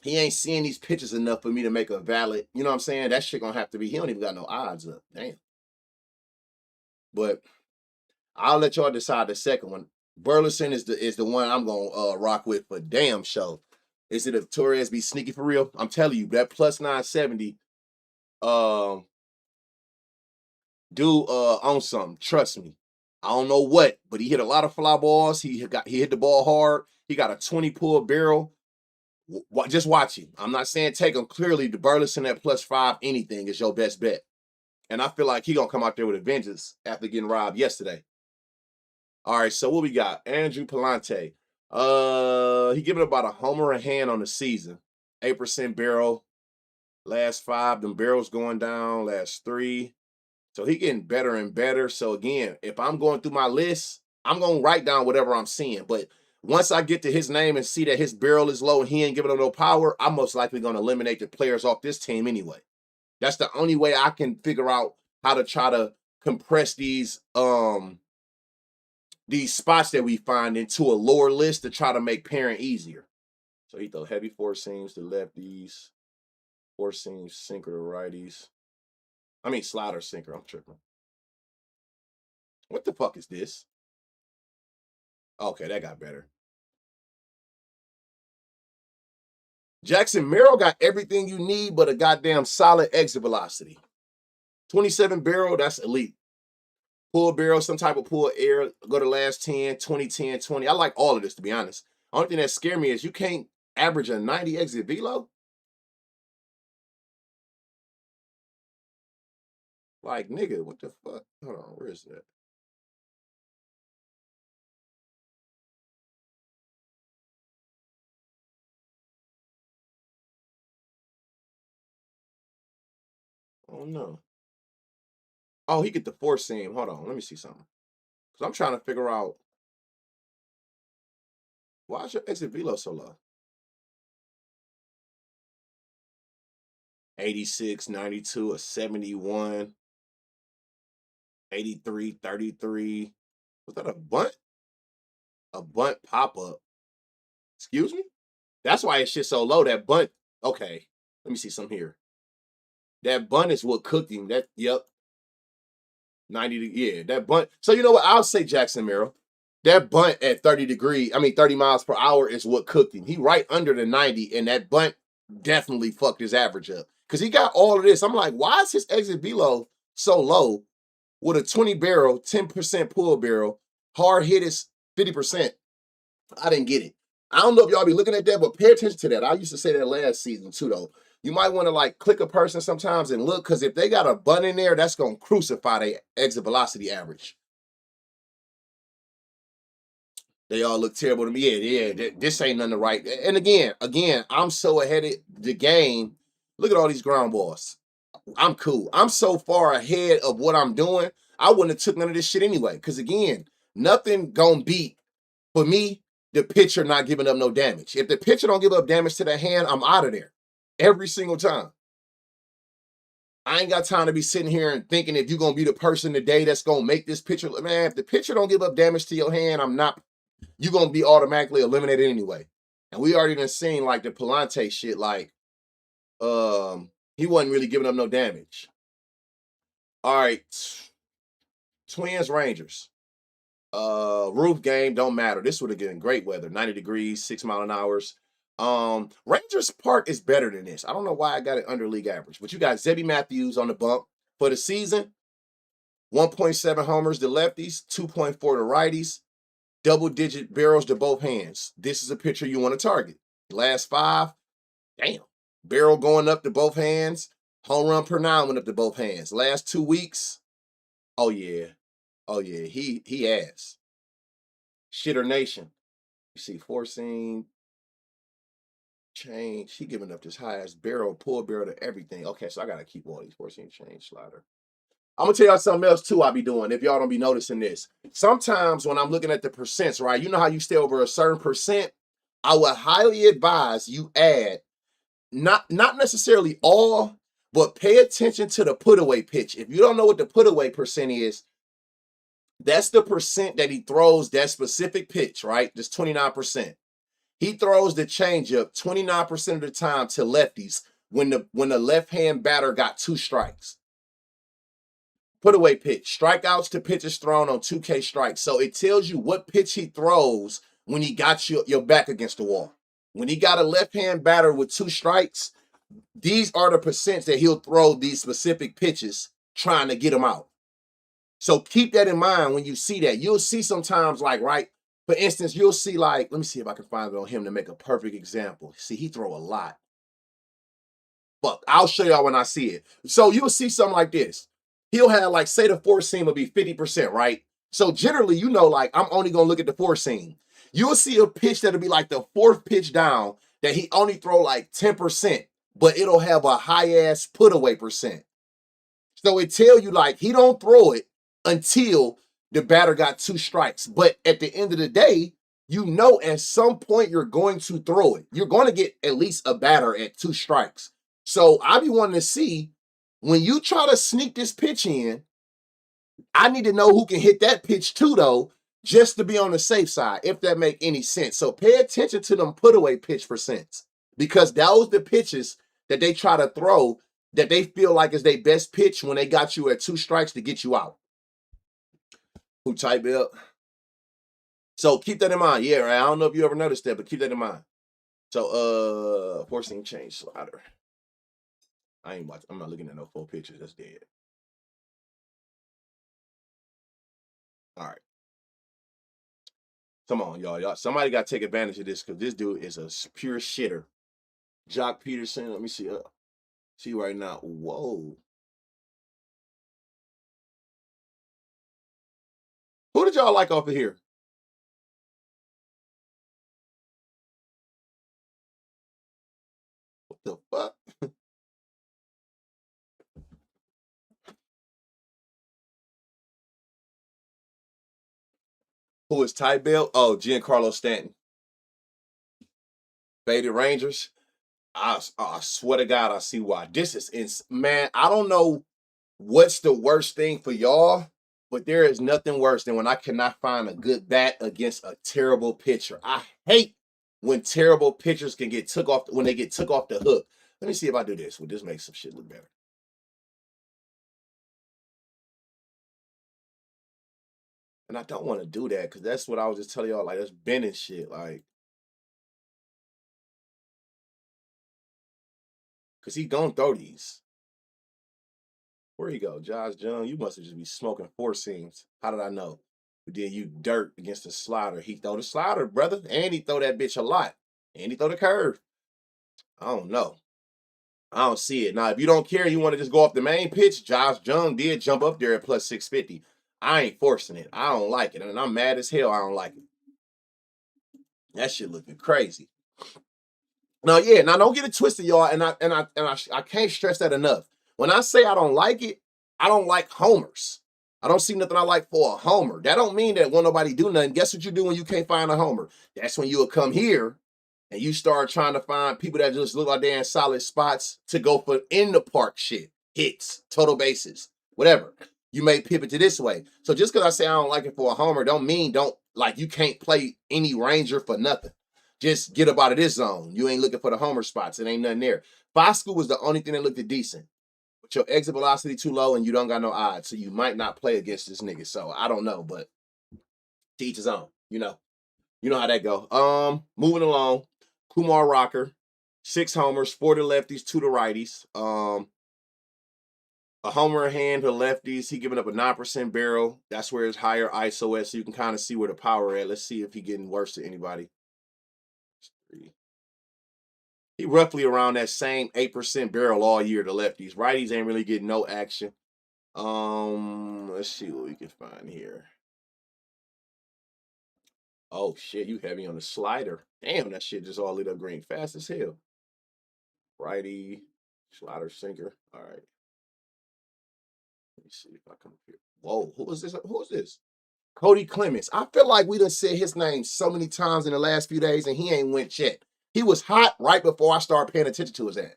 He ain't seeing these pitches enough for me to make a valid, you know what I'm saying? That shit going to have to be, he don't even got no odds up. Damn. But I'll let y'all decide the second one. Burleson is the one I'm gonna rock with for damn show. Is it if Torres be sneaky for real? I'm telling you, that plus 970, dude on something. Trust me. I don't know what, but he hit a lot of fly balls. He hit the ball hard. He got a 20 pull barrel. Just watch him. I'm not saying take him. Clearly, the Burleson at plus 5 anything is your best bet. And I feel like he gonna come out there with a vengeance after getting robbed yesterday. All right, so what we got? Andrew Palante. He giving about a homer a hand on the season. 8% barrel. Last 5, them barrels going down. Last 3. So he getting better and better. So again, if I'm going through my list, I'm gonna write down whatever I'm seeing. But once I get to his name and see that his barrel is low and he ain't giving him no power, I'm most likely gonna eliminate the players off this team anyway. That's the only way I can figure out how to try to compress these spots that we find into a lower list to try to make pairing easier. So he throw heavy 4 seams to lefties, 4 seams sinker to righties. I mean slider sinker. I'm tripping. What the fuck is this? Okay, that got better. Jackson Merrill got everything you need but a goddamn solid exit velocity. 27 barrel, that's elite. Pull barrel, some type of pull air, go to last 10, 20, 10, 20. I like all of this, to be honest. Only thing that scared me is you can't average a 90 exit velo. Like, nigga, what the fuck? Hold on, where is that? Oh, no. Oh, he get the 4 seam. Hold on, let me see something. Because I'm trying to figure out, why is your exit velo so low? 86, 92, a 71, 83, 33. Was that a bunt? A bunt pop-up. Excuse me? That's why it's shit so low. That bunt. Okay, let me see some here. That bunt is what cooked him. That, yep. 90, yeah, that bunt. So you know what? I'll say Jackson Merrill. That bunt at 30 miles per hour is what cooked him. He right under the 90, and that bunt definitely fucked his average up. Because he got all of this. I'm like, why is his exit velo so low with a 20 barrel, 10% pull barrel, hard hit is 50%? I didn't get it. I don't know if y'all be looking at that, but pay attention to that. I used to say that last season too, though. You might want to like click a person sometimes and look, because if they got a bunt in there, that's going to crucify their exit velocity average. They all look terrible to me. Yeah, this ain't nothing right. And again, I'm so ahead of the game. Look at all these ground balls. I'm cool. I'm so far ahead of what I'm doing. I wouldn't have took none of this shit anyway. Because again, nothing gonna beat, for me, the pitcher not giving up no damage. If the pitcher don't give up damage to the hand, I'm out of there every single time. I ain't got time to be sitting here and thinking if you're gonna be the person today that's gonna make this pitcher. Man, if the pitcher don't give up damage to your hand, you're gonna be automatically eliminated anyway. And we already done seen like the Palante shit, like he wasn't really giving up no damage. All right. Twins Rangers. Roof game, don't matter. This would have been great weather. 90 degrees, 6 mile an hour. Rangers Park is better than this. I don't know why I got it under league average, but you got Zebby Matthews on the bump for the season. 1.7 homers to lefties, 2.4 to righties, double-digit barrels to both hands. This is a pitcher you want to target. Last 5, damn. Barrel going up to both hands. Home run per 9 went up to both hands. Last 2 weeks, oh yeah. Oh yeah, he ass. Shitter Nation. You see, 4-seam change. He giving up this highest barrel, pull barrel to everything. Okay, so I gotta keep all these 4-seam change slider. I'm gonna tell y'all something else too I be doing if y'all don't be noticing this. Sometimes when I'm looking at the percents, right? You know how you stay over a certain percent? I would highly advise you add not necessarily all, but pay attention to the put away pitch. If you don't know what the put away percent is, that's the percent that he throws that specific pitch, right? Just 29%. He throws the changeup 29% of the time to lefties when the left-hand batter got 2 strikes. Put away pitch. Strikeouts to pitches thrown on 2K strikes. So it tells you what pitch he throws when he got your back against the wall. When he got a left-hand batter with 2 strikes, these are the percents that he'll throw these specific pitches trying to get them out. So keep that in mind when you see that. You'll see sometimes like, right, for instance, you'll see like, let me see if I can find it on him to make a perfect example. See, he throw a lot. But I'll show y'all when I see it. So you'll see something like this. He'll have like, say the 4-seam will be 50%, right? So generally, you know, like I'm only gonna look at the 4-seam. You'll see a pitch that'll be like the 4th pitch down that he only throw like 10%, but it'll have a high ass put away percent. So it tell you like he don't throw it until the batter got 2 strikes. But at the end of the day, you know at some point you're going to throw it. You're going to get at least a batter at 2 strikes. So I be wanting to see when you try to sneak this pitch in, I need to know who can hit that pitch too, though, just to be on the safe side, if that make any sense. So pay attention to them put away pitch percents because those the pitches that they try to throw that they feel like is their best pitch when they got you at 2 strikes to get you out. Who tight belt? So keep that in mind. Yeah, right. I don't know if you ever noticed that, but keep that in mind. So 4-seam change slider. I ain't watching. I'm not looking at no full pictures. That's dead. All right. Come on, y'all. Somebody got to take advantage of this because this dude is a pure shitter. Jock Peterson. Let me see. See right now. Whoa. Who did y'all like off of here? What the fuck? Who is Ty Bell? Oh, Giancarlo Stanton. Faded Rangers. I swear to God, I see why. This is man. I don't know what's the worst thing for y'all, but there is nothing worse than when I cannot find a good bat against a terrible pitcher. I hate when terrible pitchers can get took off when they get took off the hook. Let me see if I do this. Will this make some shit look better? And I don't want to do that because that's what I was just telling y'all. Like that's bending shit. Like, cause he gonna throw these. Where you go, Josh Jung? You must have just be smoking 4-seams. How did I know? But then you dirt against the slider. He throw the slider, brother, and he throw that bitch a lot, and he throw the curve. I don't know. I don't see it. Now, if you don't care, you want to just go off the main pitch. Josh Jung did jump up there at plus 650. I ain't forcing it. I don't like it, and I'm mad as hell. I don't like it. That shit looking crazy. Now, yeah, now don't get it twisted, y'all. And I can't stress that enough. When I say I don't like it, I don't like homers. I don't see nothing I like for a homer. That don't mean that won't nobody do nothing. Guess what you do when you can't find a homer? That's when you will come here and you start trying to find people that just look like they're in solid spots to go for in the park shit, hits, total bases, whatever. You may pivot to this way. So just because I say I don't like it for a homer, don't mean don't like you can't play any Ranger for nothing. Just get up out of this zone. You ain't looking for the homer spots. It ain't nothing there. Fosco was the only thing that looked decent. But your exit velocity too low and you don't got no odds. So you might not play against this nigga. So I don't know, but to each his own. You know. You know how that go. Moving along. Kumar Rocker. 6 homers, 4 to lefties, 2 to righties. A homer in hand for lefties. He giving up a 9% barrel. That's where his higher ISO at, so you can kind of see where the power at. Let's see if he getting worse to anybody. He roughly around that same 8% barrel all year to lefties. Righties ain't really getting no action. Let's see what we can find here. Oh shit, you heavy on the slider. Damn, that shit just all lit up green fast as hell. Righty, slider sinker. All right. Let me see if I come up here. Whoa, who is this? Who is this? Cody Clemens. I feel like we done said his name so many times in the last few days and he ain't went yet. He was hot right before I started paying attention to his ad.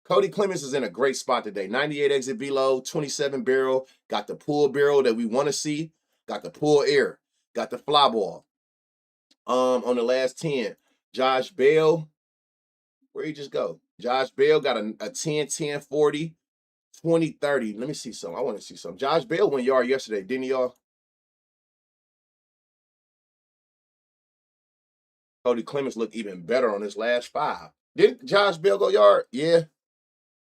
Cody Clemens is in a great spot today. 98 exit velo, 27 barrel, got the pull barrel that we want to see, got the pull air, got the fly ball. On the last 10, Josh Bell, where'd he just go? Josh Bell got a 10, 10, 40, 20, 30. Let me see some. I want to see some. Josh Bell went yard yesterday, didn't he, y'all? Cody Clemens looked even better on his last 5. Didn't Josh Bell go yard? Yeah.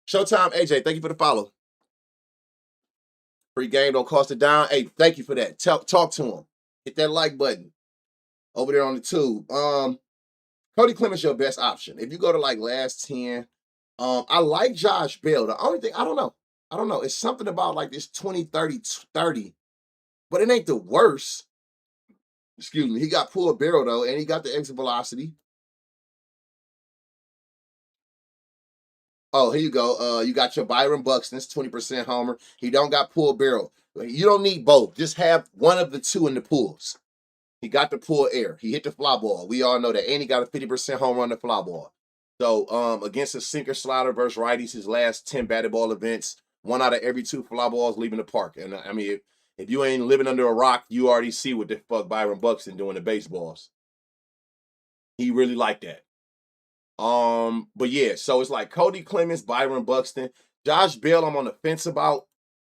Showtime AJ, thank you for the follow. Free game don't cost a dime. Hey, thank you for that. Talk to him. Hit that like button over there on the tube. Cody Clemens your best option. If you go to like last 10, I like Josh Bell. The only thing, I don't know. It's something about like this 20, 30, 30, but it ain't the worst. Excuse me. He got pull barrel though, and he got the exit velocity. Oh, here you go. You got your Byron Buxton's 20% homer. He don't got pull barrel. You don't need both. Just have one of the two in the pulls. He got the pull air. He hit the fly ball. We all know that. And he got a 50% home run the fly ball. So against a sinker slider versus righties, his last 10 batted ball events, 1 out of every 2 fly balls leaving the park. And I mean, if you ain't living under a rock, you already see what the fuck Byron Buxton doing to baseballs. He really liked that. But yeah, so it's like Cody Clemens, Byron Buxton, Josh Bell, I'm on the fence about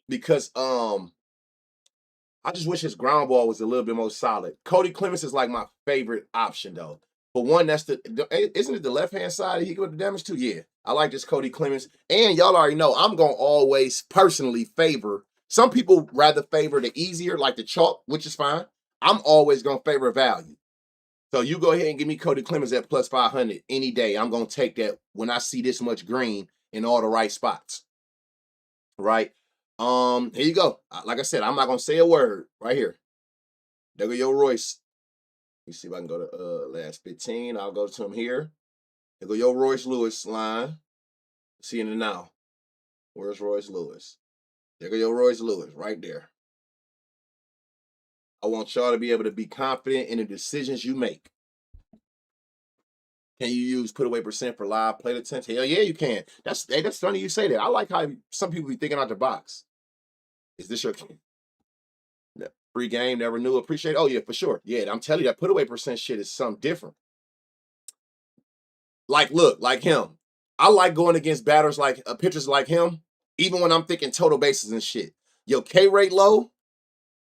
because I just wish his ground ball was a little bit more solid. Cody Clemens is like my favorite option though. For one, that's isn't it the left-hand side he give the damage to? Yeah. I like this Cody Clemens. And y'all already know I'm gonna always personally favor. Some people rather favor the easier, like the chalk, which is fine. I'm always gonna favor value. So you go ahead and give me Cody Clemens at plus 500 any day. I'm gonna take that when I see this much green in all the right spots. Right? Here you go. Like I said, I'm not gonna say a word right here. There go your Royce. Let me see if I can go to last 15. I'll go to him here. There go your Royce Lewis line. Seeing it now. Where's Royce Lewis? There go your Royce Lewis right there. I want y'all to be able to be confident in the decisions you make. Can you use put away percent for live plate attempts? Hell yeah, you can. That's funny you say that. I like how some people be thinking out the box. Is this your free game? Never knew. Appreciate it. Oh yeah, for sure. Yeah, I'm telling you that put away percent shit is something different. Like, look, like him. I like going against batters like pitchers like him, even when I'm thinking total bases and shit. Your K rate low,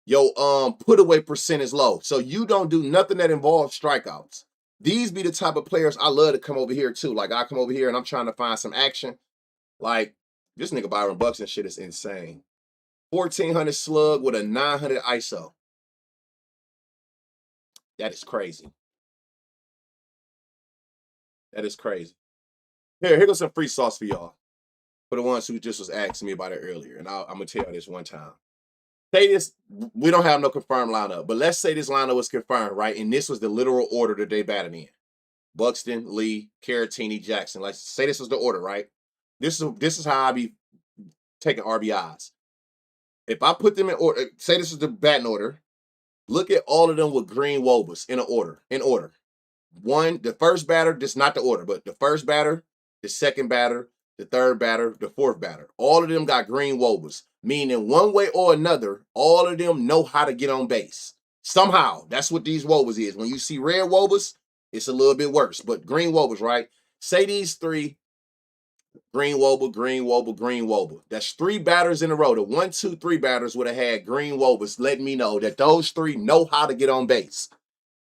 your put away percent is low. So you don't do nothing that involves strikeouts. These be the type of players I love to come over here too. Like I come over here and I'm trying to find some action. Like this nigga Byron Buxton shit is insane. 1400 slug with a 900 ISO. That is crazy. That is crazy. Here goes some free sauce for y'all. For the ones who just was asking me about it earlier. And I'm going to tell you this one time. Say this, we don't have no confirmed lineup, but let's say this lineup was confirmed, right? And this was the literal order that they batted in. Buxton, Lee, Caratini, Jackson. Let's say this was the order, right? This is how I be taking RBIs. If I put them in order, say this is the batting order, look at all of them with green wobas in order. One, the first batter, just not the order, but the first batter, the second batter, the third batter, the fourth batter. All of them got green wobas, meaning one way or another, all of them know how to get on base. Somehow, that's what these wobas is. When you see red wobas, it's a little bit worse, but green wobas, right? Say these 3, green wobble, green wobble, green wobble. That's 3 batters in a row. The 1, 2, 3 batters would have had green wobas, letting me know that those 3 know how to get on base.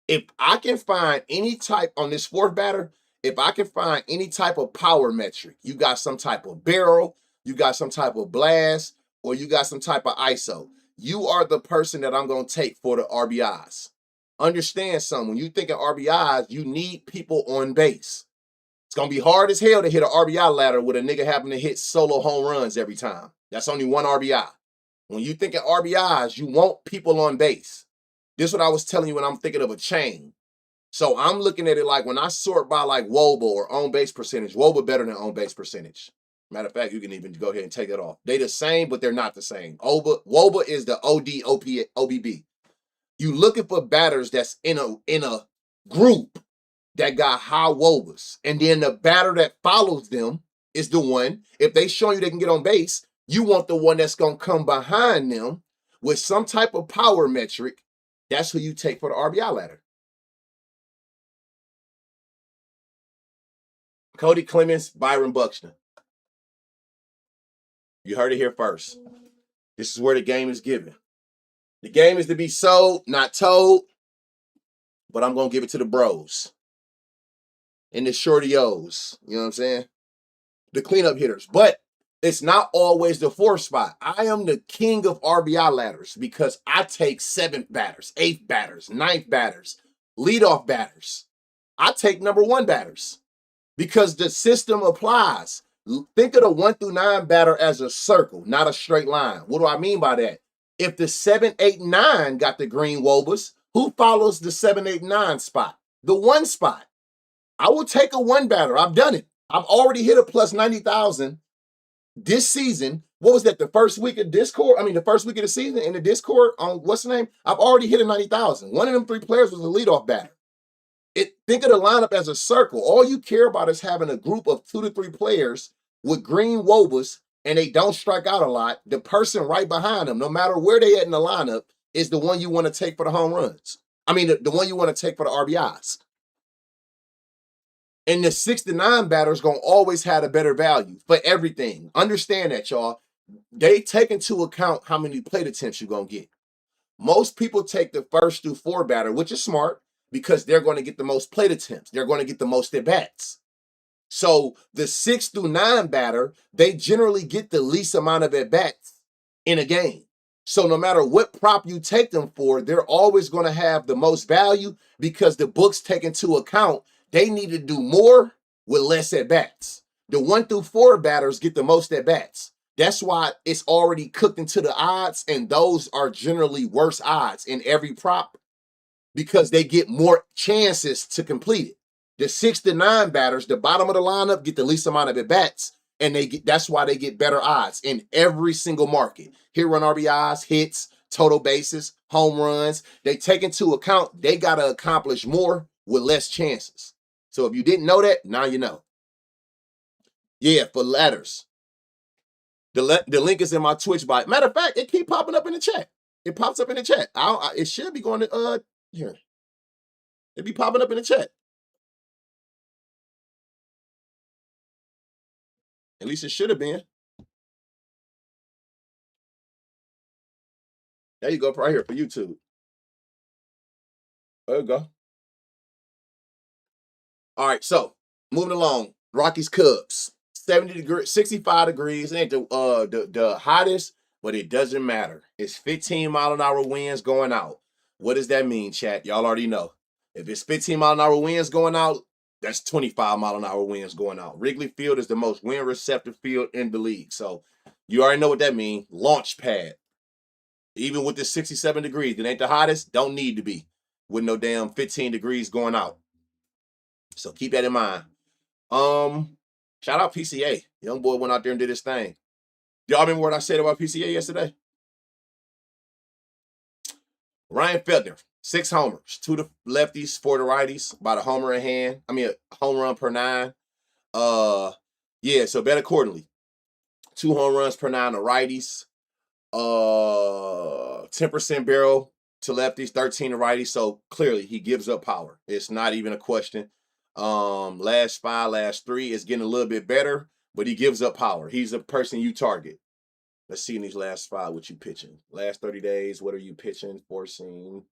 If I can find any type on this 4th batter, if I can find any type of power metric, you got some type of barrel, you got some type of blast, or you got some type of ISO. You are the person that I'm going to take for the RBIs. Understand something. When you think of RBIs, you need people on base. It's going to be hard as hell to hit an RBI ladder with a nigga having to hit solo home runs every time. That's only one RBI. When you think of RBIs, you want people on base. This is what I was telling you when I'm thinking of a chain. So I'm looking at it like when I sort by like WOBA or on base percentage, WOBA better than on base percentage. Matter of fact, you can even go ahead and take it off. They the same, but they're not the same. WOBA is the OBB. You looking for batters that's in a group that got high WOBAs. And then the batter that follows them is the one, if they show you they can get on base, you want the one that's going to come behind them with some type of power metric. That's who you take for the RBI ladder. Cody Clemens, Byron Buxton. You heard it here first. This is where the game is given. The game is to be sold, not told, but I'm going to give it to the bros and the shorty-os. You know what I'm saying? The cleanup hitters. But it's not always the fourth spot. I am the king of RBI ladders because I take seventh batters, eighth batters, ninth batters, leadoff batters. I take number one batters because the system applies. Think of the 1 through 9 batter as a circle, not a straight line. What do I mean by that? If the 7, 8, 9 got the green WOBAs, who follows the 7, 8, 9 spot? The one spot. I will take a one batter. I've done it. I've already hit a plus 90,000 this season. What was that? The first week of Discord? I mean, the first week of the season in the Discord on what's the name? I've already hit a 90,000. One of them three players was a leadoff batter. Think of the lineup as a circle. All you care about is having a group of 2 to 3 players with green WOBAs and they don't strike out a lot. The person right behind them, no matter where they at in the lineup, is the one you want to take for the home runs. I mean, the one you want to take for the RBIs. And the 6 to 9 batter is going to always have a better value for everything. Understand that, y'all. They take into account how many plate attempts you're going to get. Most people take the 1st through 4 batter, which is smart, because they're going to get the most plate attempts. They're going to get the most at-bats. So the 6 through 9 batter, they generally get the least amount of at-bats in a game. So no matter what prop you take them for, they're always going to have the most value because the books take into account they need to do more with less at-bats. The 1 through 4 batters get the most at-bats. That's why it's already cooked into the odds, and those are generally worse odds in every prop because they get more chances to complete it. The 6 to 9 batters, the bottom of the lineup, get the least amount of at-bats, and that's why they get better odds in every single market. Hit run RBIs, hits, total bases, home runs. They take into account they got to accomplish more with less chances. So if you didn't know that, now you know. Yeah, for ladders. The link is in my Twitch bio. Matter of fact, it keep popping up in the chat. It pops up in the chat. It should be going to here. It be popping up in the chat. At least it should have been. There you go, right here for YouTube. There you go. All right, so moving along. Rockies Cubs. 70 degrees, 65 degrees. It ain't the hottest, but it doesn't matter. It's 15-mile-an-hour winds going out. What does that mean, chat? Y'all already know. If it's 15-mile-an-hour winds going out, that's 25-mile-an-hour winds going out. Wrigley Field is the most wind-receptive field in the league. So you already know what that means. Launch pad. Even with the 67 degrees, it ain't the hottest. Don't need to be with no damn 15 degrees going out. So keep that in mind. Shout out PCA. Young boy went out there and did his thing. Y'all remember what I said about PCA yesterday? Ryan Feltner, 6 homers, 2 to lefties, 4 to righties, about a homer in hand. I mean, a home run per 9. Yeah, so bet accordingly. 2 home runs per 9 to righties. 10% barrel to lefties, 13 to righties. So clearly he gives up power. It's not even a question. Last 5, last 3 is getting a little bit better, but he gives up power. He's a person you target. Let's see in these last 5 what you pitching. Last 30 days, what are you pitching, forcing?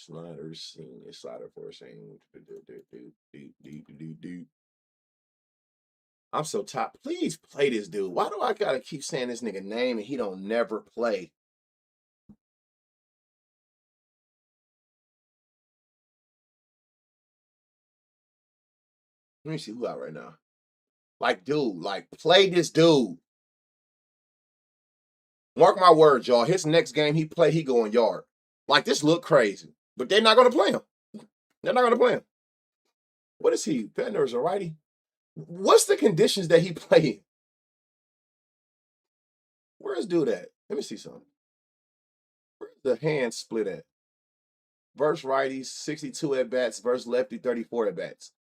Slider scene. Slider forcing. I'm so top. Please play this dude. Why do I gotta keep saying this nigga name and he don't never play? Let me see who out right now. Like, dude, like, play this dude. Mark my words, y'all. His next game he play, he going yard. Like, this look crazy. But they're not gonna play him. They're not gonna play him. What is he? Fenner is a righty. What's the conditions that he playing? Where's dude at? Let me see something. Where's the hand split at? Versus righties, 62 at bats, versus lefty, 34 at bats.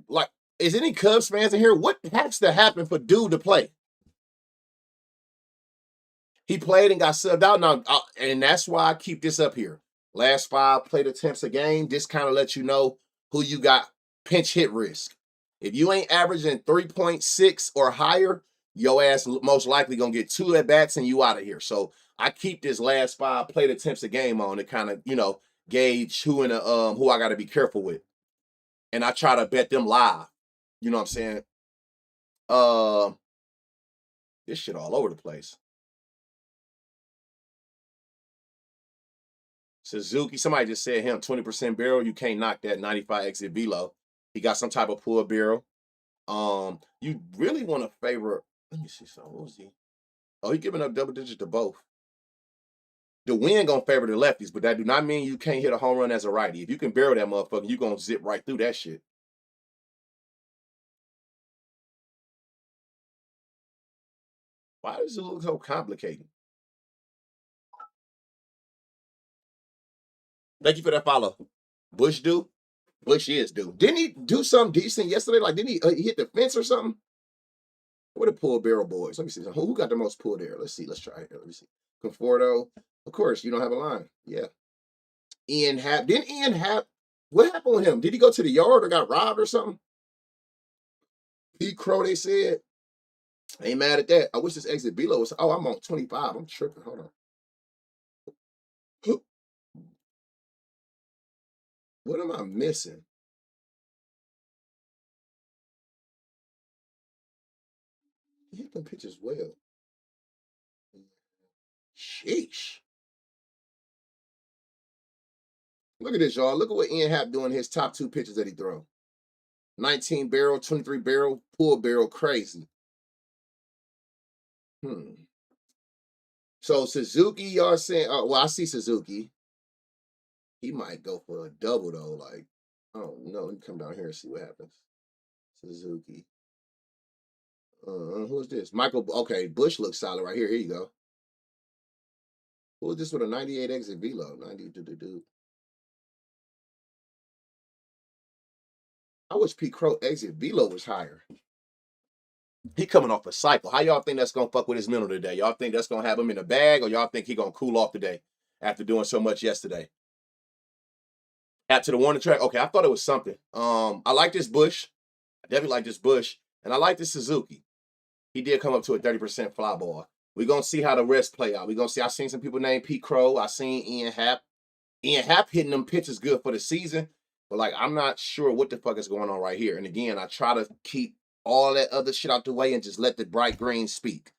Like, is any Cubs fans in here? What has to happen for dude to play? He played and got subbed out now, and that's why I keep this up here. Last 5 plate attempts a game. This kind of lets you know who you got pinch hit risk. If you ain't averaging 3.6 or higher, your ass most likely gonna get 2 at bats and you out of here. So I keep this last 5 plate attempts a game on to kind of gauge who who I got to be careful with, and I try to bet them live. You know what I'm saying? This shit all over the place. Suzuki, somebody just said him 20% barrel. You can't knock that 95 exit velo. He got some type of pull barrel. You really want to favor. Let me see something. What was he? Oh, he giving up double digits to both. The wind gonna favor the lefties, but that do not mean you can't hit a home run as a righty. If you can barrel that motherfucker, you gonna zip right through that shit. Why does it look so complicated? Thank you for that follow. Bush do? Bush is do. Didn't he do something decent yesterday? Like, didn't he hit the fence or something? What are pull barrel boys? Let me see. Who got the most pull there? Let's see. Let's try it. Let me see. Conforto. Of course, you don't have a line. Yeah. Ian Happ. Didn't Ian Happ? What happened with him? Did he go to the yard or got robbed or something? Pete Crow, they said. I ain't mad at that. I wish this exit below was. Oh, I'm on 25. I'm tripping. Hold on. What am I missing? He hit them pitches well. Sheesh. Look at this, y'all. Look at what Ian Happ doing his top 2 pitches that he throw. 19 barrel, 23 barrel, pull barrel, crazy. So Suzuki, y'all saying, well, I see Suzuki. He might go for a double though. Like, I don't know. Let me come down here and see what happens. Suzuki. Who's this? Michael. Okay, Bush looks solid right here. Here you go. Who is this with a 98 exit velo? 90 do. I wish Pete Crow exit velo was higher. He coming off a cycle. How y'all think that's gonna fuck with his mental today? Y'all think that's gonna have him in the bag, or y'all think he gonna cool off today after doing so much yesterday? Add to the warning track. Okay, I thought it was something. I like this Bush. I definitely like this Bush, and I like this Suzuki. He did come up to a 30% fly ball. We're gonna see how the rest play out. We're gonna see. I seen some people named Pete Crow. I seen Ian Happ. Ian Happ hitting them pitches good for the season, but like I'm not sure what the fuck is going on right here. And again, I try to keep all that other shit out the way and just let the bright green speak.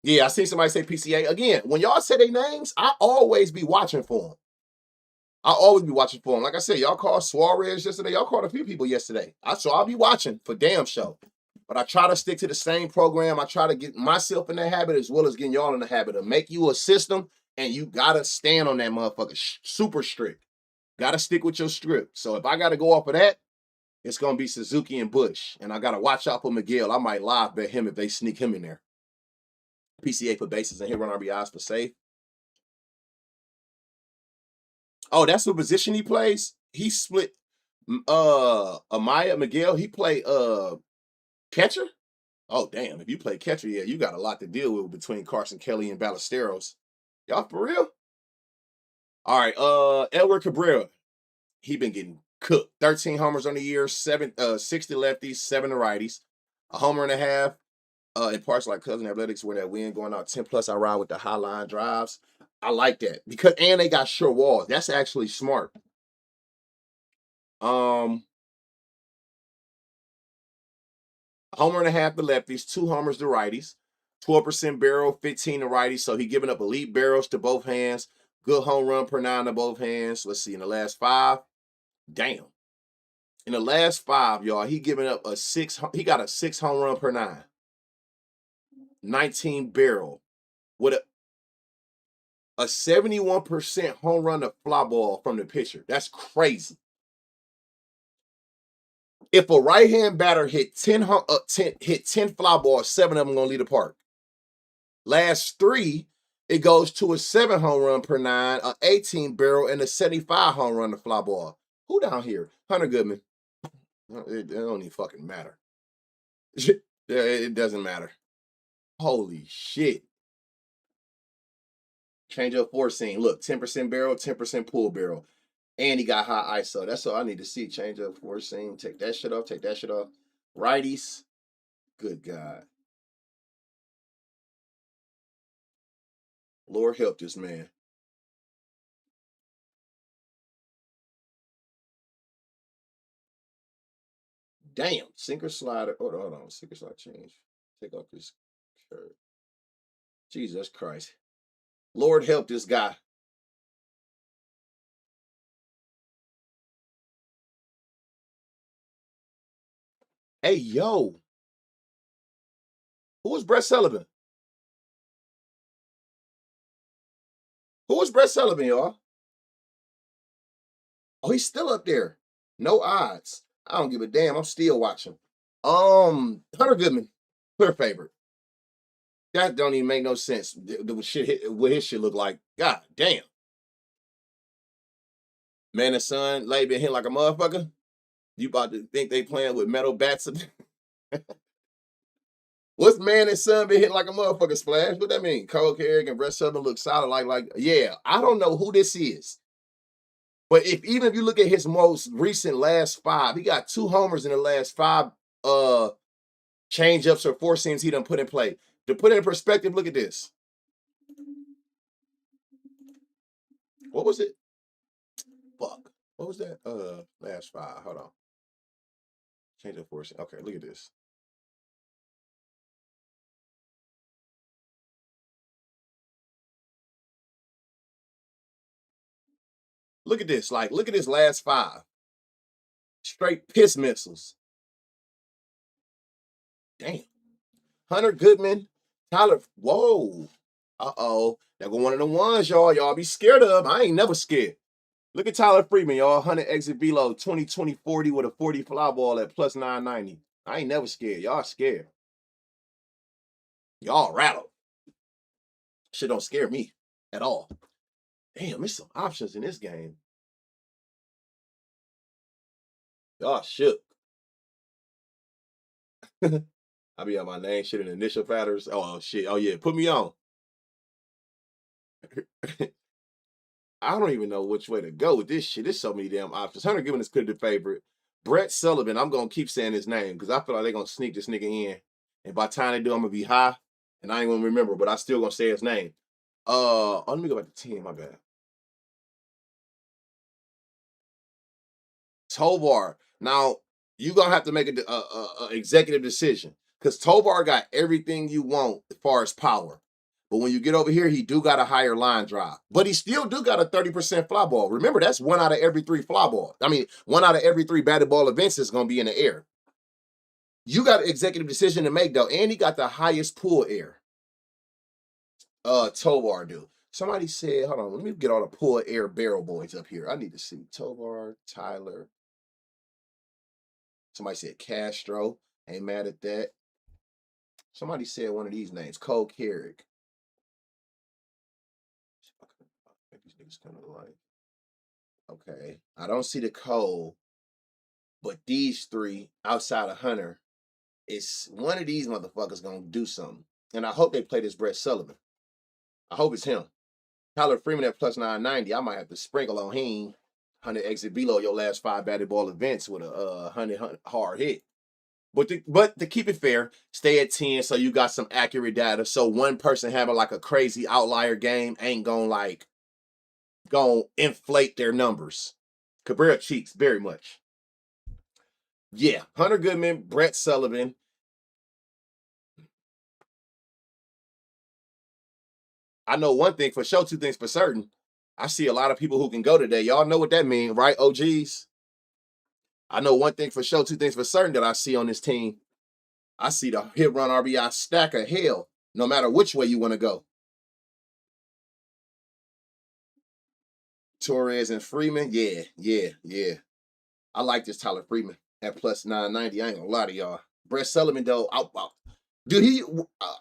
Yeah, I seen somebody say PCA. Again, when y'all say their names, I always be watching for them. I always be watching for them. Like I said, y'all called Suarez yesterday. Y'all called a few people yesterday. So I'll be watching for damn show. But I try to stick to the same program. I try to get myself in the habit as well as getting y'all in the habit of make you a system, and you gotta stand on that motherfucker super strict. Gotta stick with your script. So if I gotta go off of that, it's gonna be Suzuki and Bush. And I gotta watch out for Miguel. I might live bet him if they sneak him in there. PCA for bases and hit run RBIs for safe. Oh, that's the position he plays. He split Amaya Miguel. He played catcher. Oh damn! If you play catcher, yeah, you got a lot to deal with between Carson Kelly and Ballesteros. Y'all for real? All right. Edward Cabrera. He been getting cooked. 13 homers on the year, 60 lefties, 7 righties, a homer and a half. In parts like Cousin Athletics, where that wind going out 10 plus, I ride with the high line drives. I like that because and they got short walls. That's actually smart. Homer and a half to lefties, 2 homers to righties, 12% barrel, 15 to righties. So he giving up elite barrels to both hands. Good home run per 9 to both hands. Let's see, in the last 5, damn. In the last 5, y'all, he giving up a 6. He got a 6 home run per 9, 19 barrel with a 71% home run to fly ball from the pitcher. That's crazy. If a right hand batter hit 10 fly balls, 7 of them gonna leave the park. Last 3, it goes to a 7 home run per 9, a 18 barrel, and a 75 home run to fly ball. Who down here? Hunter Goodman. It don't even fucking matter. It doesn't matter. Holy shit. Change up 4 seam. Look, 10% barrel, 10% pull barrel. And he got high ISO. That's all I need to see. Change up 4 seam. Take that shit off. Take that shit off. Righties. Good God. Lord help this man. Damn. Sinker slider. Hold on. Sinker slide change. Take off this shirt. Jesus Christ. Lord help this guy. Hey, yo. Who was Brett Sullivan? Who was Brett Sullivan, y'all? Oh, he's still up there. No odds. I don't give a damn. I'm still watching. Hunter Goodman, clear favorite. That don't even make no sense. What his shit look like. God damn. Man and son, Lay been hit like a motherfucker. You about to think they playing with metal bats? What's man and son been hit like a motherfucker, Splash? What that mean? Cole Carrick and Brett Sullivan look solid like yeah. I don't know who this is. But even if you look at his most recent last 5, he got 2 homers in the last 5 change ups or 4 seams he done put in play. To put it in perspective, look at this. What was it? Fuck. What was that? Last 5. Hold on. Change up 4 seams. Okay, look at this. Look at this. Like, look at this last 5. Straight piss missiles. Damn. Hunter Goodman, Tyler. Whoa. Uh-oh. That go one of the ones, y'all. Y'all be scared of. I ain't never scared. Look at Tyler Freeman, y'all. 100 exit below, 20 40 with a 40 fly ball at plus 990. I ain't never scared. Y'all scared. Y'all rattled. Shit don't scare me at all. Damn, there's some options in this game. Y'all shook. I be on my name shit in initial fatters. Oh shit. Oh yeah, put me on. I don't even know which way to go with this shit. There's so many damn options. Hunter Given is clear the favorite. Brett Sullivan, I'm gonna keep saying his name because I feel like they're gonna sneak this nigga in. And by the time they do, I'm gonna be high and I ain't gonna remember, but I still gonna say his name. Let me go back to 10, my bad. Tovar. Now, you're gonna have to make a executive decision because Tovar got everything you want as far as power. But when you get over here, he do got a higher line drive. But he still do got a 30% fly ball. Remember, that's 1 out of every 3 fly ball. I mean, 1 out of every 3 batted ball events is gonna be in the air. You got an executive decision to make though, and he got the highest pull air. Tovar do. Somebody said, hold on, let me get all the pull air barrel boys up here. I need to see Tovar, Tyler. Somebody said Castro. Ain't mad at that. Somebody said one of these names, Cole Carrick. These niggas kind of like. Okay, I don't see the Cole, but these 3 outside of Hunter, it's one of these motherfuckers gonna do something. And I hope they play this Brett Sullivan. I hope it's him. Tyler Freeman at plus 990. I might have to sprinkle on him. 100 exit below your last 5 batted ball events with a 100 hard hit. But to keep it fair, stay at 10 so you got some accurate data. So one person having like a crazy outlier game ain't gonna inflate their numbers. Cabrera cheats very much. Yeah, Hunter Goodman, Brett Sullivan. I know one thing for sure, two things for certain. I see a lot of people who can go today. Y'all know what that means, right? OGs. I know one thing for sure, two things for certain that I see on this team. I see the hit run RBI stack of hell, no matter which way you want to go. Torres and Freeman, yeah. I like this Tyler Freeman at plus 990. I ain't gonna lie to y'all. Brett Sullivan, though, dude,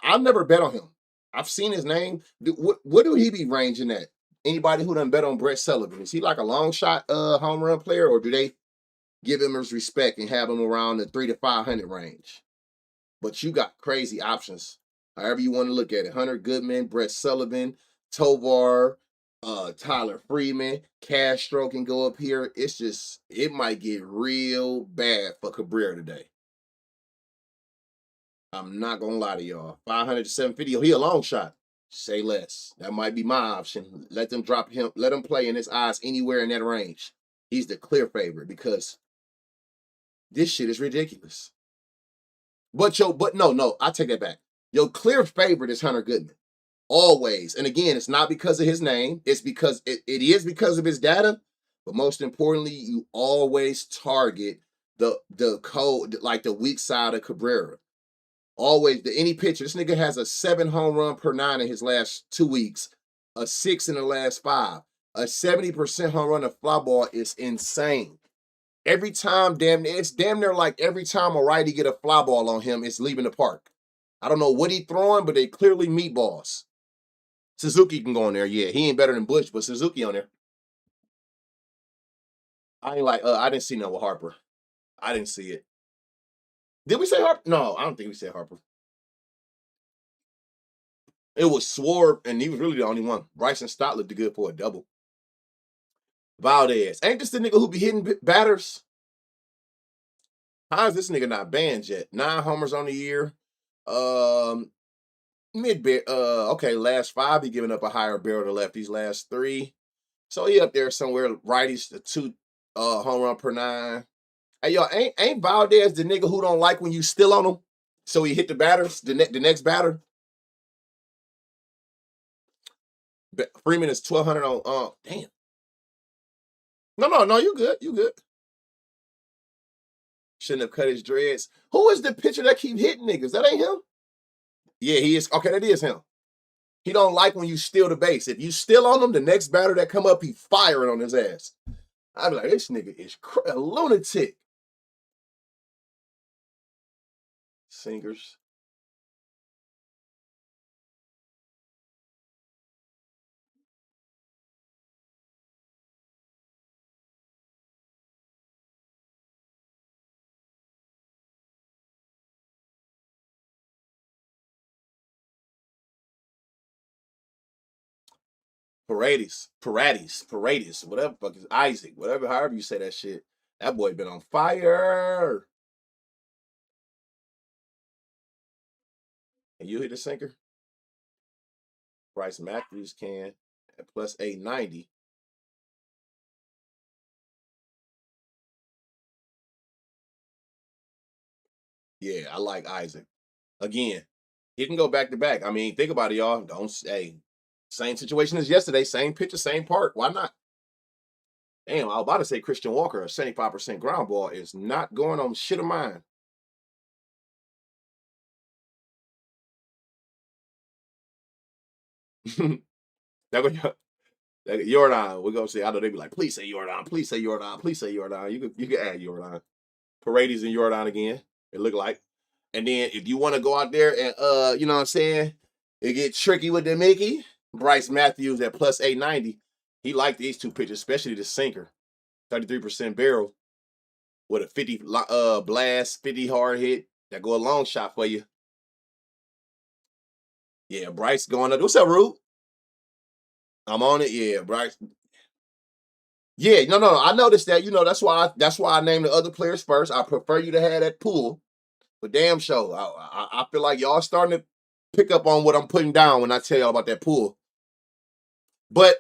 I've never bet on him. I've seen his name. Dude, what do he be ranging at? Anybody who done bet on Brett Sullivan, is he like a long shot home run player, or do they give him his respect and have him around the 300 to 500 range? But you got crazy options, however you want to look at it. Hunter Goodman, Brett Sullivan, Tovar, Tyler Freeman, Castro can go up here. It's just, it might get real bad for Cabrera today. I'm not gonna lie to y'all. 500 to 750, he a long shot. Say less. That might be my option. Let them drop him, let him play in his eyes anywhere in that range. He's the clear favorite because this shit is ridiculous. But no, I take that back. Your clear favorite is Hunter Goodman. Always. And again, it's not because of his name. It's because it is because of his data. But most importantly, you always target the code, like the weak side of Cabrera. Always, any pitcher. This nigga has a 7 home run per 9 in his last 2 weeks, a 6 in the last 5. A 70% home run to fly ball is insane. Every time, it's damn near like every time a righty get a fly ball on him, it's leaving the park. I don't know what he throwing, but they clearly meatballs. Suzuki can go on there. Yeah, he ain't better than Bush, but Suzuki on there. I ain't like, I didn't see Noah Harper. I didn't see it. Did we say Harper? No, I don't think we said Harper. It was Sword, and he was really the only one. Bryson Stott looked good for a double. Valdez. Ain't this the nigga who be hitting batters? How is this nigga not banned yet? 9 homers on the year. Okay, last 5, he giving up a higher barrel to lefties. Last 3. So he up there somewhere. Righties, the 2 home run per 9. Hey, y'all, ain't Valdez the nigga who don't like when you still on him? So he hit the batters, the next batter. Freeman is 1,200 on, damn. No, you good. Shouldn't have cut his dreads. Who is the pitcher that keep hitting niggas? That ain't him? Yeah, he is. Okay, that is him. He don't like when you steal the base. If you still on him, the next batter that come up, he firing on his ass. I be like, this nigga is a lunatic. Singers. Paredes, whatever fuck is Isaac, whatever, however you say that shit. That boy been on fire. And you hit the sinker? Bryce Matthews can at plus 890. Yeah, I like Isaac. Again, he can go back to back. I mean, think about it, y'all. Don't say same situation as yesterday, same pitcher, same park. Why not? Damn, I was about to say Christian Walker, a 75% ground ball is not going on shit of mine. Jordan, we're gonna say, I know they be like, please say Jordan, please say Jordan, please say Jordan. You can add Jordan. Paredes and Jordan again, it look like. And then if you want to go out there and you know what I'm saying, it get tricky with the Mickey, Bryce Matthews at plus 890. He liked these 2 pitches, especially the sinker. 33% barrel with a 50 blast, 50 hard hit. That go a long shot for you. Yeah, Bryce going up. What's up, Rube? I'm on it. Yeah, Bryce. Yeah, no. I noticed that. You know, that's why I named the other players first. I prefer you to have that pool. For damn sure. I feel like y'all starting to pick up on what I'm putting down when I tell y'all about that pool. But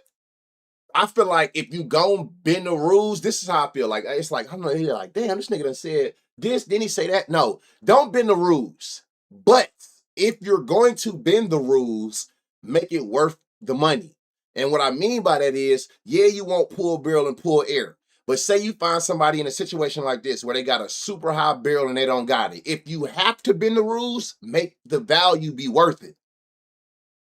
I feel like if you gon' bend the rules, this is how I feel. Like it's like I'm not here. Like damn, this nigga done said this. Didn't he say that? No, don't bend the rules. But if you're going to bend the rules, make it worth the money. And what I mean by that is, yeah, you won't pull barrel and pull air. But say you find somebody in a situation like this where they got a super high barrel and they don't got it. If you have to bend the rules, make the value be worth it.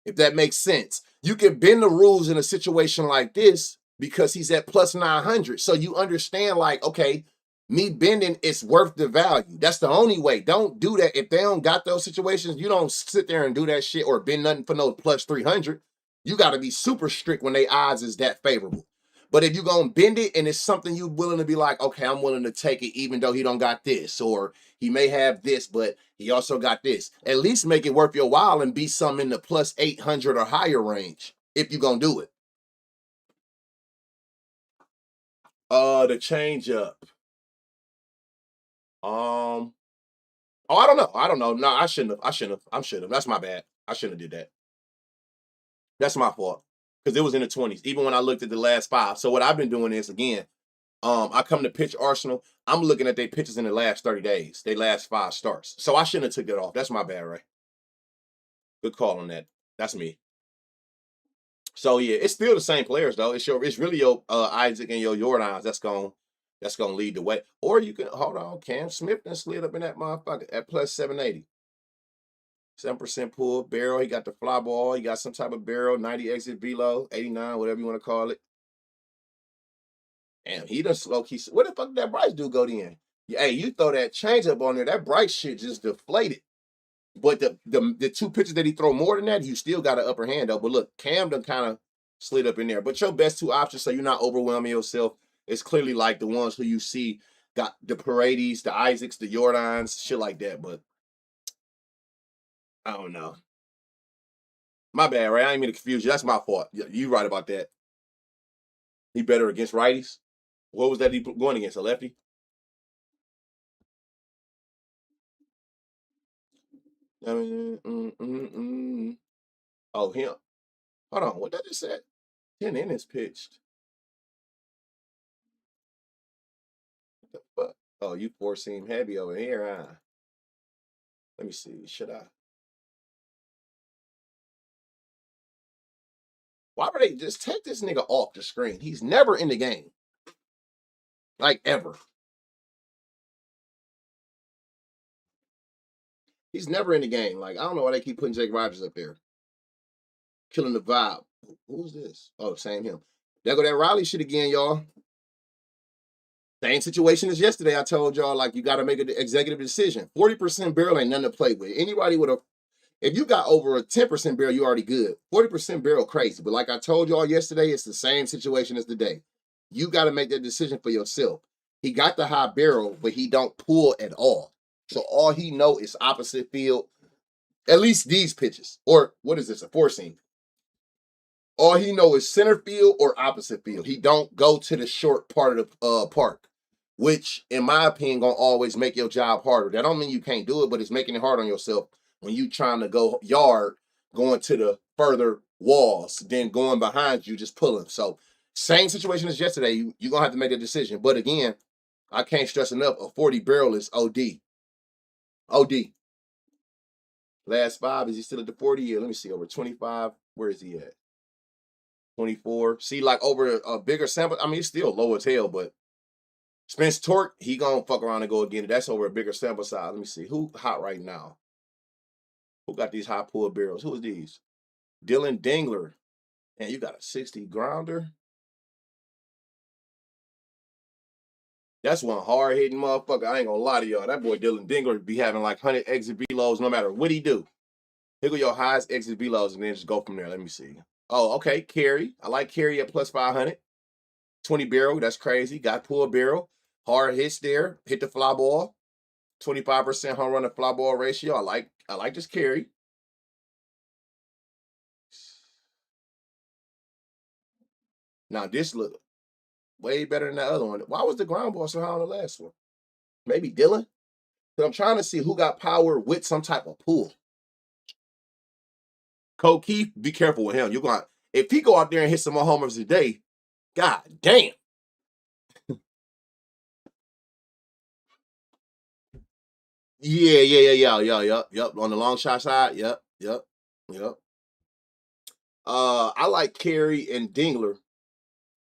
If that makes sense. You can bend the rules in a situation like this because he's at plus 900. So you understand, like, okay, me bending it's worth the value. That's the only way. Don't do that. If they don't got those situations, you don't sit there and do that shit or bend nothing for no plus 300. You got to be super strict when they odds is that favorable. But if you're going to bend it and it's something you willing to be like, okay, I'm willing to take it even though he don't got this, or he may have this, but he also got this. At least make it worth your while and be some in the plus 800 or higher range if you're going to do it. The change up. Oh, I don't know. I don't know. No, I shouldn't have. I should have. That's my bad. I shouldn't have did that. That's my fault. Because it was in the 20s, even when I looked at the last five. So what I've been doing is again, I come to pitch Arsenal. I'm looking at their pitches in the last 30 days, they last five starts. So I shouldn't have took it off. That's my bad, right? Good call on that. That's me. So yeah, it's still the same players though. It's really your Isaac and your Jordans that's gonna lead the way. Or you can hold on, Cam Smith then slid up in that motherfucker at plus 780. 7% pull barrel. He got the fly ball. He got some type of barrel, 90 exit below, 89, whatever you want to call it. Damn, he done slow key. Where the fuck did that Bryce dude go then? Yeah, hey, you throw that change up on there, that Bryce shit just deflated. But the two pitches that he throw more than that, you still got an upper hand though. But look, Cam done kind of slid up in there. But your best two options, so you're not overwhelming yourself, it's clearly like the ones who you see got the Paredes, the Isaacs, the Jordans, shit like that. But I don't know. My bad, right? I ain't mean to confuse you. That's my fault. You right about that. He better against righties. What was that he going against? A lefty? Oh, him. Hold on. What that just said? 10 innings pitched. What the fuck? Oh, you four seem heavy over here, huh? Let me see. Should I? Why would they just take this nigga off the screen? He's never in the game. Like ever. He's never in the game. Like, I don't know why they keep putting Jake Rogers up there. Killing the vibe. Who's this? Oh, same him. There go that Riley shit again, y'all. Same situation as yesterday. I told y'all, like, you got to make an executive decision. 40% barrel ain't nothing to play with. Anybody with a, if you got over a 10% barrel, you already good. 40% barrel, crazy. But like I told y'all yesterday, it's the same situation as today. You got to make that decision for yourself. He got the high barrel, but he don't pull at all. So all he know is opposite field. At least these pitches. Or what is this, a four seam? All he know is center field or opposite field. He don't go to the short part of the park, which, in my opinion, gonna always make your job harder. That don't mean you can't do it, but it's making it hard on yourself when you trying to go yard, going to the further walls, then going behind you, just pulling. So, same situation as yesterday. You're gonna have to make a decision. But again, I can't stress enough. A 40 barrel is OD. OD. Last five, is he still at the 40? Yeah, let me see. Over 25. Where is he at? 24. See, like over a bigger sample. I mean, it's still low as hell, but Spence Torque, he gonna fuck around and go again. That's over a bigger sample size. Let me see. Who hot right now? Who got these high pull barrels? Who is these? Dylan Dingler. And you got a 60 grounder. That's one hard hitting motherfucker. I ain't gonna lie to y'all. That boy Dylan Dingler be having like 100 exit belows no matter what he do. Here go your highest exit belows and then just go from there. Let me see. Oh, okay. Carry. I like Carry at plus 500. 20 barrel. That's crazy. Got pull barrel. Hard hits there. Hit the fly ball. 25% home run to fly ball ratio. I like this Carry. Now this look way better than the other one. Why was the ground ball so high on the last one? Maybe Dylan? So I'm trying to see who got power with some type of pull. Cole Keith, be careful with him. You're going if he go out there and hit some more homers today, god damn. Yep. On the long shot side, yep. I like Carey and Dingler.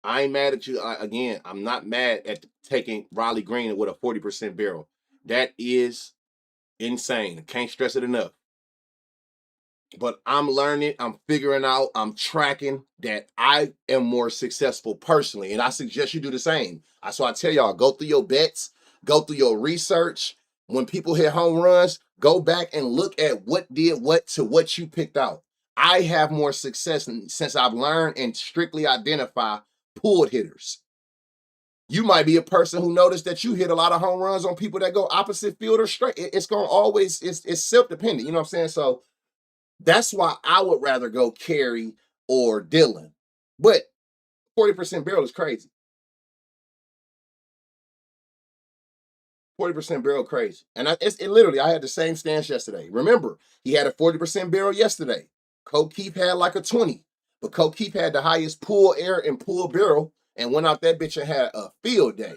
I ain't mad at you. Again, I'm not mad at taking Riley Green with a 40% barrel. That is insane. Can't stress it enough. But I'm learning, I'm figuring out, I'm tracking that I am more successful personally. And I suggest you do the same. So I tell y'all, go through your bets, go through your research. When people hit home runs, go back and look at what did what to what you picked out. I have more success since I've learned and strictly identify pulled hitters. You might be a person who noticed that you hit a lot of home runs on people that go opposite field or straight. It's going to always, it's self-dependent. You know what I'm saying? So that's why I would rather go Carey or Dylan. But 40% barrel is crazy. 40% barrel crazy. And it literally, I had the same stance yesterday. Remember, he had a 40% barrel yesterday. Cole Keith had like a 20. But Cole Keith had the highest pull air and pull barrel and went out that bitch and had a field day.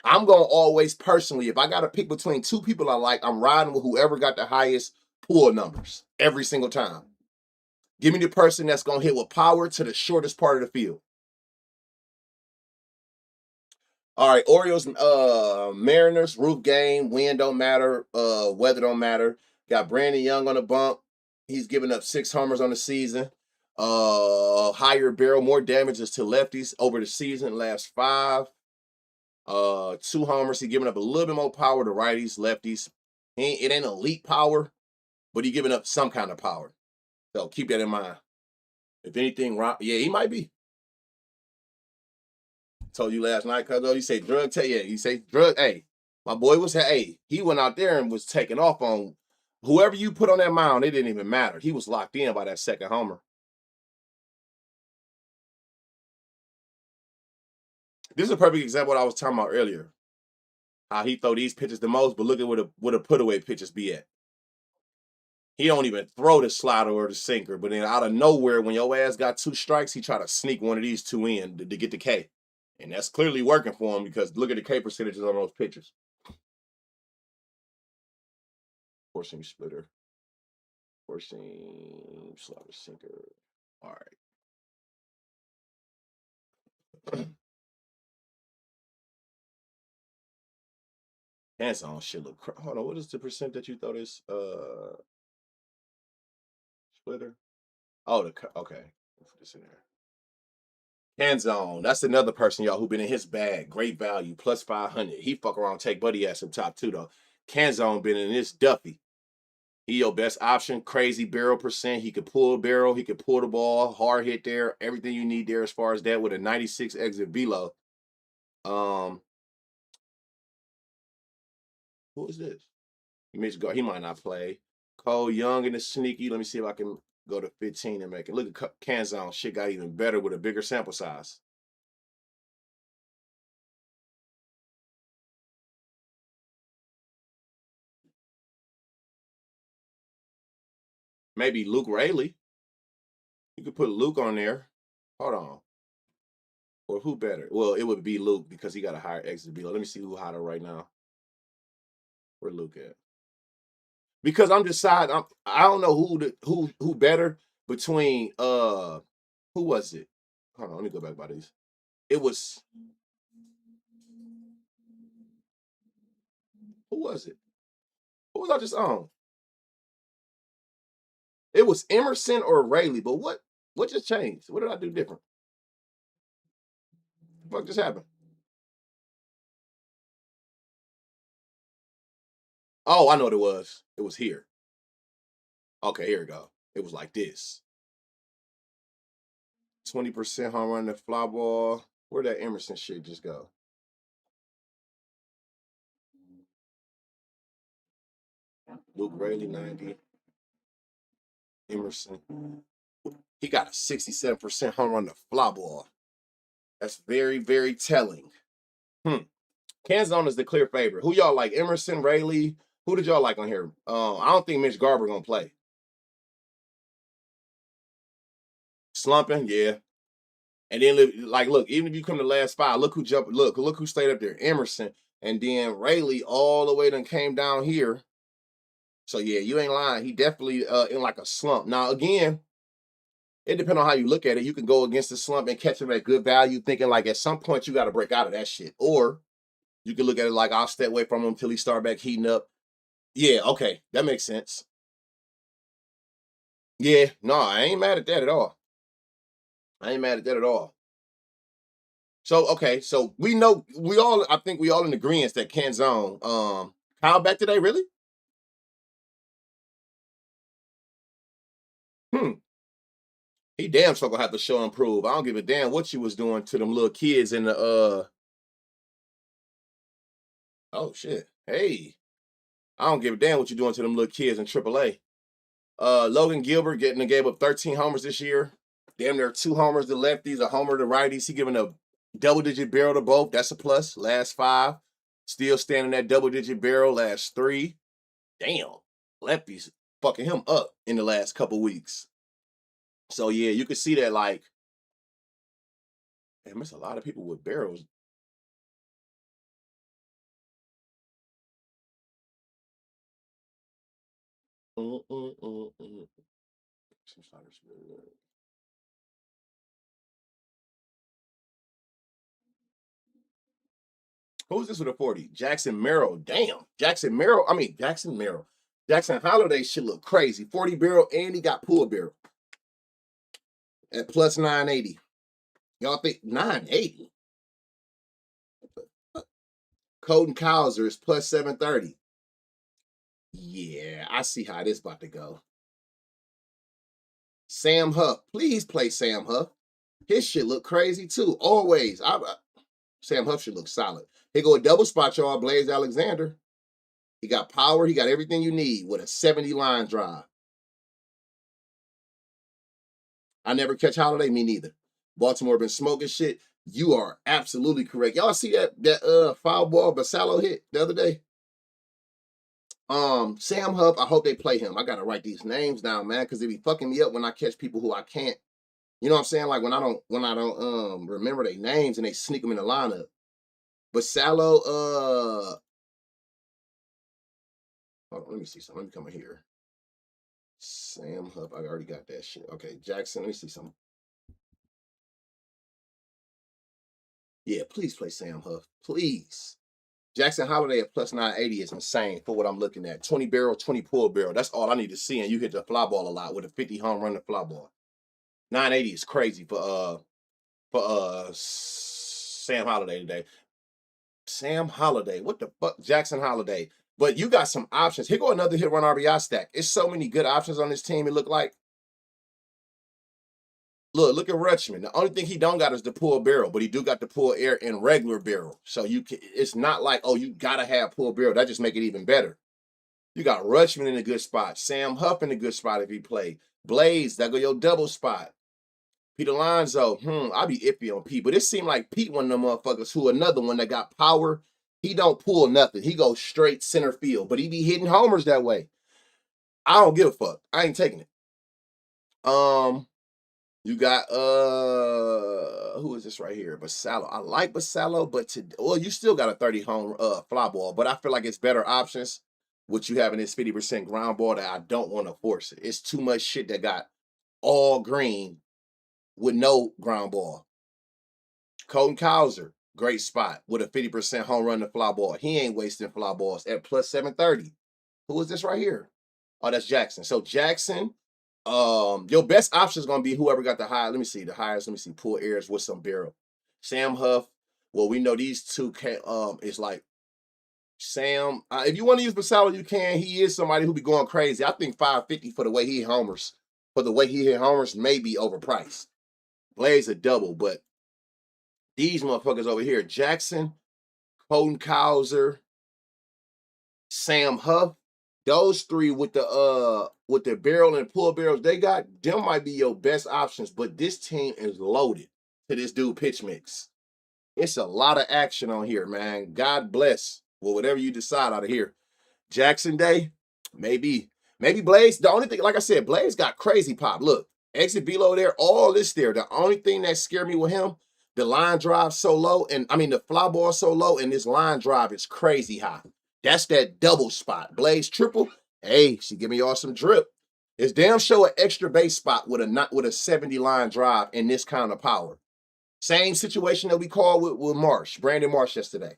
I'm going to always personally, if I got to pick between two people I like, I'm riding with whoever got the highest pull numbers every single time. Give me the person that's going to hit with power to the shortest part of the field. All right, Orioles, Mariners, roof game, wind don't matter, weather don't matter. Got Brandon Young on the bump. He's given up 6 homers on the season. Higher barrel, more damages to lefties over the season, last 5. 2 homers. He's giving up a little bit more power to righties, lefties. It ain't elite power, but he's giving up some kind of power. So keep that in mind. If anything wrong, yeah, he might be. Told you last night, cuz you say drug you say drug. Hey, my boy was he went out there and was taking off on whoever you put on that mound. It didn't even matter. He was locked in by that second homer. This is a perfect example of what I was talking about earlier. How he throw these pitches the most, but look at where the put away pitches be at. He don't even throw the slider or the sinker, but then out of nowhere, when your ass got 2 strikes, he try to sneak one of these 2 in to get the K. And that's clearly working for him because look at the K percentages on those pitches. Forcing splitter. Forcing slider sinker. All right. Hands on shit look. Hold on. What is the percent that you throw this splitter? Oh, okay. Let's put this in there. Hands on. That's another person, y'all, who been in his bag. Great value, plus 500. He fuck around, take Buddy ass up top too, though. Canzone been in this Duffy. He your best option. Crazy barrel percent. He could pull a barrel. He could pull the ball. Hard hit there. Everything you need there as far as that with a 96 exit velo. Who is this? Mitch Gar. He might not play. Cole Young in the sneaky. Let me see if I can go to 15 and make it. Look at Canzone. Shit got even better with a bigger sample size. Maybe Luke Rayleigh. You could put Luke on there. Hold on. Or who better? Well, it would be Luke because he got a higher exit below. Let me see who hotter right now. Where Luke at? Because I'm deciding. I don't know who better between who was it? Hold on, let me go back by these. It was who was it? Who was I just on? It was Emerson or Rayleigh, but what just changed? What did I do different? What just happened? Oh, I know what it was. It was here. Okay, here we go. It was like this. 20% home run the fly ball. Where'd that Emerson shit just go? Luke Rayleigh, 90. Emerson. He got a 67% home run the fly ball. That's very, very telling. Canzone is the clear favorite. Who y'all like? Emerson, Rayleigh, Who did y'all like on here? I don't think Mitch Garber gonna play. Slumping, yeah. And then like, look, even if you come to the last five, look who jumped. Look who stayed up there. Emerson, and then Rayleigh all the way then came down here. So yeah, you ain't lying. He definitely in like a slump. Now again, it depends on how you look at it. You can go against the slump and catch him at good value, thinking like at some point you got to break out of that shit. Or you can look at it like I'll step away from him until he start back heating up. Yeah, okay, that makes sense. Yeah, no, I ain't mad at that at all. I ain't mad at that at all. So okay, so we know I think we all in agreement that Ken Zone. Kyle back today, really? Hmm. He damn sure gonna have to show and prove. I don't give a damn what you was doing to them little kids in the oh shit. Hey. I don't give a damn what you're doing to them little kids in AAA. Logan Gilbert gave up 13 homers this year. Damn near 2 homers to lefties, a homer to righties. He giving a double-digit barrel to both. That's a plus. Last 5. Still standing that double-digit barrel last 3. Damn. Lefties fucking him up in the last couple weeks. So yeah, you can see that like, man, there's a lot of people with barrels. Who's this with a 40? Jackson Merrill. Damn. Jackson Merrill. I mean, Jackson Merrill. Jackson Holiday should look crazy. 40 barrel, and he got pull barrel at plus 980. Y'all think 980? Colton Cowser is plus 730. Yeah, I see how this about to go. Sam Huff. Please play Sam Huff. His shit look crazy too. Always. Sam Huff should look solid. Here go a double spot, y'all. Blaze Alexander. He got power. He got everything you need with a 70 line drive. I never catch Holiday. Me neither. Baltimore been smoking shit. You are absolutely correct. Y'all see that foul ball Basallo hit the other day? Sam Huff, I hope they play him. I gotta write these names down, man, because they be fucking me up when I catch people who I can't. You know what I'm saying? Like when I don't remember their names and they sneak them in the lineup. Basallo, hold on, let me see something. Let me come in here. Sam Huff, I already got that shit. Okay, Jackson, let me see something. Yeah, please play Sam Huff. Please. Jackson Holiday at plus 980 is insane for what I'm looking at. 20 barrel, 20 pull barrel. That's all I need to see. And you hit the fly ball a lot with a 50 home run to fly ball. 980 is crazy for Sam Holiday today. Sam Holiday. What the fuck? Jackson Holiday. But you got some options. Here go another hit run RBI stack. It's so many good options on this team. It look like. Look at Rutschman. The only thing he don't got is the pull barrel, but he do got the pull air in regular barrel. So you can, it's not like, oh, you gotta have pull barrel. That just make it even better. You got Rutschman in a good spot. Sam Huff in a good spot if he play. Blaze, that go your double spot. Pete Alonso, I be iffy on Pete, but it seemed like Pete one of them motherfuckers who another one that got power. He don't pull nothing. He goes straight center field, but he be hitting homers that way. I don't give a fuck. I ain't taking it. You got who is this right here? Basallo. I like Basallo, but you still got a 30 home fly ball, but I feel like it's better options. What you have in this 50% ground ball that I don't want to force it. It's too much shit that got all green with no ground ball. Colton Cowser, great spot with a 50% home run to fly ball. He ain't wasting fly balls at plus 730. Who is this right here? Oh, that's Jackson. So Jackson, your best option is gonna be whoever got the high. Let me see the highest. Let me see pull airs with some barrel. Sam Huff. Well, we know these two can. It's like Sam. If you want to use Basallo, you can. He is somebody who be going crazy. I think 550 for the way he hit homers. For the way he hit homers, may be overpriced. Blaze a double, but these motherfuckers over here, Jackson, Colton Cowser, Sam Huff, those three with the barrel and pull barrels they got, them might be your best options. But this team is loaded to this dude pitch mix. It's a lot of action on here, man. God bless. Well, whatever you decide out of here. Jackson Day, maybe. Maybe Blaze. The only thing, like I said, Blaze got crazy pop. Look, exit below there, all this there. The only thing that scared me with him, the line drive so low, and I mean the fly ball so low, and this line drive is crazy high. That's that double spot. Blaze triple. Hey, she give me y'all some drip. It's damn sure an extra base spot with a 70 line drive and this kind of power. Same situation that we called with Marsh, Brandon Marsh yesterday.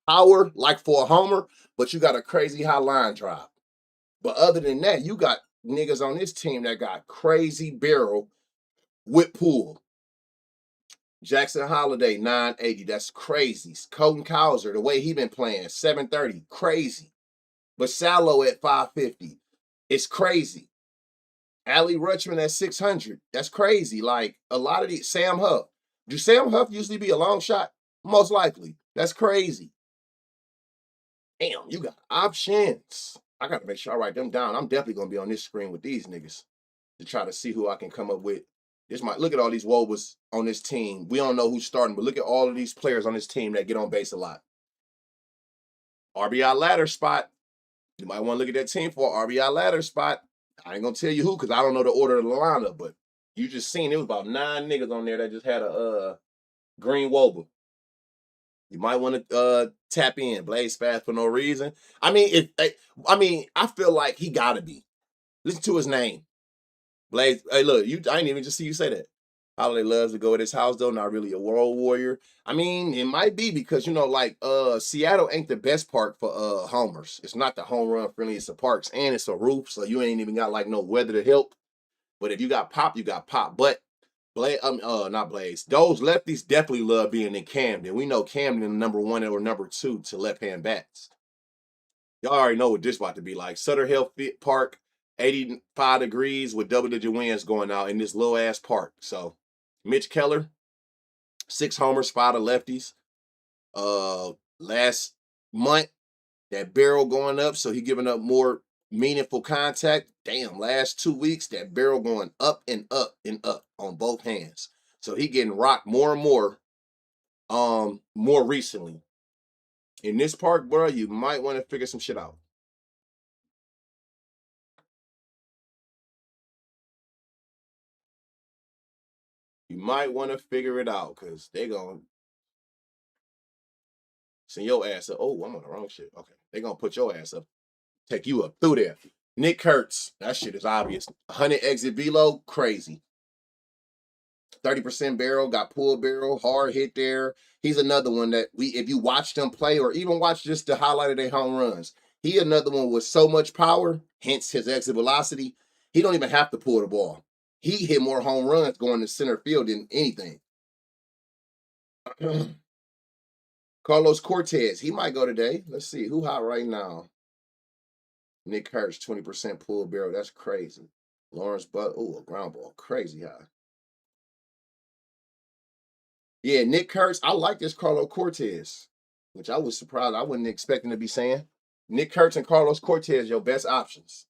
Power like for a homer, but you got a crazy high line drive. But other than that, you got niggas on this team that got crazy barrel with pull. Jackson Holiday, 980. That's crazy. Colton Cowser, the way he been playing, 730. Crazy. But Sallow at 550. It's crazy. Ali Rutschman at 600. That's crazy. Like a lot of these, Sam Huff. Do Sam Huff usually be a long shot? Most likely. That's crazy. Damn, you got options. I got to make sure I write them down. I'm definitely going to be on this screen with these niggas to try to see who I can come up with. This might look at all these Wobas on this team. We don't know who's starting, but look at all of these players on this team that get on base a lot. RBI ladder spot. You might want to look at that team for an RBI ladder spot. I ain't gonna tell you who because I don't know the order of the lineup, but you just seen it was about 9 niggas on there that just had a green Woba. You might want to tap in. Blaze fast for no reason. I mean, I feel like he gotta be. Listen to his name. Blaze. Hey, look, I didn't even just see you say that. Holiday loves to go at his house, though, not really a world warrior. I mean, it might be because, like, Seattle ain't the best park for homers. It's not the home run friendliest of parks, and it's a roof, so you ain't even got like no weather to help. But if you got pop, you got pop. But not Blaze. Those lefties definitely love being in Camden. We know Camden number 1 or number 2 to left-hand bats. Y'all already know what this about to be like. Sutter Hill Fit Park, 85 degrees with double-digit winds going out in this little-ass park. So, Mitch Keller, 6 homers, 5 to lefties. Last month, that barrel going up, so he giving up more meaningful contact. Damn, last 2 weeks, that barrel going up and up and up on both hands. So he getting rocked more and more recently. In this park, bro, you might want to figure some shit out. You might want to figure it out because they going to send your ass up. Oh, I'm on the wrong shit. Okay. They going to put your ass up, take you up through there. Nick Kurtz, that shit is obvious. 100 exit velo, crazy. 30% barrel, got pull barrel, hard hit there. He's another one that if you watch them play or even watch just the highlight of their home runs, he another one with so much power, hence his exit velocity. He don't even have to pull the ball. He hit more home runs going to center field than anything. Carlos Cortez, he might go today. Let's see who hot right now. Nick Hurts, 20% pull barrel. That's crazy. Lawrence Buck, a ground ball, crazy high. Yeah, Nick Kurtz. I like this Carlos Cortez, which I was surprised. I wasn't expecting to be saying. Nick Kurtz and Carlos Cortez, your best options.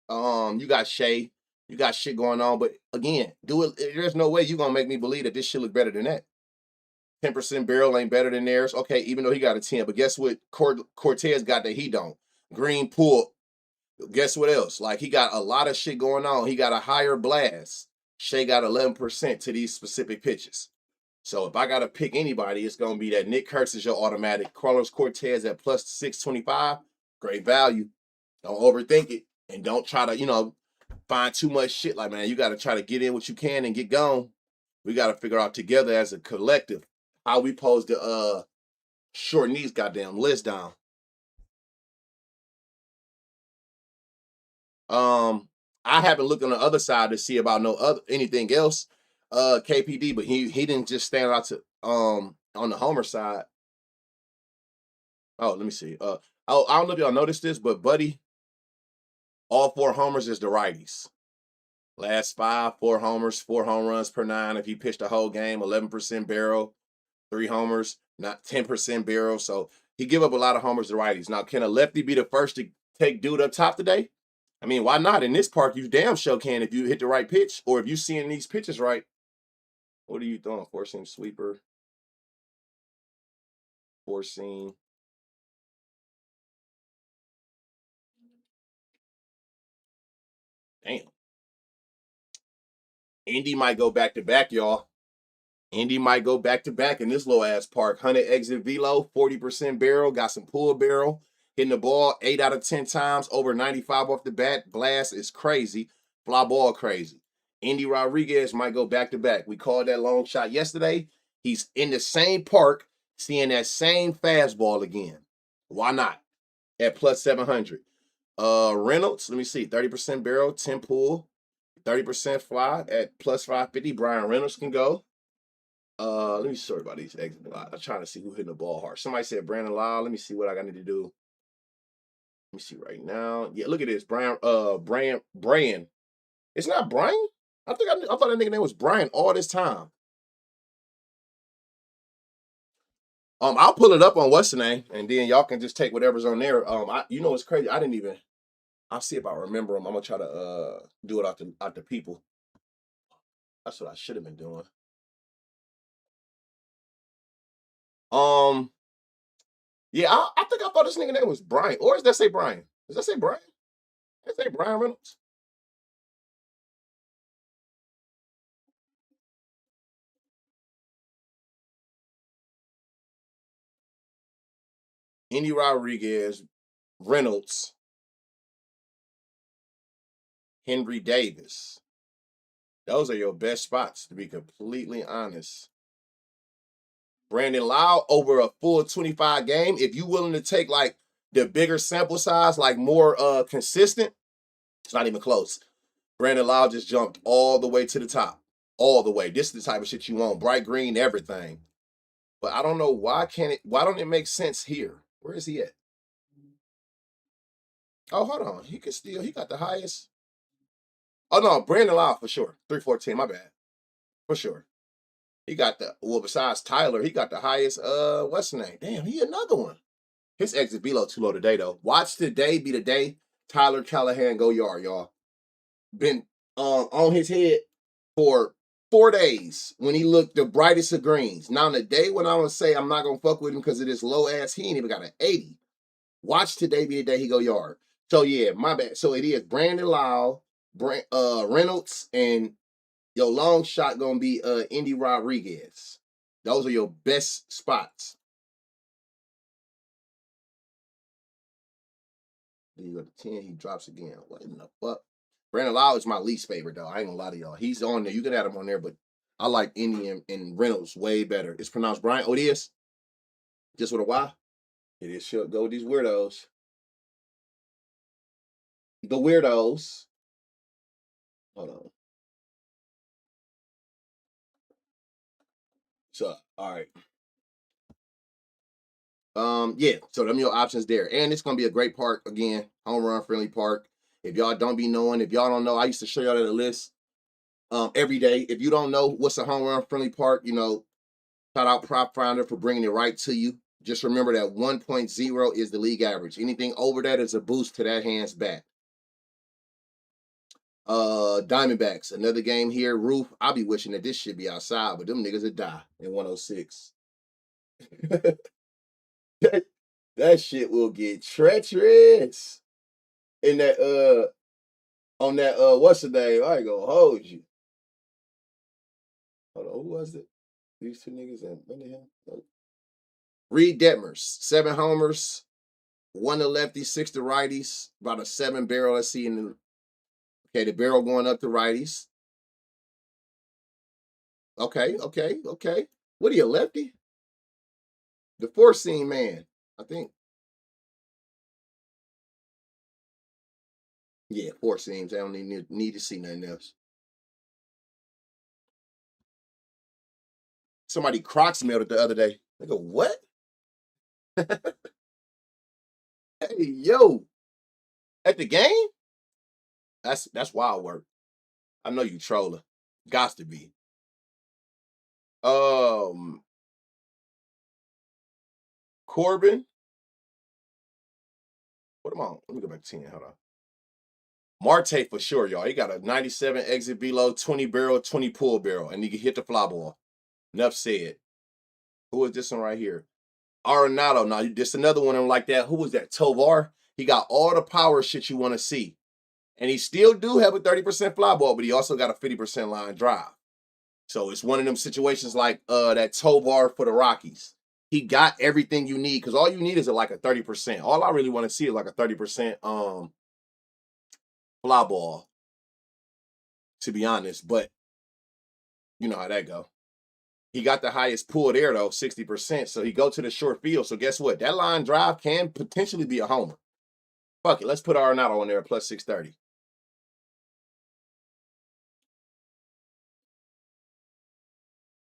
You got Shea, you got shit going on, but again, do it. There's no way you're gonna make me believe that this shit look better than that. 10% barrel ain't better than theirs. Okay, even though he got a 10, but guess what? Cortez got that he don't. Green pull. Guess what else? Like he got a lot of shit going on. He got a higher blast. Shea got 11% to these specific pitches. So if I got to pick anybody, it's going to be that Nick Kurtz is your automatic. Carlos Cortez at plus 625. Great value. Don't overthink it. And don't try to, find too much shit. Like, man, you got to try to get in what you can and get gone. We got to figure out together as a collective how we pose to shorten these goddamn list down. I haven't looked on the other side to see about anything else. KPD, but he didn't just stand out to on the homer side. Oh, let me see. I don't know if y'all noticed this, but Buddy, all 4 homers is the righties. Last 5, 4 homers, 4 home runs per 9. If he pitched the whole game, 11% barrel, 3 homers, not 10% barrel. So he give up a lot of homers to righties. Now, can a lefty be the first to take dude up top today? I mean, why not? In this park, you damn sure can if you hit the right pitch or if you seeing these pitches right. What are you throwing? 4-seam sweeper. 4-seam. Damn. Indy might go back to back, y'all. Indy might go back to back in this little ass park. 100 exit velo, 40% barrel, got some pull barrel, hitting the ball 8 out of 10 times, over 95 off the bat. Blast is crazy. Fly ball crazy. Indy Rodriguez might go back to back. We called that long shot yesterday. He's in the same park, seeing that same fastball again. Why not? At plus 700. Reynolds, let me see, 30% barrel, 10 pull, 30% fly at plus 550. Brian Reynolds can go. Let me sorry about these exit. I'm trying to see who hitting the ball hard. Somebody said Brandon Lyle. Let me see what I got need to do. Let me see right now. Yeah, look at this. Brian. It's not Brian. I thought that nigga name was Brian all this time. I'll pull it up on what's the name, and then y'all can just take whatever's on there. You know what's crazy? I didn't even. I'll see if I remember them. I'm gonna try to do it out the people. That's what I should have been doing. Yeah, I think I thought this nigga name was Brian. Or does that say Brian? Does that say Brian? Does that say Brian Reynolds? Indy Rodriguez, Reynolds, Henry Davis. Those are your best spots, to be completely honest. Brandon Lau over a full 25 game. If you're willing to take like the bigger sample size, like more consistent, it's not even close. Brandon Lau just jumped all the way to the top. All the way. This is the type of shit you want. Bright green, everything. But I don't know why don't it make sense here? Where is he at? Oh, hold on. He got the highest. Oh no, Brandon Lau for sure. 314, my bad. For sure. He got besides Tyler, he got the highest what's the name? Damn, he another one. His exit below too low today though. Watch today be the day Tyler Callahan go yard, y'all. Been on his head for 4 days when he looked the brightest of greens. Now the day when I would say I'm not gonna fuck with him because of this low ass, he ain't even got an 80. Watch today be the day he go yard. So yeah, my bad. So it is Brandon Lau, Reynolds, and your long shot gonna be Indy Rodriguez. Those are your best spots. Then you go to 10, he drops again. What in the fuck? Brandon Lau is my least favorite though. I ain't gonna lie to y'all. He's on there. You can add him on there, but I like Indy and Reynolds way better. It's pronounced Brian. Oh, it is? Just with a Y? It is. Sure. Go with these weirdos. The weirdos. Hold on. So, all right. Yeah, so them your options there. And it's gonna be a great park again, home run friendly park. If y'all don't be knowing, if y'all don't know, I used to show y'all the list every day. If you don't know what's a home run friendly park, shout out Prop Finder for bringing it right to you. Just remember that 1.0 is the league average. Anything over that is a boost to that hand's bat. Diamondbacks, another game here. Roof, I'll be wishing that this should be outside, but them niggas would die in 106. That shit will get treacherous. In that on that what's the name? I ain't gonna hold you. Hold on, who was it? These two niggas and what the hell? Nope. Reed Detmers, 7 homers, 1 to lefties, 6 to righties, about a 7 barrel. Let's see the barrel going up to righties. Okay. What are you, lefty? The 4-seam man, I think. Yeah, 4 seams. I don't need to see nothing else. Somebody Crocs mailed it the other day. They go, what? Hey, yo, at the game? That's wild work. I know you trolling. Gots to be. Corbin. What am I on? Let me go back to 10. Hold on. Marte for sure, y'all. He got a 97 exit below, 20 barrel, 20 pull barrel, and he can hit the fly ball. Enough said. Who is this one right here? Arenado. Now, this another one like that. Who was that? Tovar. He got all the power shit you want to see. And he still do have a 30% fly ball, but he also got a 50% line drive. So it's one of them situations like that Tovar for the Rockies. He got everything you need because all you need is like a 30%. All I really want to see is like a 30% fly ball, to be honest. But you know how that go. He got the highest pull there though, 60%. So he go to the short field. So guess what? That line drive can potentially be a homer. Fuck it. Let's put Arenado on there at plus 630.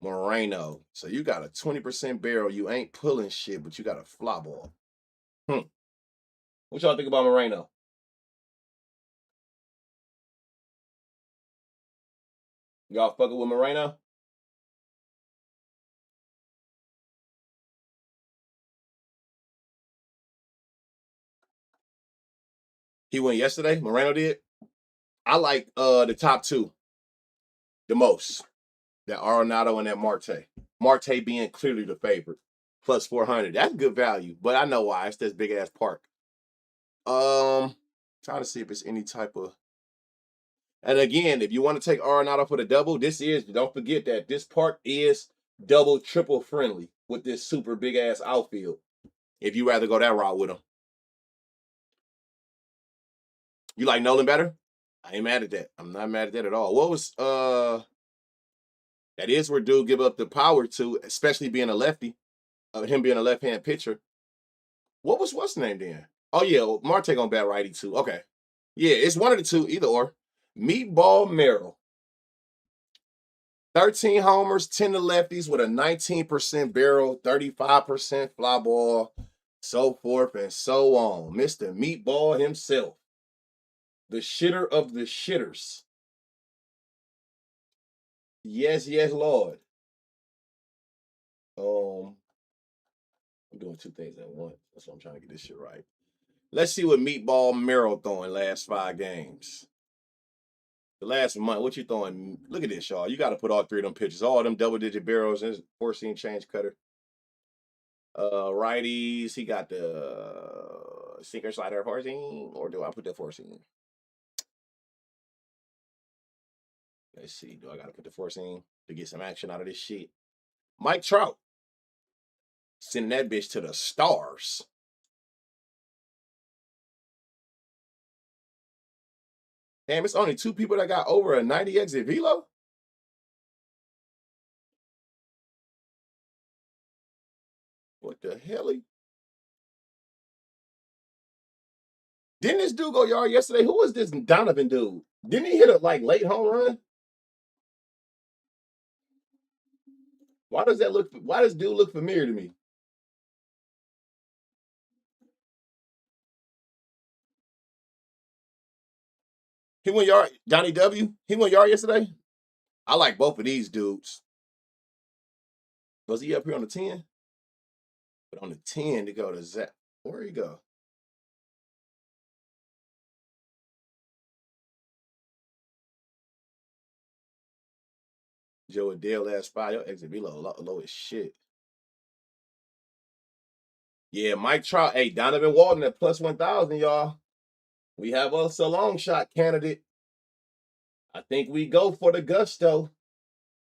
Moreno. So you got a 20% barrel. You ain't pulling shit, but you got a fly ball. What y'all think about Moreno? Y'all fucking with Moreno? He went yesterday. Moreno did. I like the top two the most. That Arenado and that Marte. Marte being clearly the favorite. Plus 400. That's good value, but I know why. It's this big ass park. Trying to see if it's any type of. And again, if you want to take Arenado for the double, don't forget that this park is double, triple friendly with this super big ass outfield. If you rather go that route with him. You like Nolan better? I ain't mad at that. I'm not mad at that at all. What was that is where dude give up the power to, especially being a lefty, him being a left-hand pitcher. What's the name then? Oh yeah, Marte gonna bat righty too. Okay. Yeah, it's one of the two, either or. Meatball Merrill. 13 homers, 10 to lefties with a 19% barrel, 35% fly ball, so forth and so on. Mr. Meatball himself. The shitter of the shitters. Yes, Lord. I'm doing two things at once. That's why I'm trying to get this shit right. Let's see what Meatball Merrill throwing last 5 games. The last month, what you throwing? Look at this, y'all. You got to put all 3 of them pitches, all them double-digit barrels, and 4-seam change cutter. Righties, he got the sinker slider 4-seam, or do I put the 4-seam? Let's see. Do I got to put the 4-seam to get some action out of this shit? Mike Trout. Sending that bitch to the stars. Damn, it's only 2 people that got over a 90 exit velo? What the hell? Didn't this dude go yard yesterday? Who was this Donovan dude? Didn't he hit a late home run? Why does dude look familiar to me? He went yard, Johnny W. He went yard yesterday. I like both of these dudes. Was he up here on the 10? But on the 10 to go to Zach. Where he go? Joe Adele last 5. Your exit below low as shit. Yeah, Mike Trout. Hey, Donovan Walton at plus 1,000, y'all. We have us a long shot candidate. I think we go for the gusto.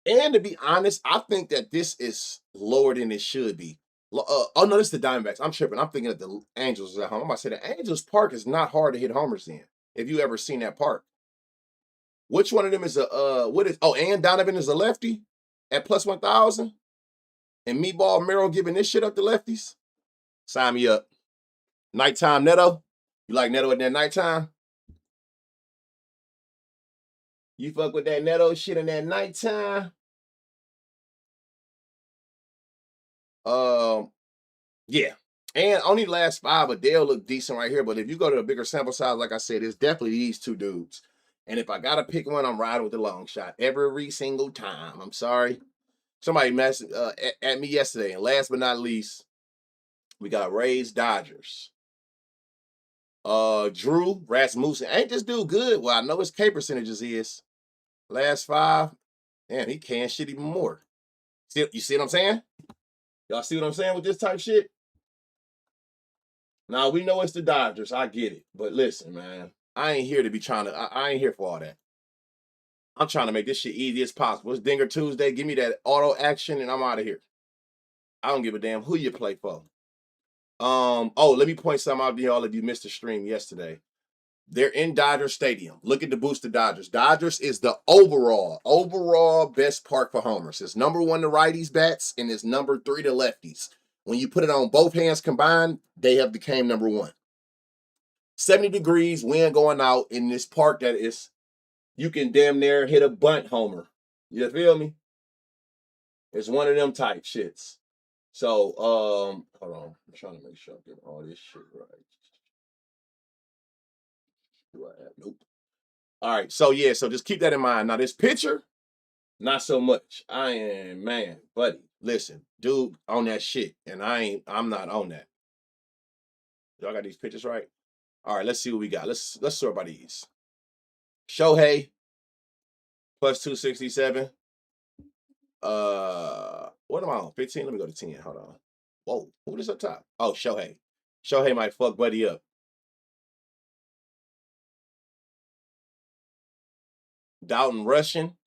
And to be honest, I think that this is lower than it should be. Oh no, this is the Diamondbacks. I'm tripping. I'm thinking that the Angels is at home. I'm about to say the Angels Park is not hard to hit homers in. If you ever seen that park, which one of them is a what is? Oh, and Donovan is a lefty at plus 1,000, and Meatball Merrill giving this shit up to lefties. Sign me up. Nighttime Neto. You like Neto at that nighttime? You fuck with that Neto shit in that nighttime? Yeah. And only last 5, but they'll look decent right here. But if you go to a bigger sample size, like I said, it's definitely these 2 dudes. And if I gotta pick one, I'm riding with the long shot every single time. I'm sorry. Somebody messed at me yesterday. And last but not least, we got Rays Dodgers. Drew Rasmussen. Ain't this dude good? Well, I know his K percentages is. Last 5, man, he can shit even more. You see what I'm saying? Y'all see what I'm saying with this type shit? Now we know it's the Dodgers. I get it. But listen, man. I ain't here to be trying to. I ain't here for all that. I'm trying to make this shit easy as possible. It's Dinger Tuesday. Give me that auto action, and I'm out of here. I don't give a damn who you play for. Oh, let me point something out to y'all if you missed the stream yesterday. They're in Dodger Stadium. Look at the booster Dodgers. Dodgers is the overall best park for homers. It's number one to righties bats, and it's number 3 to lefties. When you put it on both hands combined, they have became number 1. 70 degrees, wind going out in this park that is, you can damn near hit a bunt homer. You feel me? It's one of them type shits. So, hold on. I'm trying to make sure I'm getting all this shit right. Do I have? Nope. All right. So yeah. So just keep that in mind. Now this picture, not so much. I am man, buddy. Listen, dude, on that shit, and I'm not on that. Y'all got these pictures right. All right. Let's see what we got. Let's sort by these. Shohei plus 267. What am I on? 15. Let me go to 10. Hold on. Whoa, who is up top? Oh, Shohei. Shohei might fuck Buddy up. Dalton Rushing.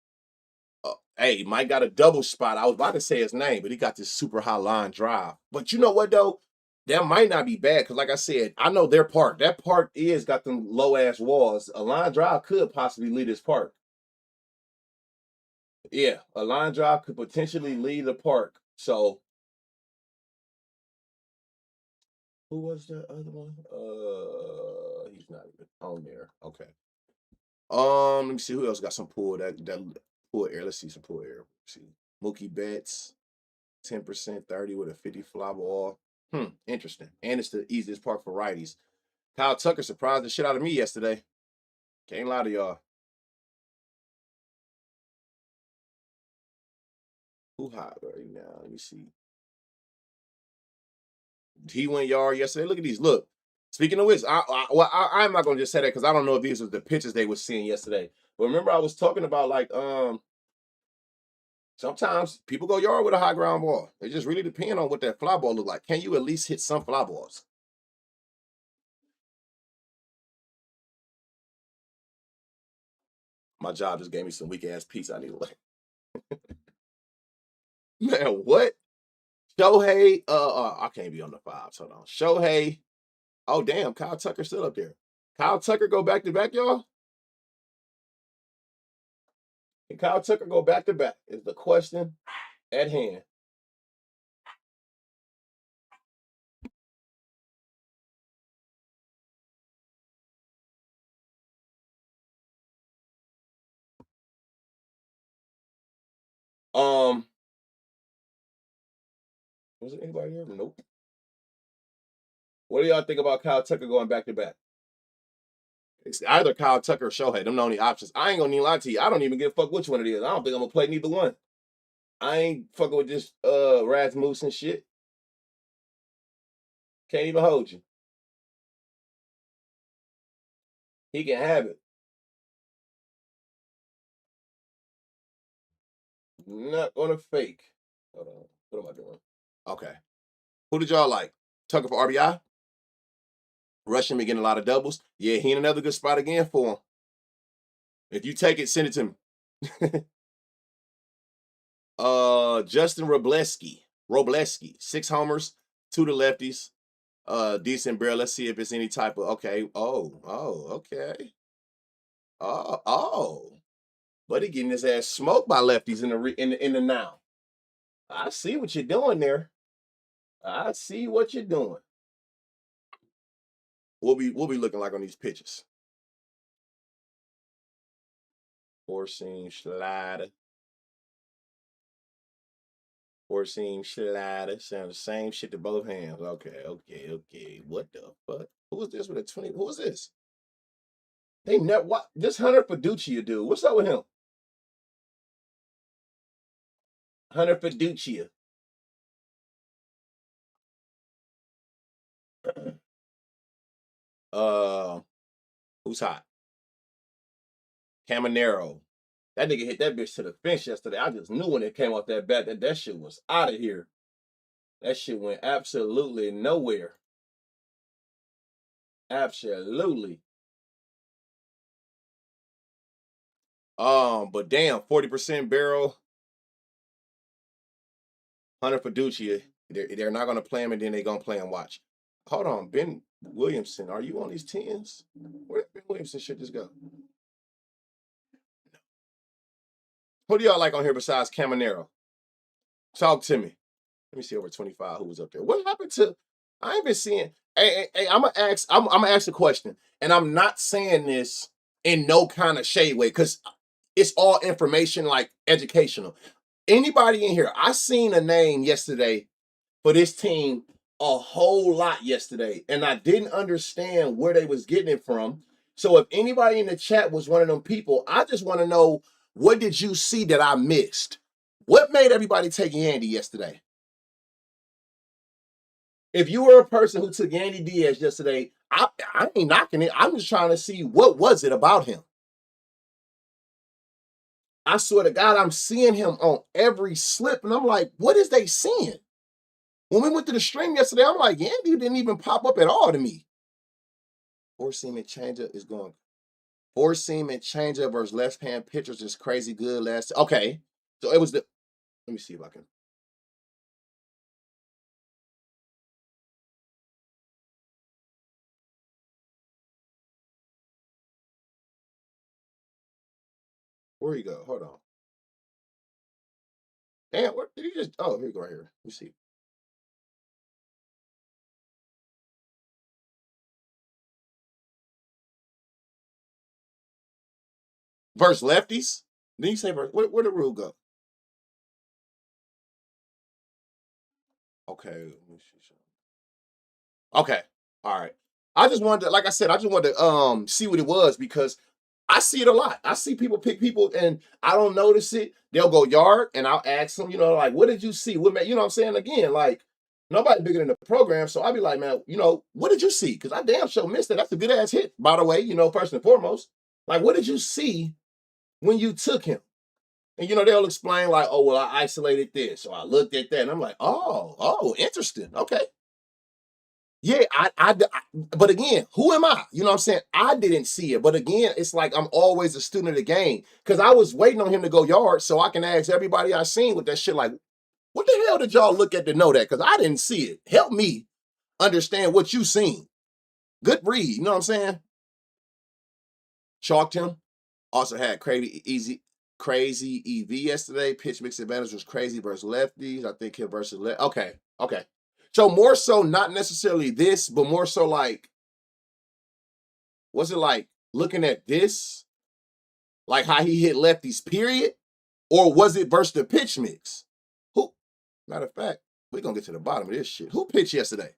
Hey, Mike got a double spot. I was about to say his name, but he got this super high line drive. But you know what though? That might not be bad because, like I said, I know their park. That park is got them low ass walls. A line drive could possibly lead this park. Yeah, a line drive could potentially lead the park. So, who was the other one? He's not even on there. Okay. Let me see who else got some pull that pull air. Let's see some pull air. Let's see Mookie Betts, 10%, 30 with a 50 fly ball. Interesting. And it's the easiest part for righties. Kyle Tucker surprised the shit out of me yesterday. Can't lie to y'all. Who hot right now? Let me see. He went yard yesterday. Look at these. Look. Speaking of which, I'm not gonna just say that because I don't know if these were the pictures they were seeing yesterday. But remember, I was talking about like sometimes people go yard with a high ground ball. It just really depends on what that fly ball look like. Can you at least hit some fly balls? My job just gave me some weak ass piece. I need to like, man, what? Shohei, I can't be on the fives. Hold on. Shohei. Oh damn, Kyle Tucker still up there. Kyle Tucker go back to back, y'all? Can Kyle Tucker go back to back? Is the question at hand. Um, was it anybody here? Nope. What do y'all think about Kyle Tucker going back to back? It's either Kyle Tucker or Shohei. Them the only options. I ain't gonna need to lie to you. I don't even give a fuck which one it is. I don't think I'm gonna play neither one. I ain't fucking with this Rasmus and shit. Can't even hold you. He can have it. Not gonna fake. Hold on. What am I doing? Okay. Who did y'all like? Tucker for RBI? Rushing been getting a lot of doubles. Yeah, he in another good spot again for him. If you take it, send it to me. Justin Robleski, 6 homers, 2 to lefties. Decent barrel. Let's see if it's any type of okay. Okay. But he getting his ass smoked by lefties in the now. I see what you're doing there. I see what you're doing. We'll be looking like on these pitches. Four seam slider. Four seam slider. Sound the same shit to both hands. Okay. What the fuck? Who is this with a 20? Who is this? They never what this Hunter Fiducia dude. What's up with him? Hunter Fiducia. uh who's hot? Caminero. That nigga hit that bitch to the fence yesterday. I just knew when it came off that bat that shit was out of here. That shit went absolutely nowhere. Absolutely. But damn, 40% barrel, Hunter Fiducia. They're not gonna play him, and then they're gonna play him. Watch. Hold on, Ben Williamson. Are you on these tens? Where did Ben Williamson should just go? Who do y'all like on here besides Caminero? Talk to me. Let me see over 25 who was up there. What happened to? I ain't been seeing. Hey, I'm gonna ask. I'm gonna ask a question, and I'm not saying this in no kind of shade way because it's all information, like educational. Anybody in here? I seen a name yesterday for this team a whole lot yesterday, and I didn't understand where they was getting it from. So if anybody in the chat was one of them people, I just want to know, what did you see that I missed? What made everybody take Yandy yesterday? If you were a person who took Yandy Diaz yesterday, I ain't knocking it. I'm just trying to see, what was it about him. I swear to God, I'm seeing him on every slip, and I'm like, what is they seeing? When we went to the stream yesterday, I'm like, Yandy didn't even pop up at all to me. Four seam and changer is going. Four seam and changer versus left hand pitchers is crazy good last. Okay, so it was the. Let me see if I can. Where you go? Hold on. Damn, where did he just? Oh, here you go right here. Let me see. Versus lefties. Then you say versus. Where the rule go? Okay. Okay. All right. I just wanted to, like I said, I just wanted to see what it was because I see it a lot. I see people pick people and I don't notice it. They'll go yard and I'll ask them, like, what did you see? What made, you know what I'm saying? Again, like, nobody bigger than the program. So I'll be like, man, what did you see? Because I damn sure missed it. That's a good ass hit, by the way, first and foremost. Like, what did you see when you took him? And they'll explain, like, oh, well, I isolated this, or I looked at that. And I'm like, oh, interesting. Okay. Yeah, but again, who am I? You know what I'm saying? I didn't see it. But again, it's like I'm always a student of the game because I was waiting on him to go yard so I can ask everybody I seen with that shit, like, what the hell did y'all look at to know that? Because I didn't see it. Help me understand what you seen. Good read. You know what I'm saying? Chalked him. Also had crazy EV yesterday. Pitch mix advantage was crazy versus lefties. I think him versus left. Okay. So more so, not necessarily this, but more so like, was it like looking at this, like how he hit lefties, period? Or was it versus the pitch mix? Who? Matter of fact, we're gonna get to the bottom of this shit. Who pitched yesterday?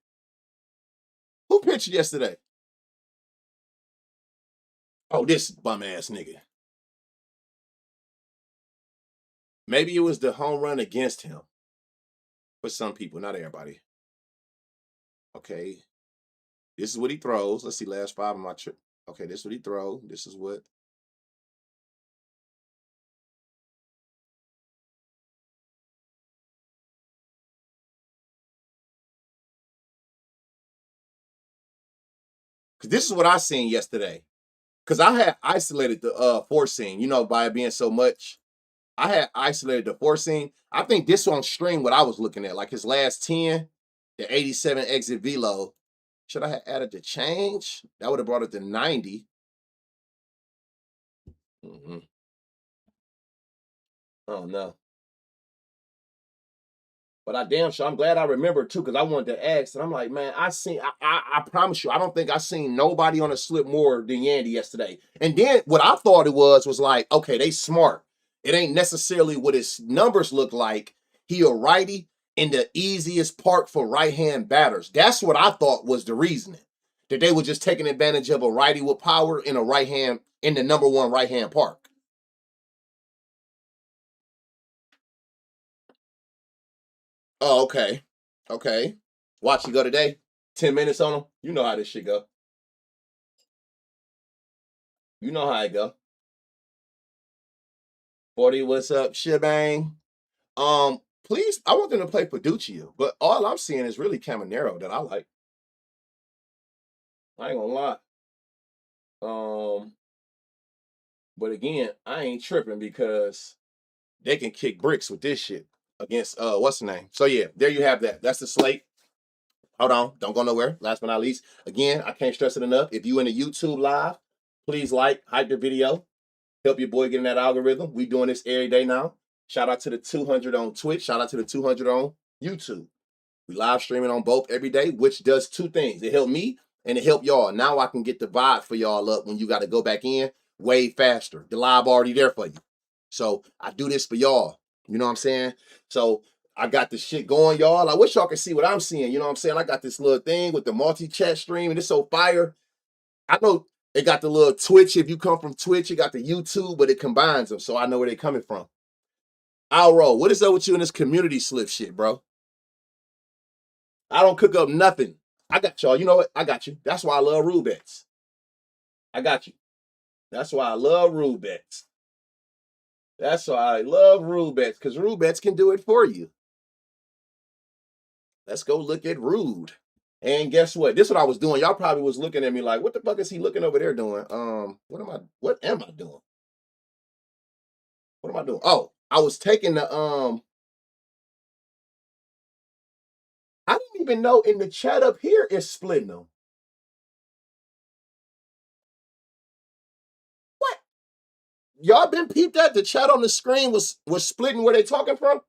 Who pitched yesterday? Oh, this bum ass nigga. Maybe it was the home run against him. For some people, not everybody. Okay. This is what he throws. Let's see, last five of my trip. Okay, this is what he throws. This is what. Because this is what I seen yesterday. Because I had isolated the four seam, by it being so much. I had isolated the four seam. I think this on stream, what I was looking at, like his last 10, the 87 exit velo. Should I have added the change? That would have brought it to 90. Mm-hmm. Oh, no. But I'm glad I remember too, because I wanted to ask, and I'm like, man, I promise you, I don't think I seen nobody on a slip more than Yandy yesterday. And then what I thought it was like, okay, they smart. It ain't necessarily what his numbers look like. He a righty in the easiest park for right-hand batters. That's what I thought was the reasoning. That they were just taking advantage of a righty with power in the number one right-hand park. Oh, okay. Okay. Watch you go today. 10 minutes on him. You know how this shit go. You know how it go. 40, what's up, shebang? Please, I want them to play Fiducia, but all I'm seeing is really Caminero that I like. I ain't gonna lie. But again, I ain't tripping because they can kick bricks with this shit against what's the name? So yeah, there you have that. That's the slate. Hold on, don't go nowhere. Last but not least, again, I can't stress it enough. If you in the YouTube live, please hype the video, help your boy get in that algorithm. We doing this every day now. Shout out to the 200 on Twitch. Shout out to the 200 on YouTube. We live streaming on both every day, which does two things. It helped me and it helped y'all. Now I can get the vibe for y'all up when you got to go back in way faster. The live already there for you. So I do this for y'all. You know what I'm saying? So I got this shit going, y'all. I wish y'all could see what I'm seeing. You know what I'm saying? I got this little thing with the multi-chat stream, and it's so fire. I know it got the little Twitch. If you come from Twitch, you got the YouTube, but it combines them, so I know where they're coming from. Alro, what is up with you in this community slip shit, bro? I don't cook up nothing. I got y'all. You know what? I got you. That's why I love rule bets. I got you. That's why I love rule bets. That's why I love rule bets, because rule bets can do it for you. Let's go look at Rude. And guess what? This is what I was doing. Y'all probably was looking at me like, what the fuck is he looking over there doing? What am I doing? What am I doing? Oh, I was taking the I didn't even know in the chat up here it's splitting them. What? Y'all been peeped at? The chat on the screen was splitting where they talking from?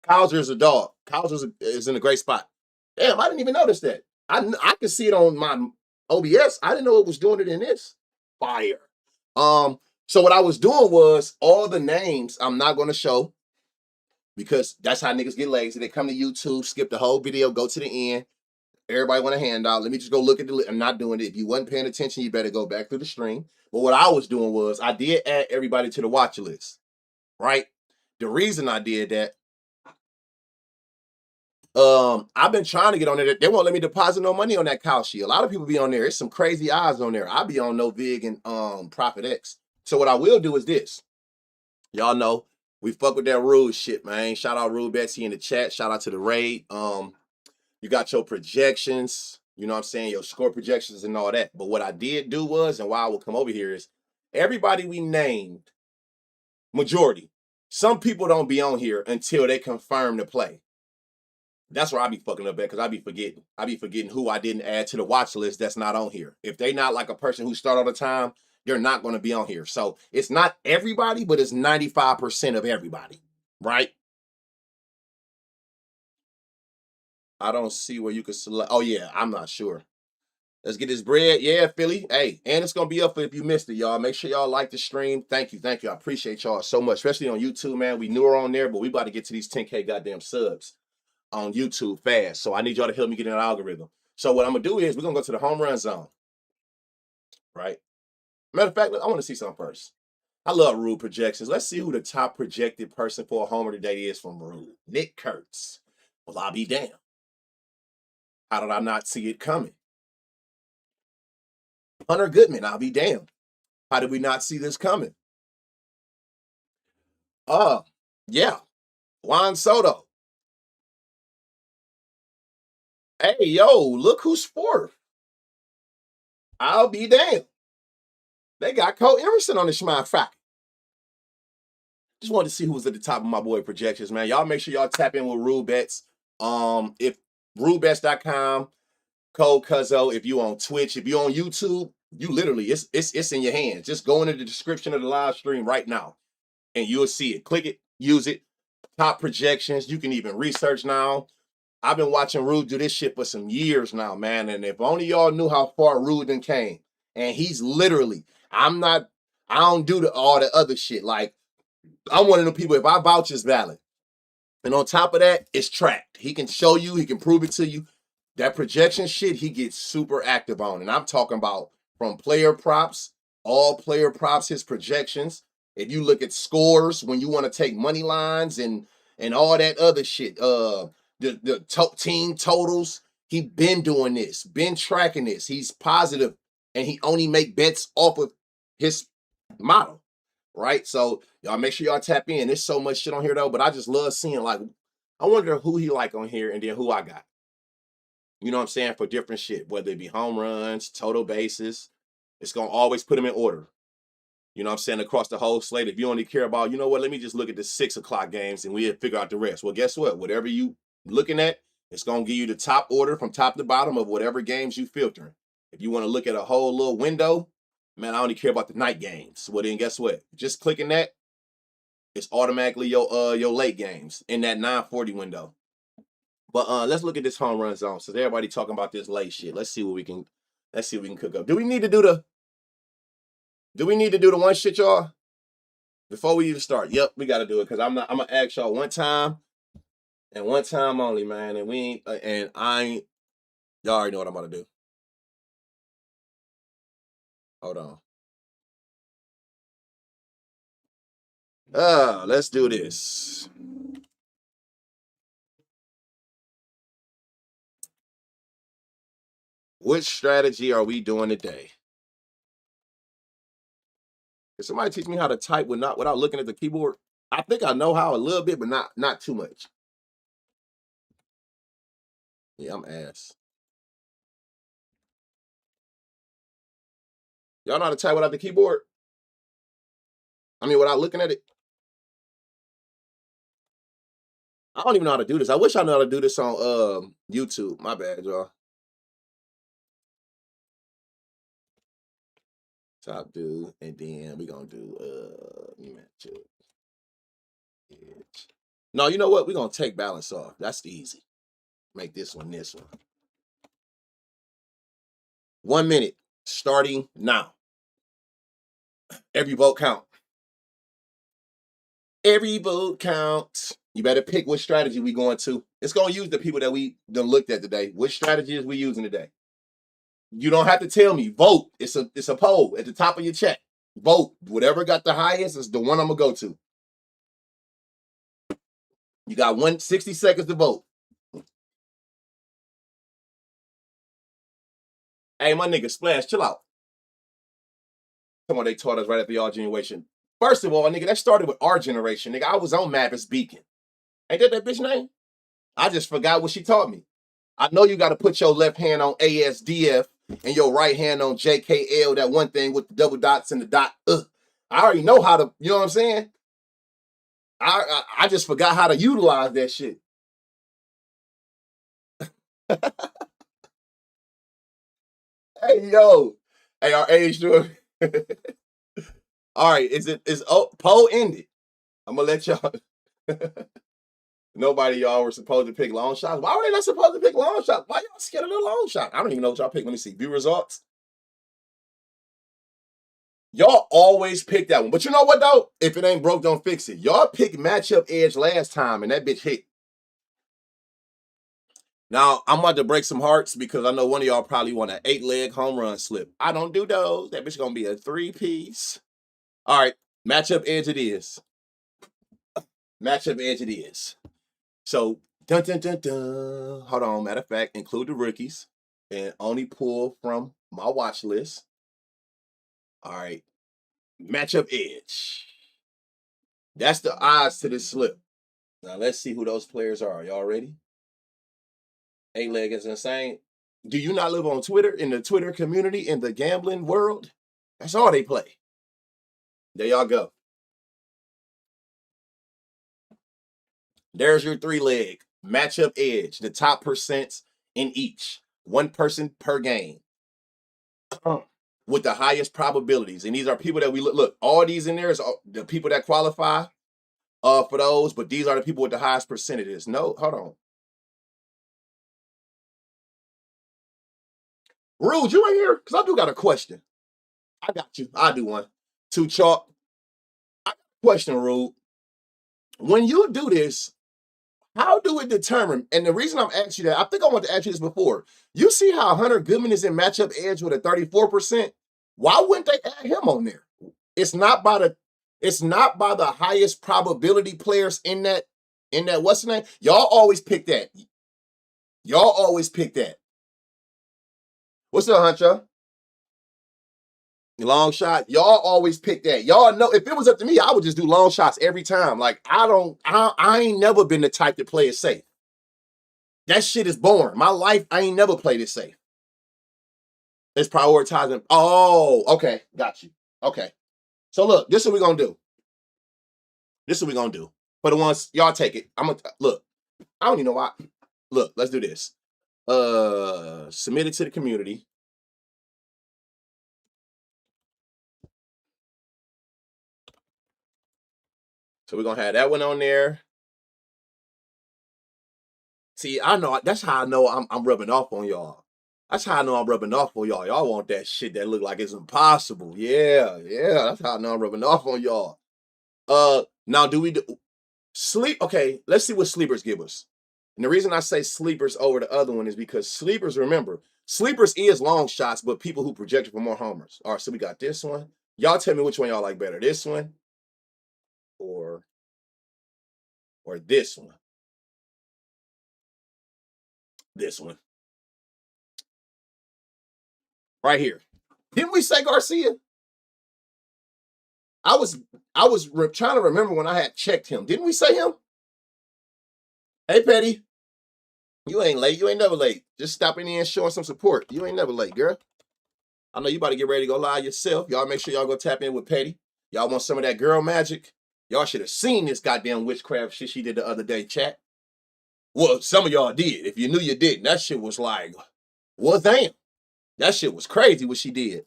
Cowser is a dog. Cowser is in a great spot. Damn, I didn't even notice that. I could see it on my OBS. I didn't know it was doing it in this. Fire. So what I was doing was all the names I'm not going to show because that's how niggas get lazy. They come to YouTube, skip the whole video, go to the end. Everybody want a handout. Let me just go look at the list. I'm not doing it. If you wasn't paying attention, you better go back through the stream. But what I was doing was I did add everybody to the watch list, right? The reason I did that, I've been trying to get on there. They won't let me deposit no money on that cow shit. A lot of people be on there. It's some crazy odds on there. I be on No Vig and Profit X. So what I will do is this. Y'all know we fuck with that Rude shit, man. Shout out Rude Betsy in the chat. Shout out to the raid. You got your projections, you know what I'm saying, your score projections and all that. But what I did do was, and why I will come over here is everybody we named, majority. Some people don't be on here until they confirm the play. That's where I be fucking up at because I be forgetting. I be forgetting who I didn't add to the watch list that's not on here. If they not like a person who start all the time, they're not going to be on here. So it's not everybody, but it's 95% of everybody, right? I don't see where you can select. Oh yeah, I'm not sure. Let's get this bread. Yeah, Philly. Hey, and it's gonna be up for if you missed it, y'all. Make sure y'all like the stream. Thank you, thank you. I appreciate y'all so much, especially on YouTube, man. We newer on there, but we about to get to these 10K goddamn subs on YouTube fast. So I need y'all to help me get in an algorithm. So what I'm gonna do is we're gonna go to the home run zone, right? Matter of fact, I want to see something first. I love Rude projections. Let's see who the top projected person for a homer today is from Rude. Nick Kurtz. Well, I'll be damned. How did I not see it coming? Hunter Goodman. I'll be damned. How did we not see this coming? Yeah. Juan Soto. Hey, yo, look who's fourth. I'll be damned. They got Cole Emerson on the Schmine fact. Just wanted to see who was at the top of my boy projections, man. Y'all make sure y'all tap in with Rule Bets. If rulebets.com, code Cuzzo. If you on Twitch, if you on YouTube, you literally it's in your hands. Just go into the description of the live stream right now, and you'll see it. Click it, use it. Top projections. You can even research now. I've been watching Rude do this shit for some years now, man. And if only y'all knew how far Rude then came. And he's literally, I don't do all the other shit. Like, I'm one of the people, if I vouch is valid. And on top of that, it's tracked. He can show you, he can prove it to you. That projection shit, he gets super active on. And I'm talking about from player props, all player props, his projections. If you look at scores, when you want to take money lines and all that other shit, the team totals, he been doing this, been tracking this. He's positive, and he only make bets off of his model, right? So y'all make sure y'all tap in. There's so much shit on here though, but I just love seeing, like, I wonder who he like on here and then who I got. You know what I'm saying? For different shit, whether it be home runs, total bases, it's gonna always put them in order. You know what I'm saying? Across the whole slate. If you only care about, you know what, let me just look at the 6 o'clock games and we'll figure out the rest. Well, guess what? Whatever you looking at, it's gonna give you the top order from top to bottom of whatever games you filtering. If you want to look at a whole little window, man, I only care about the night games. Well, then guess what? Just clicking that, it's automatically your late games in that 940 window. But let's look at this home run zone. So everybody talking about this late shit. Let's see what we can cook up. Do we need to do the one shit, y'all? Before we even start? Yep, we gotta do it because I'm gonna ask y'all one time and one time only, man. And we ain't and I ain't y'all already know what I'm about to do. Hold on. Let's do this. Which strategy are we doing today? Can somebody teach me how to type without looking at the keyboard? I think I know how a little bit, but not too much. Yeah, I'm ass. Y'all know how to type without the keyboard? I mean, without looking at it? I don't even know how to do this. I wish I knew how to do this on YouTube. My bad, y'all. Top dude, and then we gonna do matchup. No, you know what? We're gonna take balance off. That's easy. Make this one. 1 minute starting now. Every vote count. Every vote counts. You better pick which strategy we going to. It's gonna use the people that we done looked at today. Which strategy is we using today? You don't have to tell me. Vote. It's a poll at the top of your chat. Vote. Whatever got the highest is the one I'm gonna go to. You got 60 seconds to vote. Hey, my nigga, Splash, chill out. Come on, they taught us right after y'all generation. First of all, nigga, that started with our generation. Nigga, I was on Mavis Beacon. Ain't that bitch name? I just forgot what she taught me. I know you got to put your left hand on ASDF and your right hand on JKL, that one thing with the double dots and the dot. I already know how to, you know what I'm saying? I just forgot how to utilize that shit. Hey, yo. Hey, our age doing. All right, is poll ended? I'm gonna let y'all. Nobody y'all were supposed to pick long shots. Why were they not supposed to pick long shots? Why y'all scared of the long shot? I don't even know what y'all picked. Let me see. View results. Y'all always pick that one. But you know what, though? If it ain't broke, don't fix it. Y'all picked matchup edge last time, and that bitch hit. Now, I'm about to break some hearts because I know one of y'all probably want an 8-leg home run slip. I don't do those. That bitch going to be a 3-piece. All right. Matchup edge it is. Matchup edge it is. So, dun, dun, dun, dun. Hold on. Matter of fact, include the rookies and only pull from my watch list. All right. Matchup edge. That's the odds to this slip. Now, let's see who those players are. Y'all ready? 8-leg is insane. Do you not live on Twitter, in the Twitter community, in the gambling world? That's all they play. There y'all go. There's your 3-leg matchup edge, the top percents in each. One person per game with the highest probabilities. And these are people that we look, all these in there is the people that qualify for those, but these are the people with the highest percentages. No, hold on. Rude, you in here? Because I do got a question. I got you. I do one. Two chalk. I got a question, Rude. When you do this, how do it determine? And the reason I'm asking you that, I think I want to ask you this before. You see how Hunter Goodman is in matchup edge with a 34%? Why wouldn't they add him on there? It's not by the highest probability players in that what's the name? Y'all always pick that. Y'all always pick that. What's up, Hunter? Long shot. Y'all always pick that. Y'all know if it was up to me, I would just do long shots every time. Like I ain't never been the type to play it safe. That shit is boring. My life, I ain't never played it safe. It's prioritizing. Oh, okay. Got you. Okay. So look, this is what we're gonna do. This is what we're gonna do. For the ones, y'all take it. I'm gonna look. I don't even know why. Look, let's do this. Submit it to the community. So we're gonna have that one on there. See, I know that's how I know I'm rubbing off on y'all. That's how I know I'm rubbing off on y'all. Y'all want that shit that look like it's impossible. Yeah. That's how I know I'm rubbing off on y'all. Now do we do sleep? Okay, let's see what sleepers give us. And the reason I say sleepers over the other one is because sleepers, remember, sleepers is long shots, but people who projected for more homers. All right, so we got this one. Y'all tell me which one y'all like better, this one or this one. This one right here. Didn't we say Garcia? I was trying to remember when I had checked him. Didn't we say him? Hey, Petty, you ain't late. You ain't never late. Just stopping in and showing some support. You ain't never late, girl. I know you about to get ready to go live yourself. Y'all make sure y'all go tap in with Petty. Y'all want some of that girl magic? Y'all should have seen this goddamn witchcraft shit she did the other day, chat. Well, some of y'all did. If you knew you didn't, that shit was like, well, damn. That shit was crazy what she did.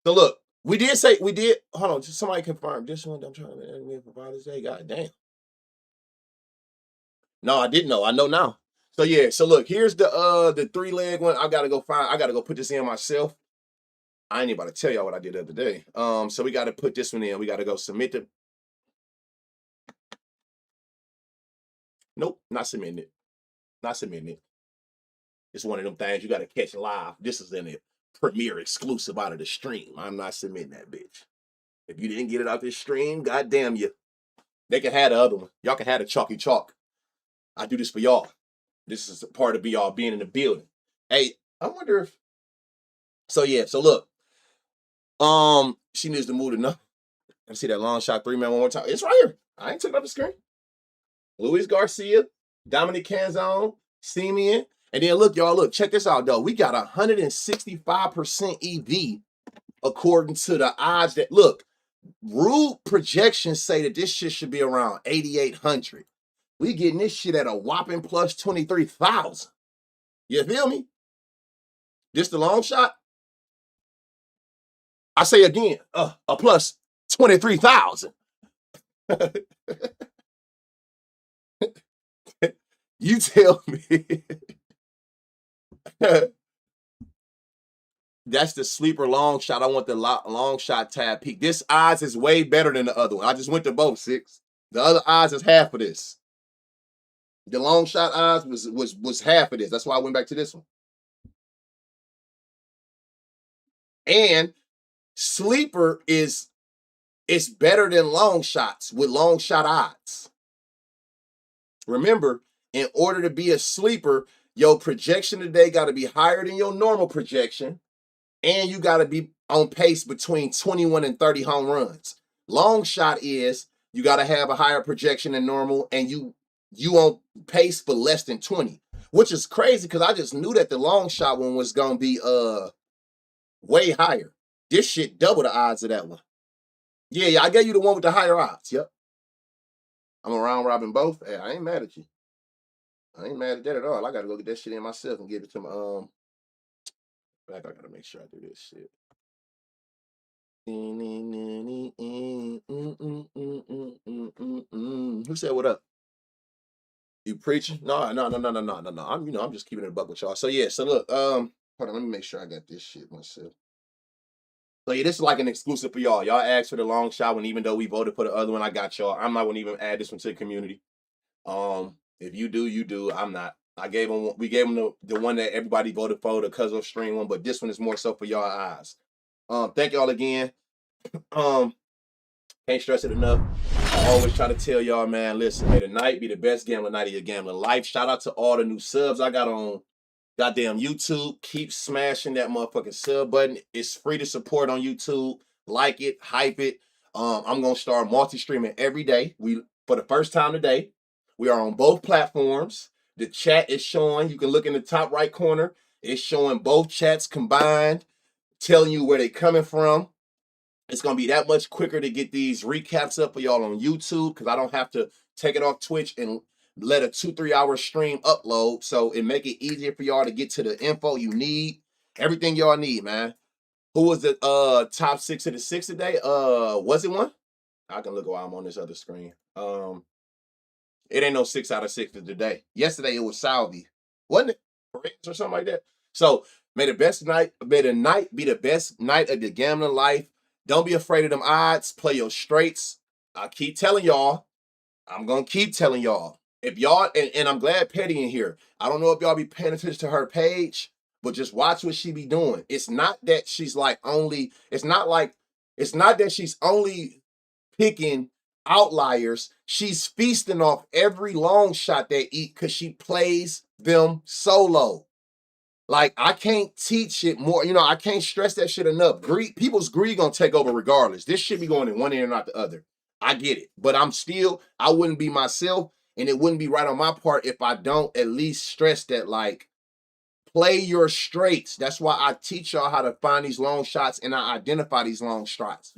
So look, we did. Hold on, just somebody confirm this one. I'm trying to for Father's Day. God damn. No, I didn't know. I know now. So yeah. So look, here's the 3-leg one. I gotta go put this in myself. I ain't about to tell y'all what I did the other day. So we gotta put this one in. We gotta go submit the. Nope, not submitting it. Not submitting it. It's one of them things you gotta catch live. This is in a premiere exclusive out of the stream. I'm not submitting that bitch. If you didn't get it out this stream, goddamn you. They can have the other one. Y'all can have the chalky chalk. I do this for y'all. This is a part of y'all being in the building. Hey, I wonder if. So yeah. So look. She needs to move enough. I see that long shot 3-man one more time. It's right here. I ain't took it off the screen. Luis Garcia, Dominic Canzone, Simeon. And then look, y'all, look, check this out, though. We got 165% EV according to the odds that, look, rule projections say that this shit should be around 8,800. We getting this shit at a whopping plus 23,000. You feel me? This the long shot? I say again, a plus 23,000. You tell me. That's the sleeper long shot. I want the long shot tab peak. This odds is way better than the other one. I just went to both, 6. The other odds is half of this. The long shot odds was half of this. That's why I went back to this one. And sleeper is better than long shots with long shot odds. Remember, in order to be a sleeper, your projection today got to be higher than your normal projection, and you got to be on pace between 21 and 30 home runs. Long shot is you got to have a higher projection than normal, and you on pace for less than 20, which is crazy because I just knew that the long shot one was gonna be way higher. This shit double the odds of that one. Yeah, I gave you the one with the higher odds. Yep. I'm a round robin both. Hey, I ain't mad at you. I ain't mad at that at all. I gotta go get that shit in myself and give it to my I gotta make sure I do this shit. Who said what up? You preaching? No. I'm just keeping it a buck with y'all. So yeah, so look, hold on, let me make sure I got this shit myself. So yeah, this is like an exclusive for y'all. Y'all asked for the long shot one, even though we voted for the other one. I got y'all. I'm not gonna even add this one to the community. If you do, you do. I'm not. We gave them the one that everybody voted for, the Cuzzo Stream one, but this one is more so for y'all eyes. Thank y'all again. Can't stress it enough. I always try to tell y'all, man, listen, may the night be the best gambling night of your gambling life. Shout out to all the new subs I got on goddamn YouTube. Keep smashing that motherfucking sub button. It's free to support on YouTube. Like it, hype it. I'm gonna start multi-streaming every day. For the first time today, we are on both platforms. The chat is showing. You can look in the top right corner. It's showing both chats combined, telling you where they're coming from. It's going to be that much quicker to get these recaps up for y'all on YouTube because I don't have to take it off Twitch and let a 2-3 hour stream upload. So it make it easier for y'all to get to the info you need. Everything y'all need, man. Who was the top 6 of the 6 today? Was it one? I can look while I'm on this other screen. It ain't no 6 out of 6 today. Yesterday it was Salvi, wasn't it? Or something like that. So may the night be the best night of your gambling life. Don't be afraid of them odds. Play your straights. I keep telling y'all. I'm gonna keep telling y'all. If y'all and I'm glad Petty in here. I don't know if y'all be paying attention to her page, but just watch what she be doing. It's not that she's like only. It's not that she's only picking outliers. She's feasting off every long shot they eat because she plays them solo. Like, I can't teach it more. I can't stress that shit enough. People's greed gonna take over regardless. This shit be going in one ear and not the other. I get it. But I wouldn't be myself, and it wouldn't be right on my part if I don't at least stress that, like, play your straights. That's why I teach y'all how to find these long shots and I identify these long shots.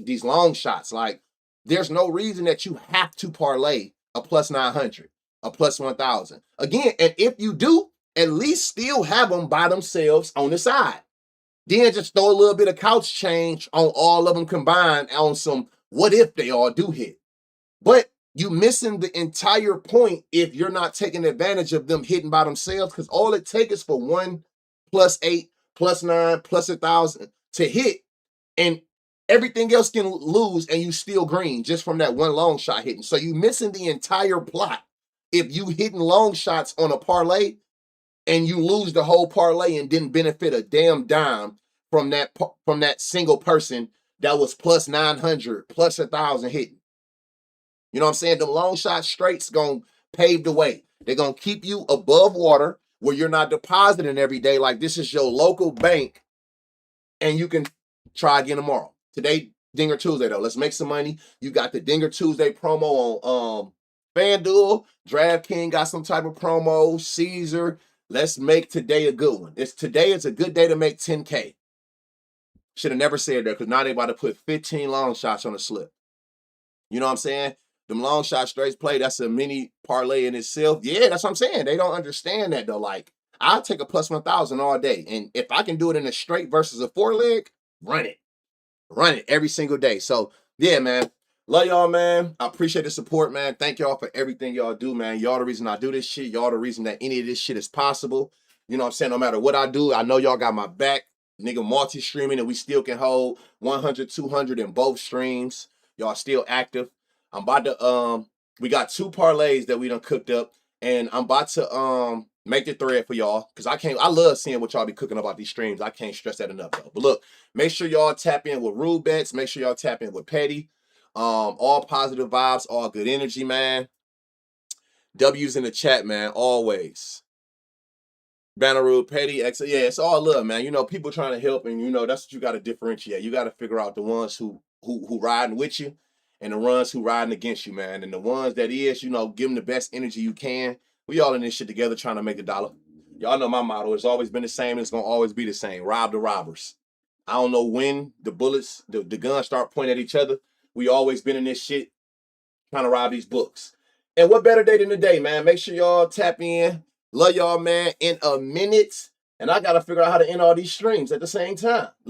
Like, there's no reason that you have to parlay a plus 900, a plus 1,000. Again, and if you do, at least still have them by themselves on the side. Then just throw a little bit of couch change on all of them combined on some what if they all do hit. But you missing the entire point if you're not taking advantage of them hitting by themselves, because all it takes is for 1 plus 8 plus 9 plus 1,000 to hit, and everything else can lose and you still green just from that one long shot hitting. So you missing the entire plot if you hitting long shots on a parlay and you lose the whole parlay and didn't benefit a damn dime from that single person that was plus 900 plus 1,000 hitting. You know what I'm saying? The long shot straights gonna pave the way. They're gonna keep you above water where you're not depositing every day like this is your local bank, and you can try again tomorrow. Today, Dinger Tuesday though. Let's make some money. You got the Dinger Tuesday promo on FanDuel. DraftKings got some type of promo. Caesar. Let's make today a good one. Today is a good day to make 10K. Should have never said that because now they about to put 15 long shots on the slip. You know what I'm saying? Them long shot straights play, that's a mini parlay in itself. Yeah, that's what I'm saying. They don't understand that though. Like, I'll take a plus 1,000 all day. And if I can do it in a straight versus a 4-leg, run it. Run it every single day. So, yeah, man. Love y'all, man. I appreciate the support, man. Thank y'all for everything y'all do, man. Y'all the reason I do this shit. Y'all the reason that any of this shit is possible. You know what I'm saying? No matter what I do, I know y'all got my back. Nigga, multi-streaming, and we still can hold 100, 200 in both streams. Y'all still active. I'm about to, we got 2 parlays that we done cooked up, and I'm about to make the thread for y'all, because I love seeing what y'all be cooking about these streams. I can't stress that enough, though. But look, make sure y'all tap in with Rule Bets. Make sure y'all tap in with Petty. All positive vibes, all good energy, man. W's in the chat, man, always. Banner Rule, Petty, X. Yeah, it's all love, man. You know, people trying to help, and that's what you got to differentiate. You got to figure out the ones who riding with you and the ones who riding against you, man. And the ones that is, give them the best energy you can. We all in this shit together trying to make a dollar. Y'all know my motto. It's always been the same. It's going to always be the same. Rob the robbers. I don't know when the bullets, the guns start pointing at each other. We always been in this shit trying to rob these books. And what better day than today, man? Make sure y'all tap in. Love y'all, man. In a minute. And I got to figure out how to end all these streams at the same time.